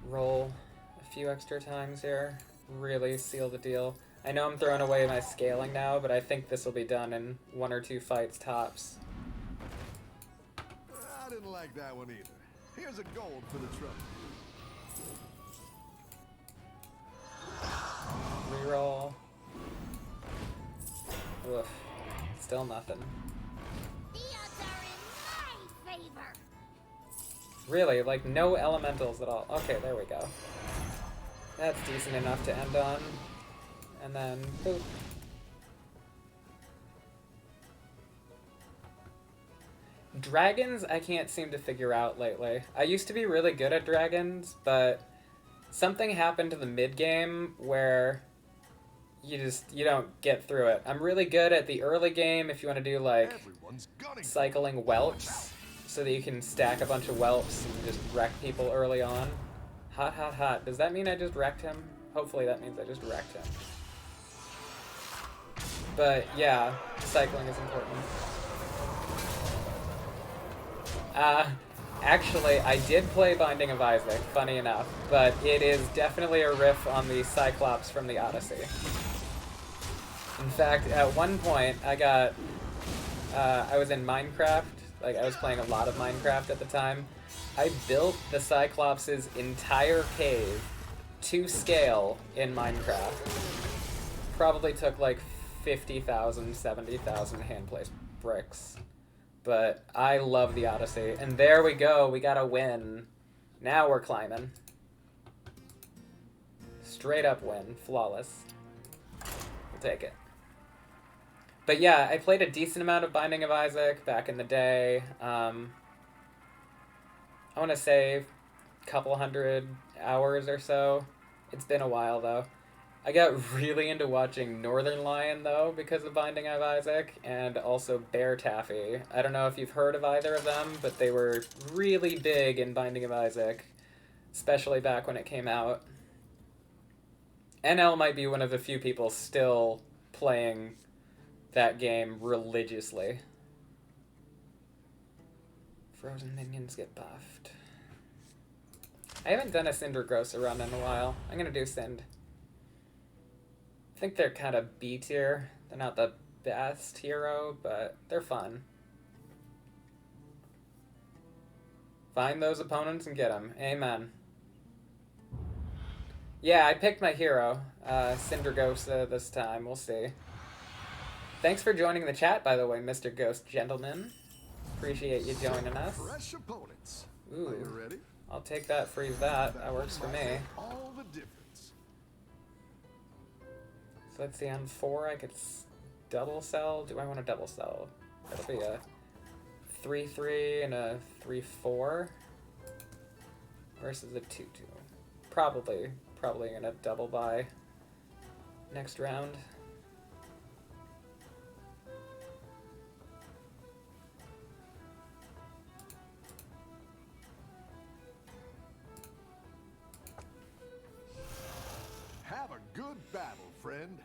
roll a few extra times here. Really seal the deal. I know I'm throwing away my scaling now, but I think this will be done in 1 or 2 fights tops. I didn't like that one either. Here's a gold for the trouble. Reroll. Oof. Still nothing. The odds are in my favor. Really, like no elementals at all. Okay, there we go. That's decent enough to end on. And then, boop. Dragons, I can't seem to figure out lately. I used to be really good at dragons, but something happened to the mid-game where you don't get through it. I'm really good at the early game if you want to do, like, Everyone's gunning. cycling whelps, so that you can stack a bunch of whelps and just wreck people early on. Hot, hot, hot. Does that mean I just wrecked him? Hopefully that means I just wrecked him. But yeah, cycling is important. Actually, I did play Binding of Isaac, funny enough, but it is definitely a riff on the Cyclops from the Odyssey. In fact, at one point, I was in Minecraft, like I was playing a lot of Minecraft at the time. I built the Cyclops' entire cave to scale in Minecraft. Probably took like 50,000, 70,000 hand-placed bricks. But I love the Odyssey. And there we go, we got a win. Now we're climbing. Straight up win, flawless. We'll take it. But yeah, I played a decent amount of Binding of Isaac back in the day. I want to say a couple hundred hours or so. It's been a while, though. I got really into watching Northern Lion, though, because of Binding of Isaac, and also Bear Taffy. I don't know if you've heard of either of them, but they were really big in Binding of Isaac, especially back when it came out. NL might be one of the few people still playing that game religiously. Frozen minions get buffed. I haven't done a Cindergrosa run in a while. I'm gonna do Cind. I think they're kind of B tier. They're not the best hero, but they're fun. Find those opponents and get them. Amen. Yeah, I picked my hero, Cindergosa this time. We'll see. Thanks for joining the chat, by the way, Mr. Ghost Gentleman. Appreciate you joining us. Fresh opponents. Ooh. Are you ready? I'll take that, freeze that. That works for might me. make all the difference. So let's see, on 4 I could double sell. Do I want to double sell? That'll be a 3-3 and a 3-4 versus a 2-2. Probably gonna double buy next round. Have a good battle, friend.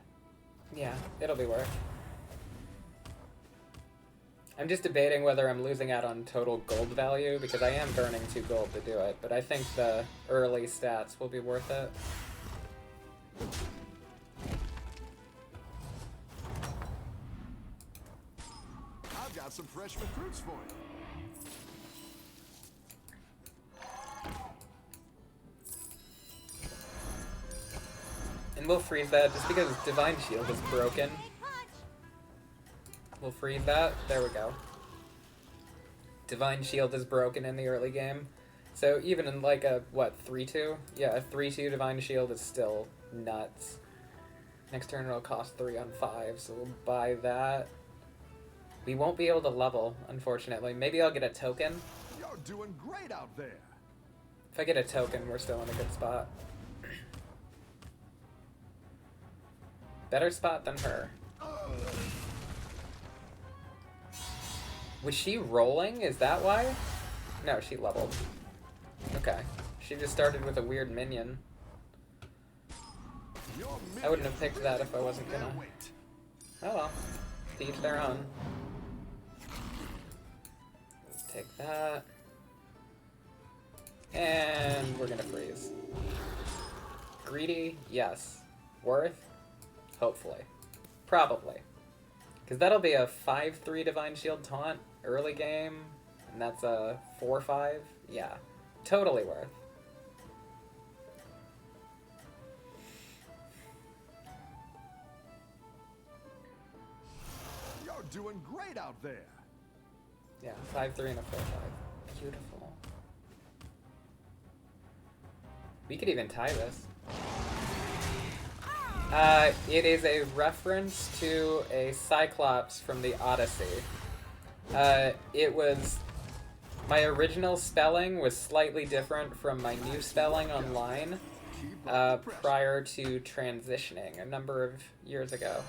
Yeah, it'll be worth. I'm just debating whether I'm losing out on total gold value, because I am burning 2 gold to do it, but I think the early stats will be worth it. I've got some fresh recruits for you. And we'll freeze that just because Divine Shield is broken. We'll freeze that. There we go. Divine Shield is broken in the early game. So even in like a, what, 3-2? Yeah, a 3-2 Divine Shield is still nuts. Next turn it'll cost 3 on 5, so we'll buy that. We won't be able to level, unfortunately. Maybe I'll get a token. You're doing great out there. If I get a token, we're still in a good spot. Better spot than her. Was she rolling? Is that why? No, she leveled. Okay. She just started with a weird minion. I wouldn't have picked that if I wasn't gonna. Oh well. To each their own. Let's take that. And we're gonna freeze. Greedy? Yes. Worth? Hopefully. Probably. Because that'll be a 5-3 Divine Shield taunt early game, and that's a 4-5. Yeah. Totally worth. You're doing great out there. Yeah, 5-3 and a 4-5. Beautiful. We could even tie this. It is a reference to a Cyclops from the Odyssey. It was... My original spelling was slightly different from my new spelling online prior to transitioning a number of years ago.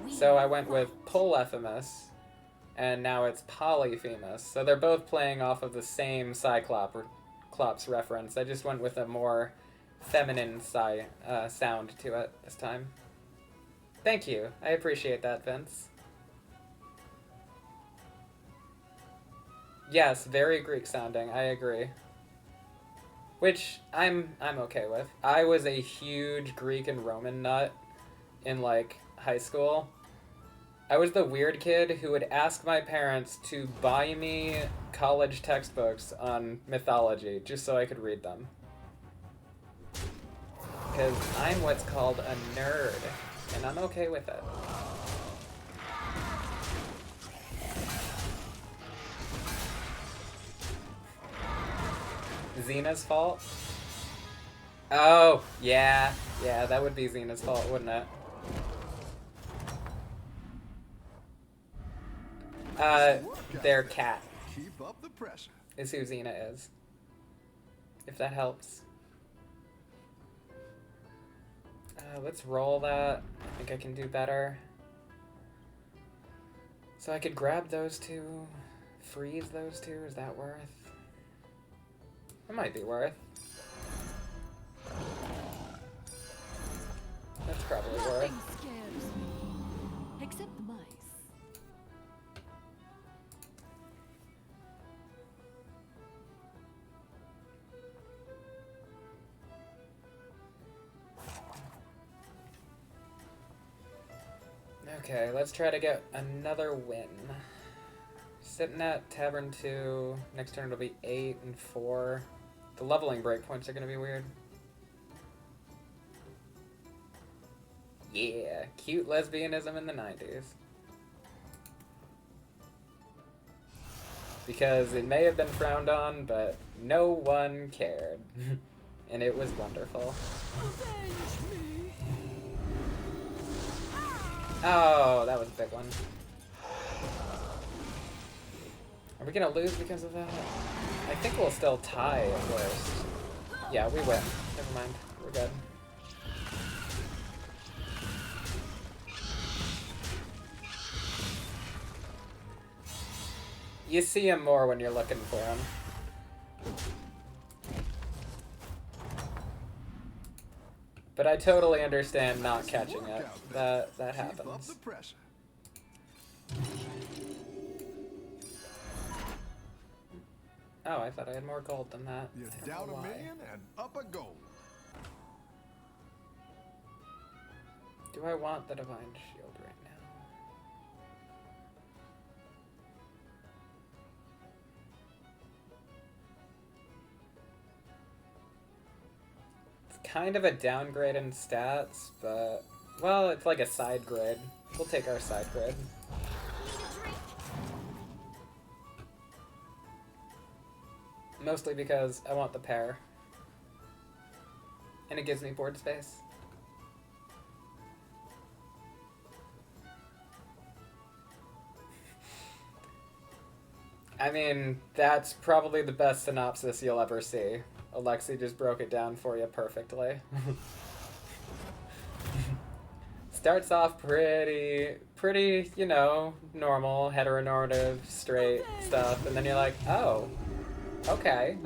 So I went with Polyphemus, and now it's Polyphemus. So they're both playing off of the same Cyclops reference. I just went with a more feminine sound to it this time. Thank you. I appreciate that, Vince. Yes, very Greek sounding. I agree. Which I'm okay with. I was a huge Greek and Roman nut in like high school. I was the weird kid who would ask my parents to buy me college textbooks on mythology just so I could read them. Because I'm what's called a nerd, and I'm okay with it. Xena's fault? Oh, yeah. Yeah, that would be Xena's fault, wouldn't it? Their cat Keep up the pressure. is who Xena is. If that helps. Let's roll that. I think I can do better. So I could grab those two, freeze those two. Is that worth? That might be worth. That's probably worth. Nothing scares me, except the mice. Okay, let's try to get another win. Sitting at Tavern 2. Next turn it'll be 8 and 4. The leveling breakpoints are going to be weird. Yeah, cute lesbianism in the 90s. Because it may have been frowned on, but no one cared. And it was wonderful. Oh, that was a big one. Are we gonna lose because of that? I think we'll still tie at worst. Yeah, we win. Never mind. We're good. You see him more when you're looking for him. But I totally understand not catching it. That Keep up happens. the pressure. Oh, I thought I had more gold than that. You're I don't down know a why. million and up a gold. Do I want the Divine Shield right now? It's kind of a downgrade in stats, but... Well, it's like a side grade. We'll take our side grade. Mostly because I want the pair. And it gives me board space. I mean, that's probably the best synopsis you'll ever see. Alexi just broke it down for you perfectly. Starts off pretty, you know, normal, heteronormative, straight stuff, and then you're like, oh, okay.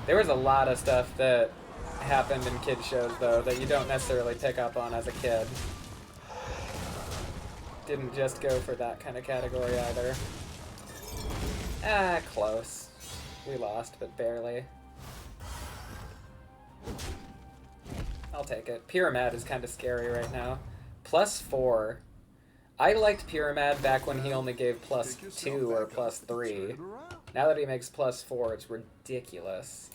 There was a lot of stuff that happened in kid shows, though, that you don't necessarily pick up on as a kid. Didn't just go for that kind of category either. Ah, close. We lost, but barely. I'll take it. Pyramid is kind of scary right now. +4. I liked Pyramid back when he only gave +2 or +3. Now that he makes +4, it's ridiculous.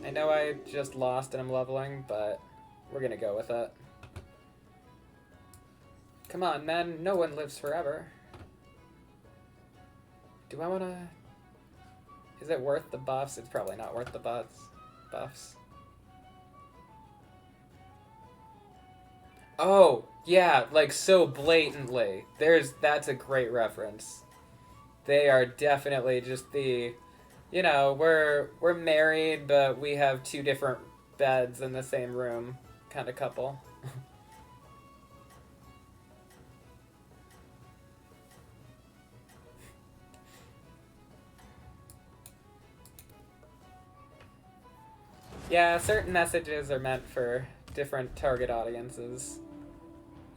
I know I just lost and I'm leveling, but we're gonna go with it. Come on, men. No one lives forever. Do I wanna... Is it worth the buffs? It's probably not worth the buffs. Oh, yeah, like so blatantly. That's a great reference. They are definitely just the... You know, we're married, but we have 2 different beds in the same room kind of couple. Yeah, certain messages are meant for different target audiences.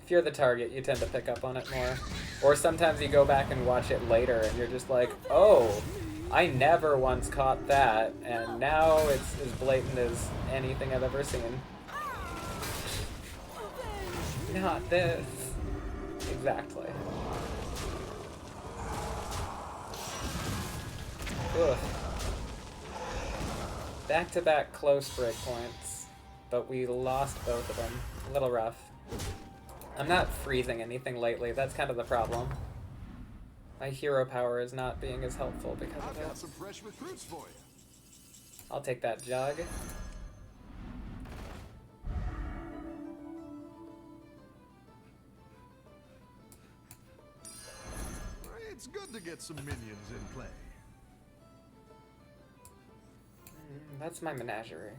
If you're the target, you tend to pick up on it more. Or sometimes you go back and watch it later and you're just like, oh, I never once caught that, and now it's as blatant as anything I've ever seen. Not this. Exactly. Ugh. Back-to-back close breakpoints, but we lost both of them. A little rough. I'm not freezing anything lately, that's kind of the problem. My hero power is not being as helpful because I've of got it. some fresh recruits for you. I'll take that jug. It's good to get some minions in play. That's my menagerie.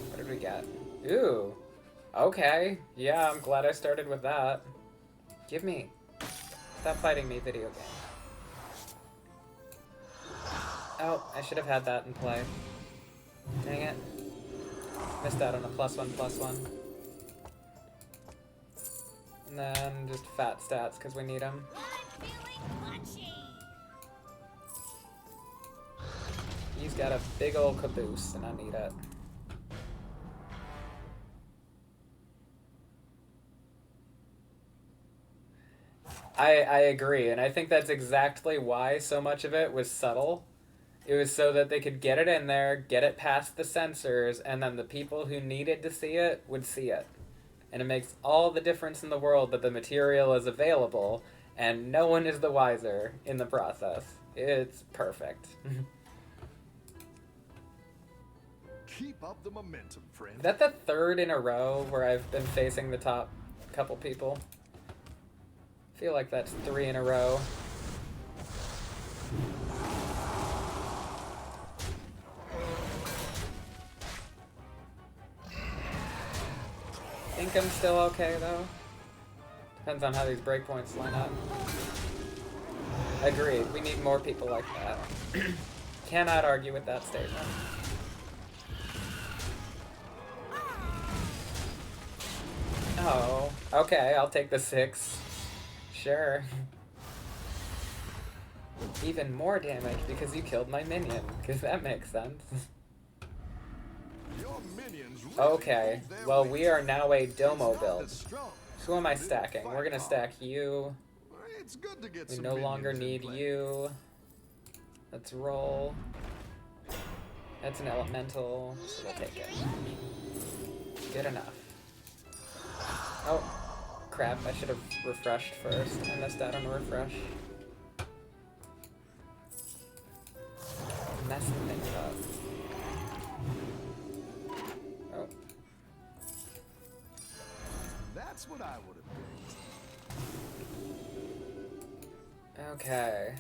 What did we get? Ooh. Okay. Yeah, I'm glad I started with that. Give me. Stop fighting me, video game. Oh, I should have had that in play. Dang it. Missed out on a +1/+1. And then just fat stats because we need them. I'm feeling punchy. He's got a big old caboose, and I need it. I agree, and I think that's exactly why so much of it was subtle. It was so that they could get it in there, get it past the censors, and then the people who needed to see it would see it. And it makes all the difference in the world that the material is available, and no one is the wiser in the process. It's perfect. Keep up the momentum, friend. Is that the third in a row where I've been facing the top couple people? I feel like that's 3 in a row. I think I'm still okay though. Depends on how these breakpoints line up. Agreed, we need more people like that. Cannot argue with that statement. Oh, okay, I'll take the 6. Sure. Even more damage because you killed my minion, because that makes sense. Your minions really Okay, hold their well weight. we are now a Domo He's not build. as strong, Who am I but he'll stacking? We're fight gonna hard. stack you. It's good to get We some no longer minions in need play. you. Let's roll. That's an elemental, so we'll take it. Good enough. Oh, crap, I should have refreshed first. I missed out on a refresh. Messing things up. Oh, That's what I would have picked. okay.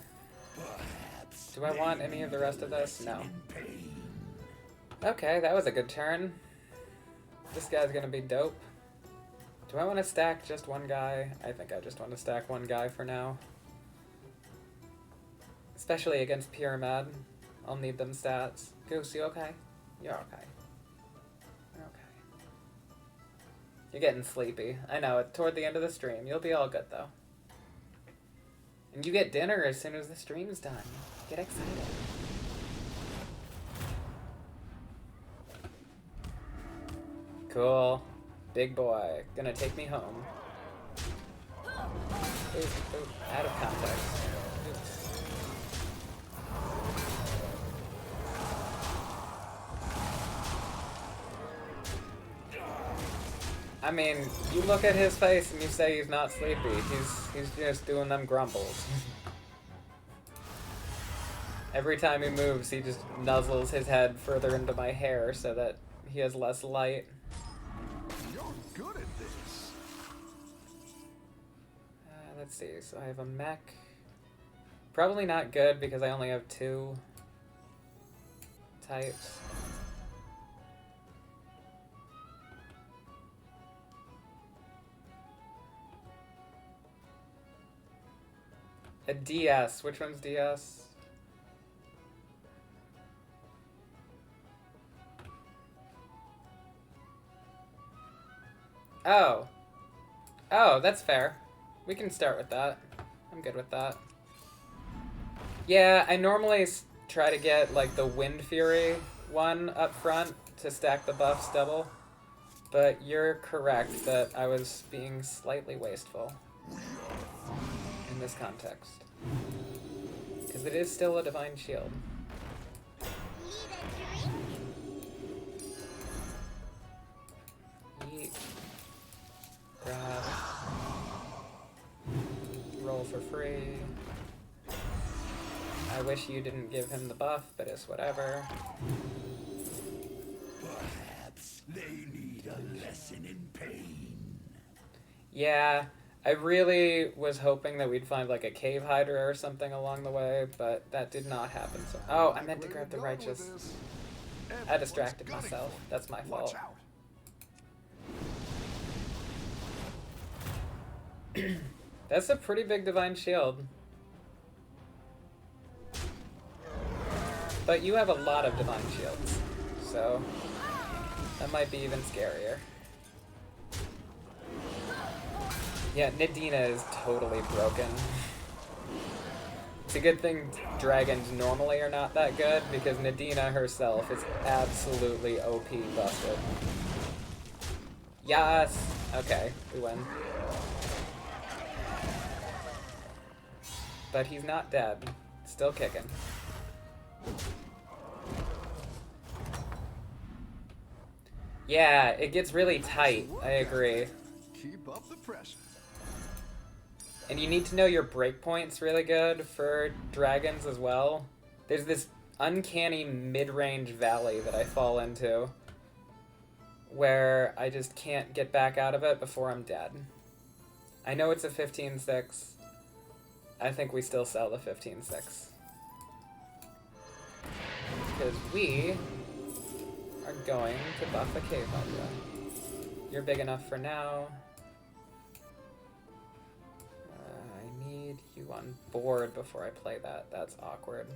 Perhaps Do I want they any of the need rest a of this? No. lesson in pain. Okay, that was a good turn. This guy's gonna be dope. Do I want to stack just one guy? I think I just want to stack one guy for now. Especially against Pyramid. I'll need them stats. Goose, you okay? You're okay. You're okay. You're getting sleepy. I know, it's toward the end of the stream. You'll be all good, though. And you get dinner as soon as the stream's done. Get excited. Cool. Big boy. Gonna take me home. Ooh, ooh, out of context. Oops. I mean, you look at his face and you say he's not sleepy. He's just doing them grumbles. Every time he moves, he just nuzzles his head further into my hair so that he has less light. You're good at this. Let's see, so I have a mech. Probably not good because I only have 2 types. A DS. Which one's DS? Oh. Oh, that's fair. We can start with that. I'm good with that. Yeah, I normally try to get like the Wind Fury one up front to stack the buffs double. But you're correct that I was being slightly wasteful in this context. Because it is still a Divine Shield. Yeet. Grab. Roll for free. I wish you didn't give him the buff, but it's whatever. Perhaps they need a lesson in pain. Yeah, I really was hoping that we'd find like a cave hider or something along the way, but that did not happen. So, oh, I meant to grab the Where you're going with righteous. this? I Everyone's distracted gunning myself. for it. That's my Watch fault. out. That's a pretty big Divine Shield. But you have a lot of Divine Shields, so that might be even scarier. Yeah, Nadina is totally broken. It's a good thing dragons normally are not that good, because Nadina herself is absolutely OP busted. Yes! Okay, we win. but he's not dead. Still kicking. Yeah, it gets really tight. I agree. Keep up the pressure. And you need to know your breakpoints really good for dragons as well. There's this uncanny mid-range valley that I fall into where I just can't get back out of it before I'm dead. I know it's a 15-6. I think we still sell the 15-6. Because we are going to buff the Cave Hydra. You're big enough for now. I need you on board before I play that. That's awkward.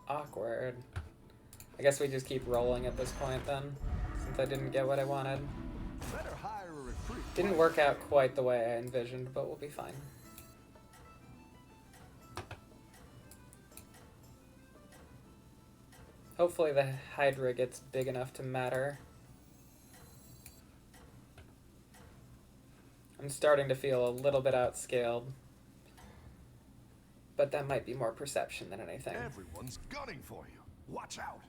Awkward. I guess we just keep rolling at this point then, since I didn't get what I wanted. Better hire a recruit. Didn't work out quite the way I envisioned, but we'll be fine. Hopefully the Hydra gets big enough to matter. I'm starting to feel a little bit outscaled. But that might be more perception than anything. Everyone's gunning for you. Watch out.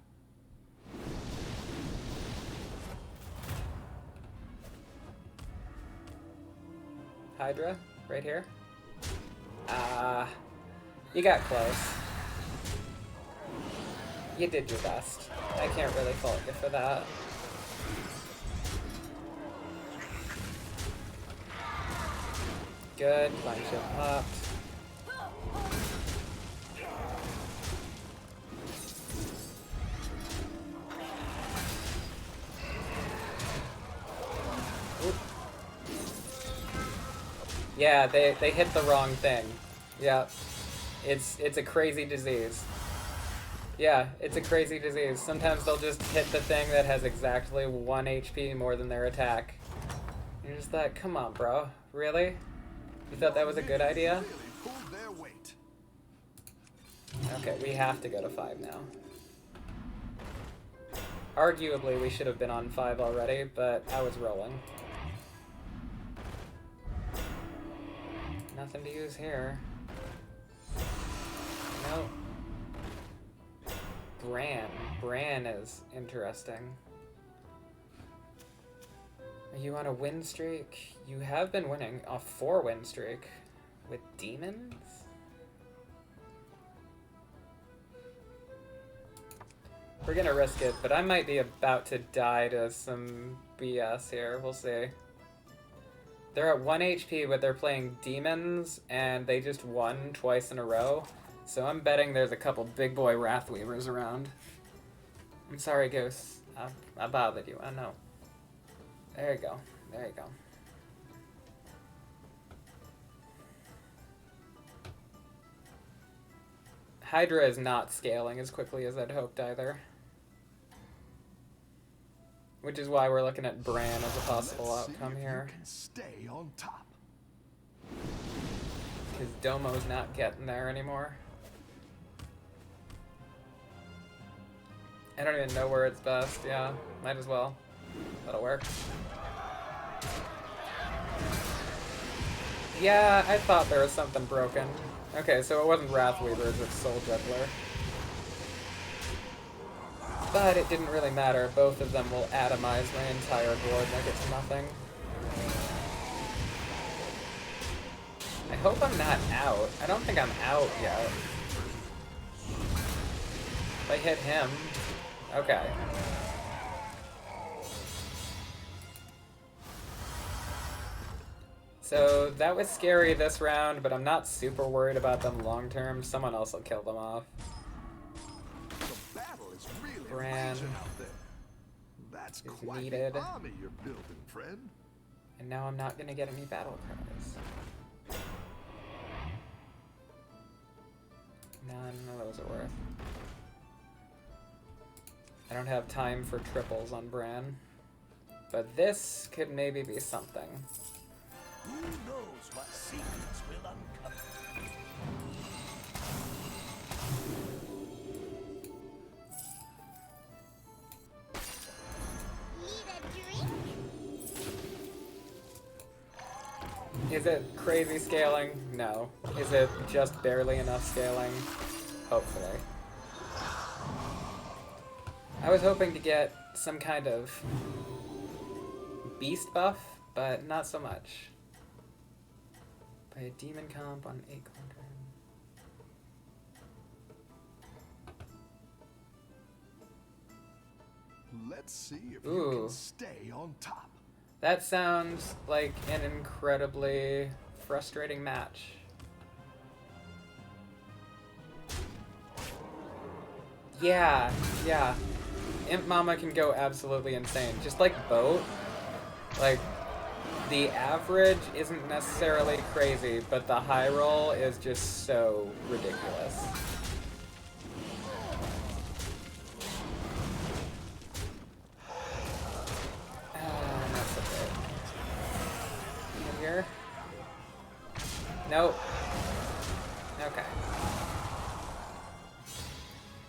Hydra, right here. You got close. You did your best. I can't really fault you for that. Good, Vine Shield popped. Yeah, they hit the wrong thing. Yeah. It's a crazy disease. Yeah, it's a crazy disease. Sometimes they'll just hit the thing that has exactly 1 HP more than their attack. You're just like, come on, bro. Really? You thought that was a good idea? Really pulled their weight. Okay, we have to go to 5 now. Arguably, we should have been on 5 already, but I was rolling. Nothing to use here. Nope. Bran is interesting. Are you on a win streak? You have been winning a 4-win streak with demons? We're gonna risk it, but I might be about to die to some BS here. We'll see. They're at 1 HP, but they're playing demons, and they just won twice in a row. So I'm betting there's a couple big boy Wrathweavers around. I'm sorry, Goose. I bothered you. I know. There you go. There you go. Hydra is not scaling as quickly as I'd hoped either. Which is why we're looking at Bran as a possible outcome here. You can stay on top. Because Domo's not getting there anymore. I don't even know where it's best. Yeah, might as well. That'll work. Yeah, I thought there was something broken. Okay, so it wasn't Wrathweavers, it's Soul Juggler. But it didn't really matter. Both of them will atomize my entire board and I get to nothing. I hope I'm not out. I don't think I'm out yet. If I hit him... Okay. So that was scary this round, but I'm not super worried about them long term. Someone else will kill them off. The battle is really Bran raging out there. That's is quite needed. the army you're building, friend. And now I'm not gonna get any battle cries. None of those are worth. I don't have time for triples on Bran. But this could maybe be something. Who knows what secrets will uncover? Is it crazy scaling? No. Is it just barely enough scaling? Hopefully. I was hoping to get some kind of beast buff, but not so much. Play a demon comp on Acorn. Let's see if you Ooh. can stay on top. That sounds like an incredibly frustrating match. Yeah, yeah. Imp Mama can go absolutely insane. Just like Boat, like, the average isn't necessarily crazy, but the high roll is just so ridiculous. That's okay. In here? Nope. Okay.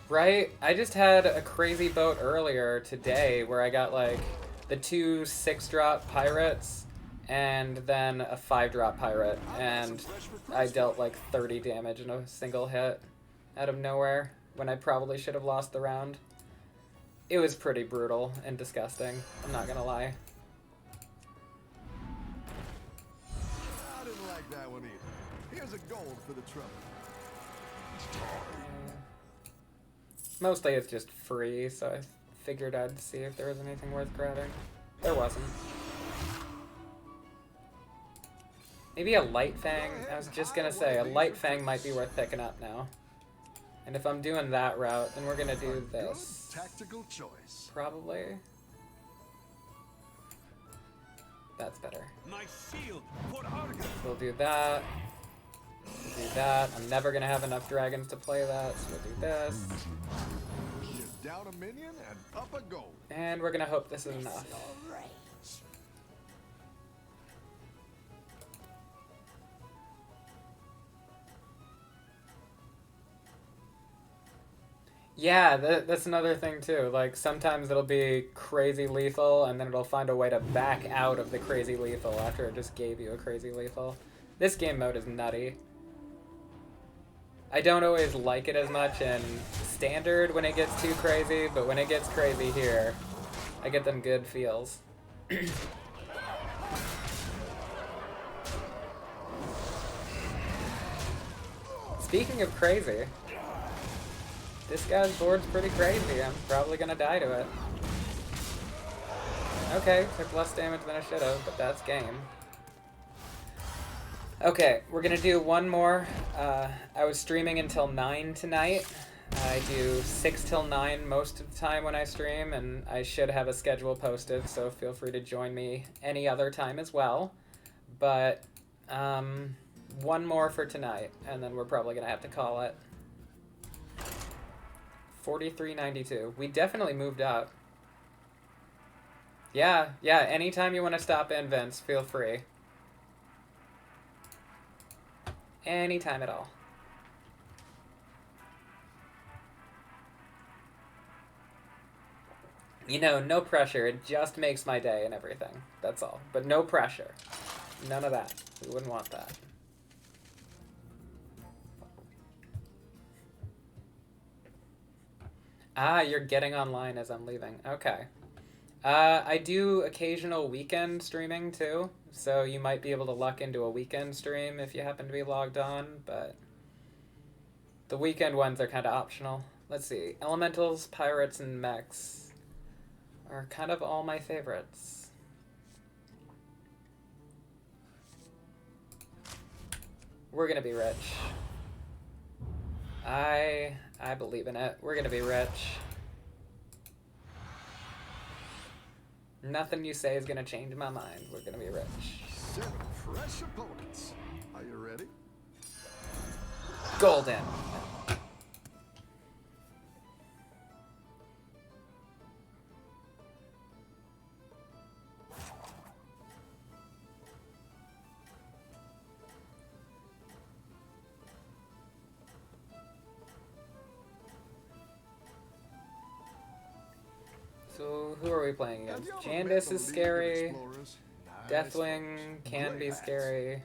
Right? I just had a crazy boat earlier today where I got like the 2 6-drop pirates and then a 5-drop pirate, and I dealt like 30 damage in a single hit out of nowhere when I probably should have lost the round. It was pretty brutal and disgusting, I'm not gonna lie. I didn't like that one either. Here's a gold for the trouble. Mostly it's just free, so I figured I'd see if there was anything worth grabbing. There wasn't. Maybe a Light Fang? I was just gonna say, a Light Fang might be worth picking up now. And if I'm doing that route, then we're gonna do this. Good tactical choice. Probably. That's better. My shield for Argus. We'll do that. We'll do that. I'm never gonna have enough dragons to play that, so we'll do this. You're down a minion and up a gold. And we're gonna hope this is enough. Yeah, that's another thing too. Like, sometimes it'll be crazy lethal, and then it'll find a way to back out of the crazy lethal after it just gave you a crazy lethal. This game mode is nutty. I don't always like it as much in standard when it gets too crazy, but when it gets crazy here, I get them good feels. Speaking of crazy, this guy's board's pretty crazy. I'm probably gonna die to it. Okay, took less damage than I should have, but that's game. Okay, we're gonna do one more. I was streaming until 9 tonight. I do 6 till 9 most of the time when I stream, and I should have a schedule posted, so feel free to join me any other time as well. But, one more for tonight, and then we're probably gonna have to call it. 43.92. We definitely moved up. Yeah, anytime you want to stop in, Vince, feel free. Anytime at all. You know, no pressure. It just makes my day and everything. That's all. But no pressure. None of that. We wouldn't want that. Ah, you're getting online as I'm leaving. Okay. I do occasional weekend streaming too, so you might be able to luck into a weekend stream if you happen to be logged on, but the weekend ones are kind of optional. Let's see. Elementals, pirates, and mechs are kind of all my favorites. We're gonna be rich. I believe in it. We're gonna be rich. Nothing you say is gonna change my mind. We're gonna be rich. 7 fresh opponents. Are you ready? Golden. So, who are we playing Have against? you ever met Jandis the is League of scary. Explorers? Deathwing can be Great. scary.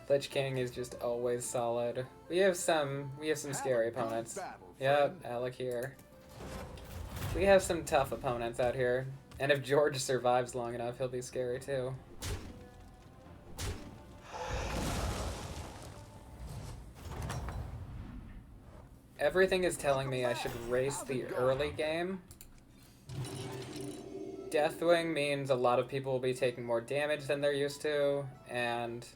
Lich King is just always solid. We have some scary Have a good opponents. battle, Yep, friend. Alec here. We have some tough opponents out here. And if George survives long enough, he'll be scary too. Everything is telling me I should race the early game. Deathwing means a lot of people will be taking more damage than they're used to, and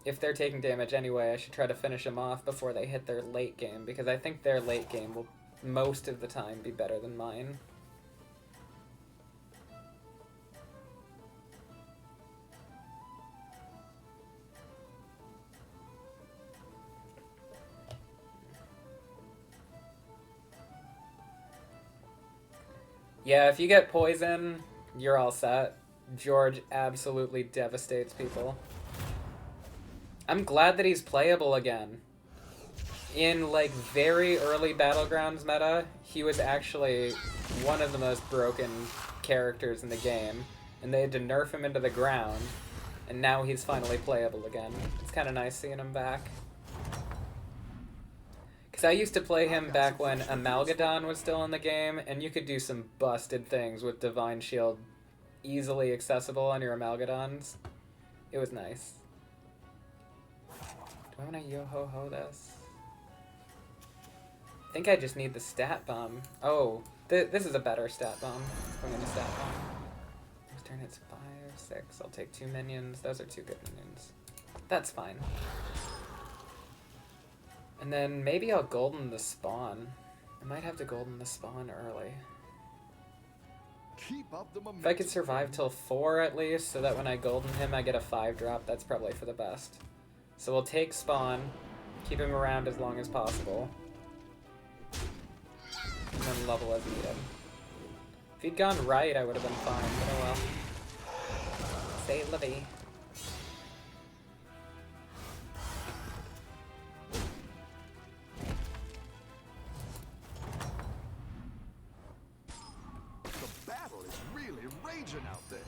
if they're taking damage anyway, I should try to finish them off before they hit their late game, because I think their late game will most of the time be better than mine. Yeah, if you get poison, you're all set. George absolutely devastates people. I'm glad that he's playable again. In, like, very early Battlegrounds meta, he was actually one of the most broken characters in the game, and they had to nerf him into the ground, and now he's finally playable again. It's kind of nice seeing him back. Because I used to play him back when Amalgadon was still in the game, and you could do some busted things with Divine Shield easily accessible on your Amalgadons. It was nice. Do I want to yo-ho-ho this? I think I just need the stat bomb. Oh, this is a better stat bomb. I'm going to stat bomb. This turn it's 5, 6. I'll take 2 minions. Those are 2 good minions. That's fine. And then maybe I'll golden the spawn. I might have to golden the spawn early. Keep up the momentum. If I could survive till 4 at least, so that when I golden him I get a 5 drop, that's probably for the best. So we'll take spawn, keep him around as long as possible, and then level as needed. If he'd gone right, I would have been fine, but oh well. Say Livy. The battle is really raging out there.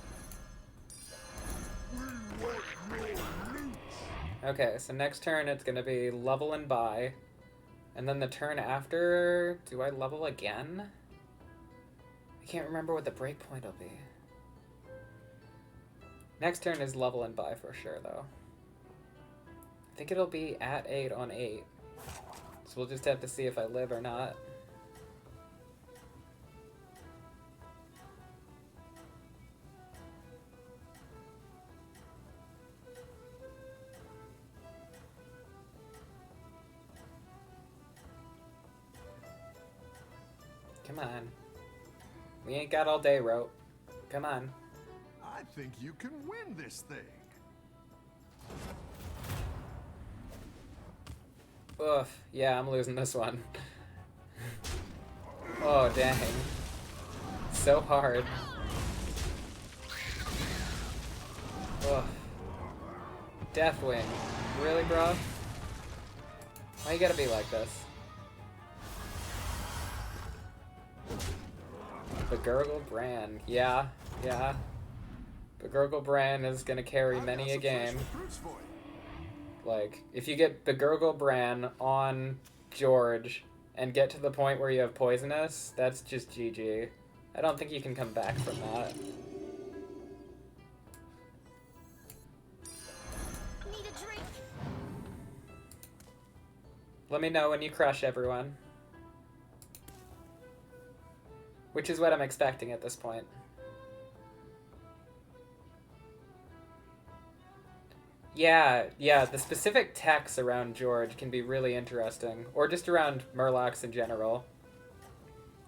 Okay, so next turn it's gonna be level and buy. And then the turn after, do I level again? I can't remember what the breakpoint will be. Next turn is level and buy for sure, though. I think it'll be at 8 on 8. So we'll just have to see if I live or not. Come on. We ain't got all day, Rope. Come on. I think you can win this thing. Oof. Yeah, I'm losing this one. Oh, dang. So hard. Ugh. Deathwing. Really, bro? Why you gotta be like this? Begurgle Bran. Yeah, yeah. Begurgle Bran is gonna carry many a game. Like, if you get Begurgle Bran on George and get to the point where you have Poisonous, that's just GG. I don't think you can come back from that. Need a drink. Let me know when you crush everyone. Which is what I'm expecting at this point. Yeah, the specific techs around George can be really interesting. Or just around Murlocs in general.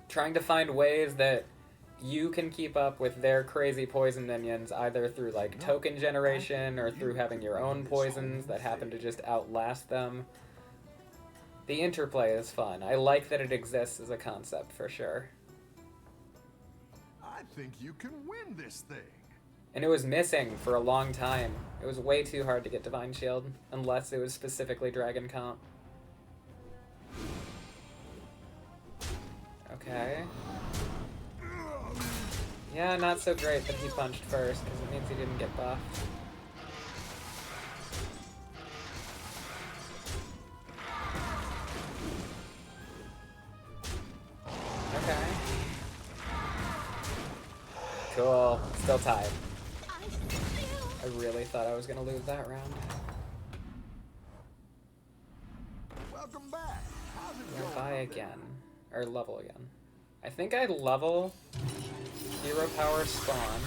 Trying to find ways that you can keep up with their crazy poison minions, either through like token generation or through having your own poisons that happen to just outlast them. The interplay is fun. I like that it exists as a concept for sure. I think you can win this thing. And it was missing for a long time. It was way too hard to get Divine Shield, unless it was specifically Dragon Comp. Okay. Yeah, not so great that he punched first, because it means he didn't get buffed. Okay. Cool. Still tied. I really thought I was gonna lose that round. Welcome back. How's it We'll going? buy out there? again. Or level again. I think I level Hero Power Spawn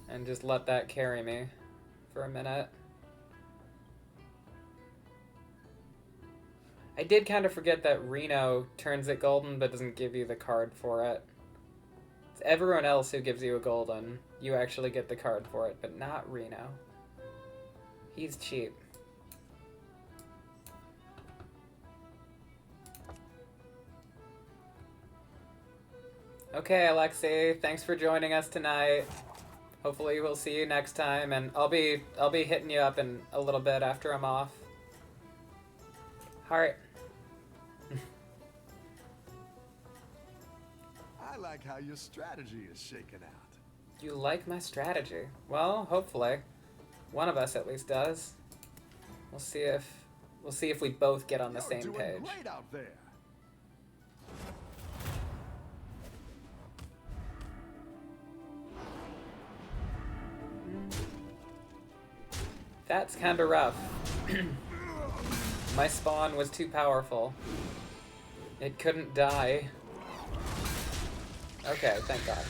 and just let that carry me for a minute. I did kind of forget that Reno turns it golden but doesn't give you the card for it. It's everyone else who gives you a golden. You actually get the card for it, but not Reno. He's cheap. Okay, Alexei, thanks for joining us tonight. Hopefully we'll see you next time, and I'll be hitting you up in a little bit after I'm off. Alright. I like how your strategy is shaking out. You like my strategy? Well, hopefully. One of us at least does. We'll see if we both get on the You're same doing page. great out there. That's kinda rough. My spawn was too powerful. It couldn't die. Okay, thank God.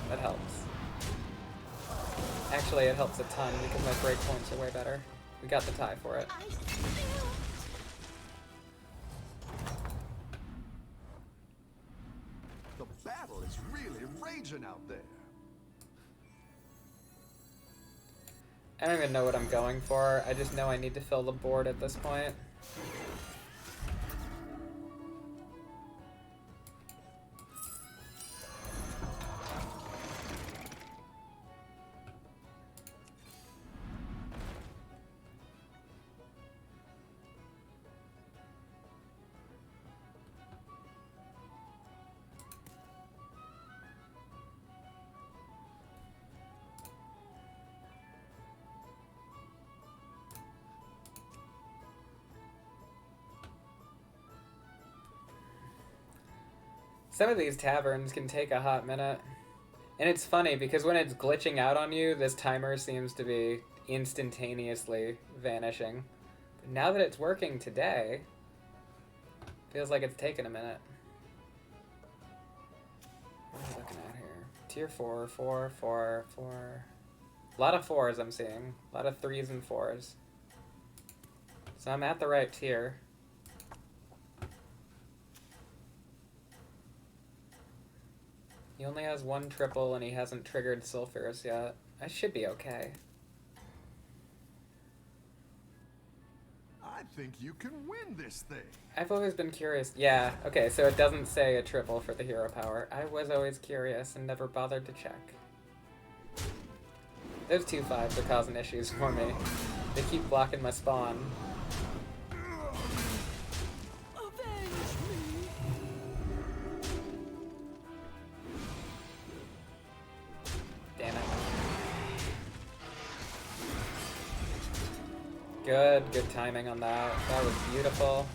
That helps. Actually, it helps a ton because my break points are way better. We got the tie for it. The battle is really raging out there. I don't even know what I'm going for. I just know I need to fill the board at this point. Some of these taverns can take a hot minute. And it's funny because when it's glitching out on you, this timer seems to be instantaneously vanishing. But now that it's working today, feels like it's taken a minute. What are we looking at here? Tier 4, 4, 4, 4. A lot of 4s I'm seeing. A lot of 3s and 4s. So I'm at the right tier. He only has one triple and he hasn't triggered Sulfurous yet. I should be okay. I think you can win this thing. I've always been curious. Yeah, okay, so it doesn't say a triple for the hero power. I was always curious and never bothered to check. Those 2 5s are causing issues for me. They keep blocking my spawn. Avenge me! Damn it. Good timing on that. That was beautiful.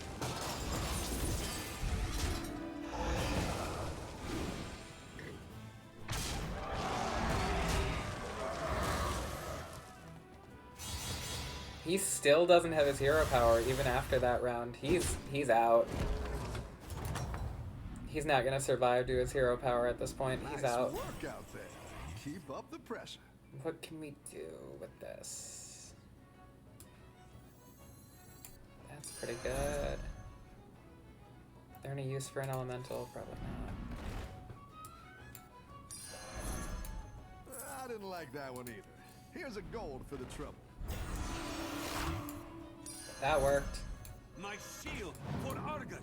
He still doesn't have his hero power even after that round. He's out. He's not gonna survive to his hero power at this point. He's Nice out. work out there. Keep up the pressure. What can we do with this? That's pretty good. Is there any use for an elemental? Probably not. I didn't like that one either. Here's a gold for the trouble. That worked. My shield for Argus.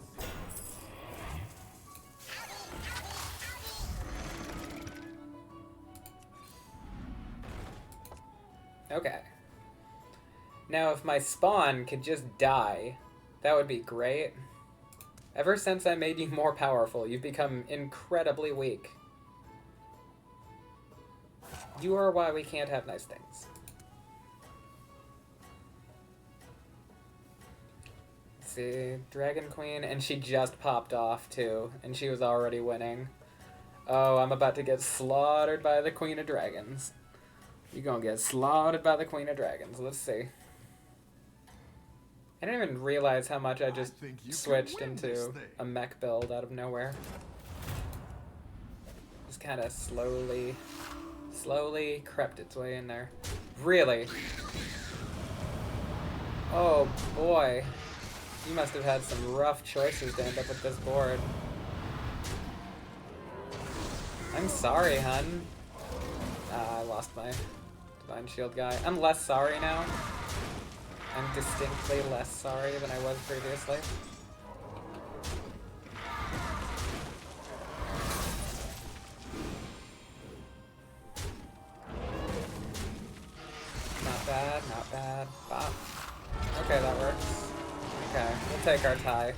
Okay. Now, if my spawn could just die, that would be great. Ever since I made you more powerful, you've become incredibly weak. You are why we can't have nice things. Let's see, Dragon Queen, and she just popped off too, and she was already winning. Oh, I'm about to get slaughtered by the Queen of Dragons. You're gonna get slaughtered by the Queen of Dragons. Let's see. I didn't even realize how much I just think you can switched win this into thing. a mech build out of nowhere. Just kind of slowly crept its way in there. Really? Oh boy. You must have had some rough choices to end up with this board. I'm sorry, hun. I lost my Divine Shield guy. I'm less sorry now. I'm distinctly less sorry than I was previously. Not bad, not bad. Bop. Okay, that works. Okay, we'll take our tie.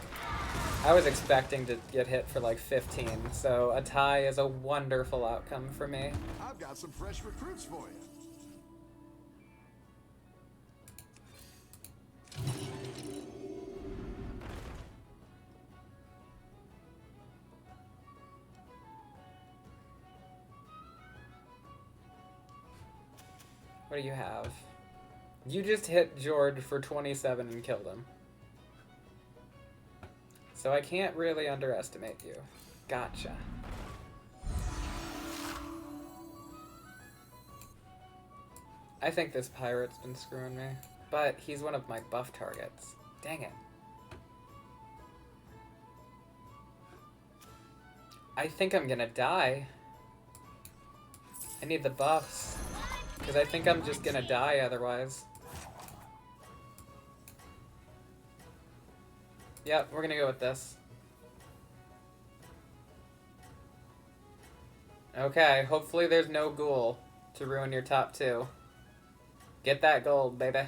I was expecting to get hit for like 15, so a tie is a wonderful outcome for me. I've got some fresh recruits for you. What do you have? You just hit George for 27 and killed him. So I can't really underestimate you. Gotcha. I think this pirate's been screwing me, but he's one of my buff targets. Dang it. I think I'm gonna die. I need the buffs, because I think I'm just gonna die otherwise. Yep, we're gonna go with this. Okay, hopefully there's no ghoul to ruin your top two. Get that gold, baby.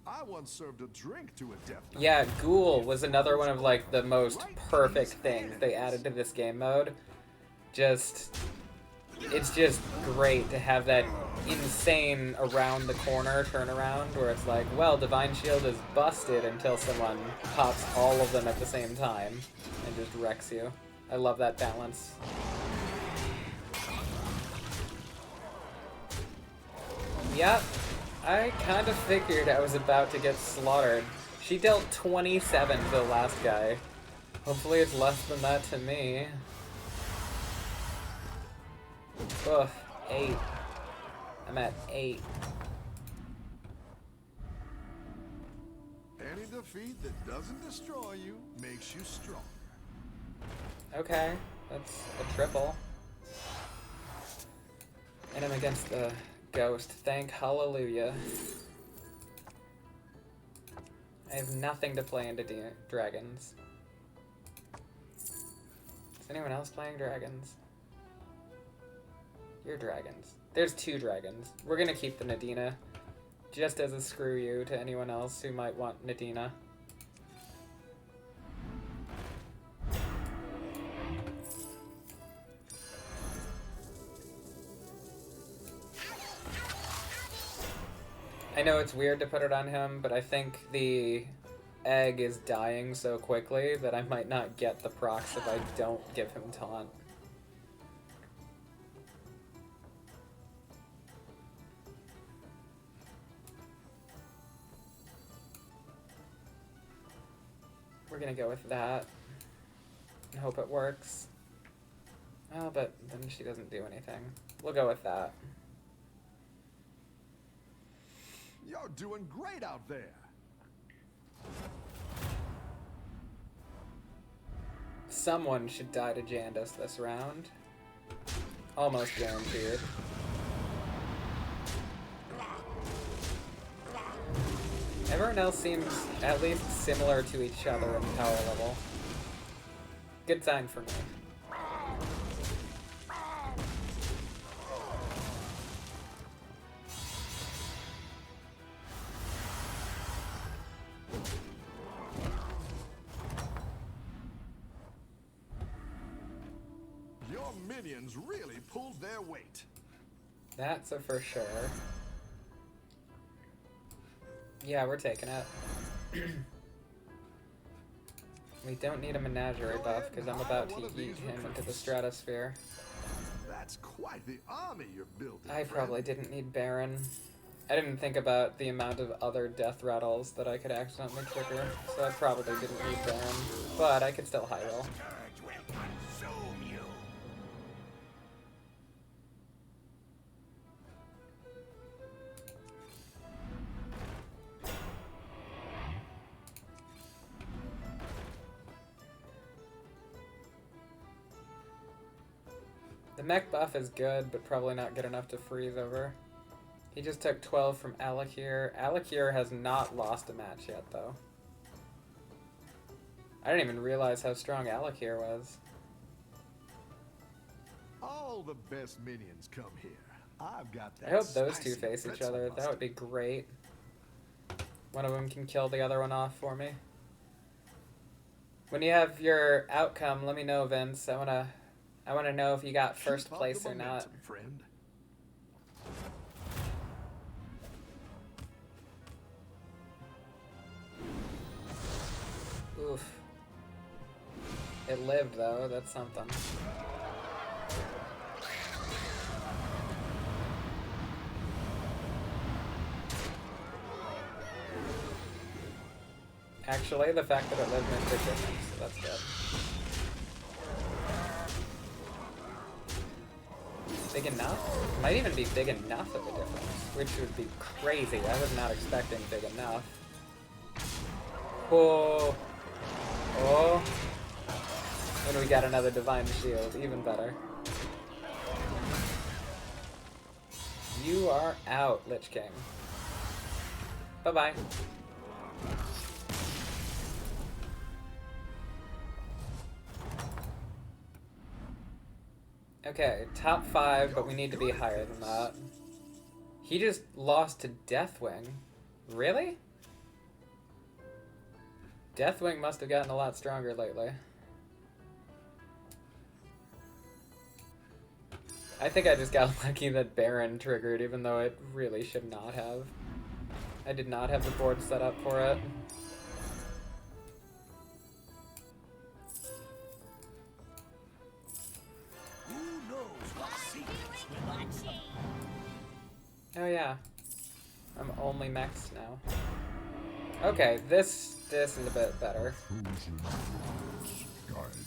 I once served a drink to a death knight. Yeah, ghoul was another one of like the most perfect things they added to this game mode. It's just great to have that insane around the corner turnaround where it's like, well, Divine Shield is busted until someone pops all of them at the same time and just wrecks you. I love that balance. Yep, I kind of figured I was about to get slaughtered. She dealt 27 to the last guy. Hopefully it's less than that to me. Ugh, 8. I'm at 8. Any defeat that doesn't destroy you makes you strong. Okay, that's a triple. And I'm against the ghost. Thank hallelujah. I have nothing to play into dragons. Is anyone else playing dragons? You're dragons. There's 2 dragons. We're gonna keep the Nadina, just as a screw you to anyone else who might want Nadina. I know it's weird to put it on him, but I think the egg is dying so quickly that I might not get the procs if I don't give him taunt. We're gonna go with that and hope it works. Oh, but then she doesn't do anything. We'll go with that. You're doing great out there. Someone should die to Jandas this round. Almost guaranteed. Everyone else seems at least similar to each other in power level. Good sign for me. minions really pulled their weight. That's a for sure. Yeah, we're taking it. We don't need a menagerie buff because I'm about to eat him into the stratosphere. That's quite the army you're building. I probably didn't need Baron. I didn't think about the amount of other death rattles that I could accidentally trigger, so I probably didn't need Baron. But I could still high roll. Scourge will consume you. The mech buff is good, but probably not good enough to freeze over. He just took 12 from Alakir. Alakir has not lost a match yet, though. I didn't even realize how strong Alakir was. All the best minions come here. I've got that. I hope those two spicy face each pretzel other. That mustard. would be great. One of them can kill the other one off for me. When you have your outcome, let me know, Vince. I wanna know if you got first Keep up place the or not. momentum, friend. Oof. It lived though, that's something. Actually, the fact that it lived makes a big difference, so that's good. Big enough? Might even be big enough of a difference, which would be crazy. I was not expecting big enough. Oh. Oh. And we got another Divine Shield, even better. You are out, Lich King. Bye-bye. Okay, top 5, but we need to be higher than that. He just lost to Deathwing. Really? Deathwing must have gotten a lot stronger lately. I think I just got lucky that Baron triggered, even though it really should not have. I did not have the board set up for it. Who knows what secrets will unfold? Oh yeah. I'm only maxed now. Okay, this is a bit better. Frozen words guide me.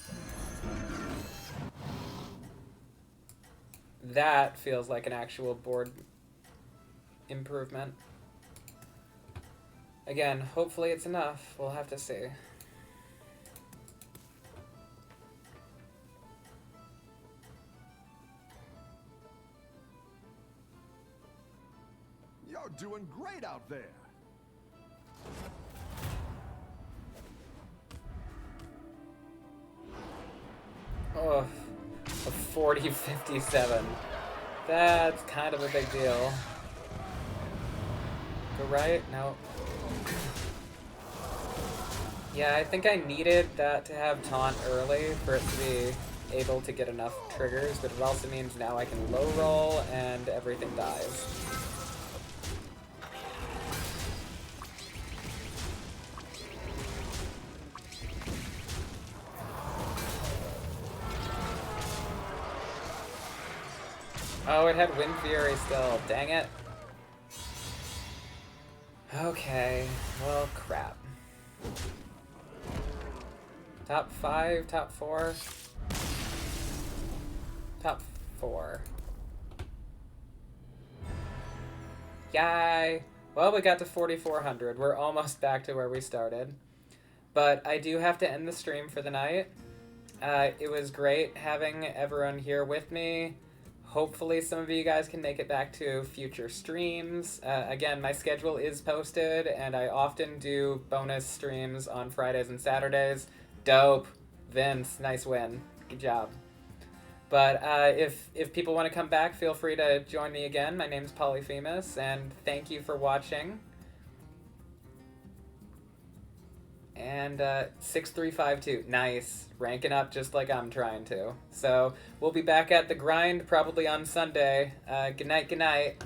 That feels like an actual board improvement. Again, hopefully it's enough. We'll have to see. You're doing great out there. Oh, a 40-57. That's kind of a big deal. Go right? No. Yeah, I think I needed that to have taunt early for it to be able to get enough triggers, but it also means now I can low roll and everything dies. Oh, it had Wind Fury still. Dang it. Okay. Well, crap. Top 5, top 4. Top 4. Yay! Well, we got to 4,400. We're almost back to where we started. But I do have to end the stream for the night. It was great having everyone here with me. Hopefully some of you guys can make it back to future streams. Again, my schedule is posted, and I often do bonus streams on Fridays and Saturdays. Dope. Vince, nice win. Good job. But if people want to come back, feel free to join me again. My name's Polyphemus, and thank you for watching. And 6352. Nice. Ranking up just like I'm trying to. So we'll be back at the grind probably on Sunday. Good night, good night.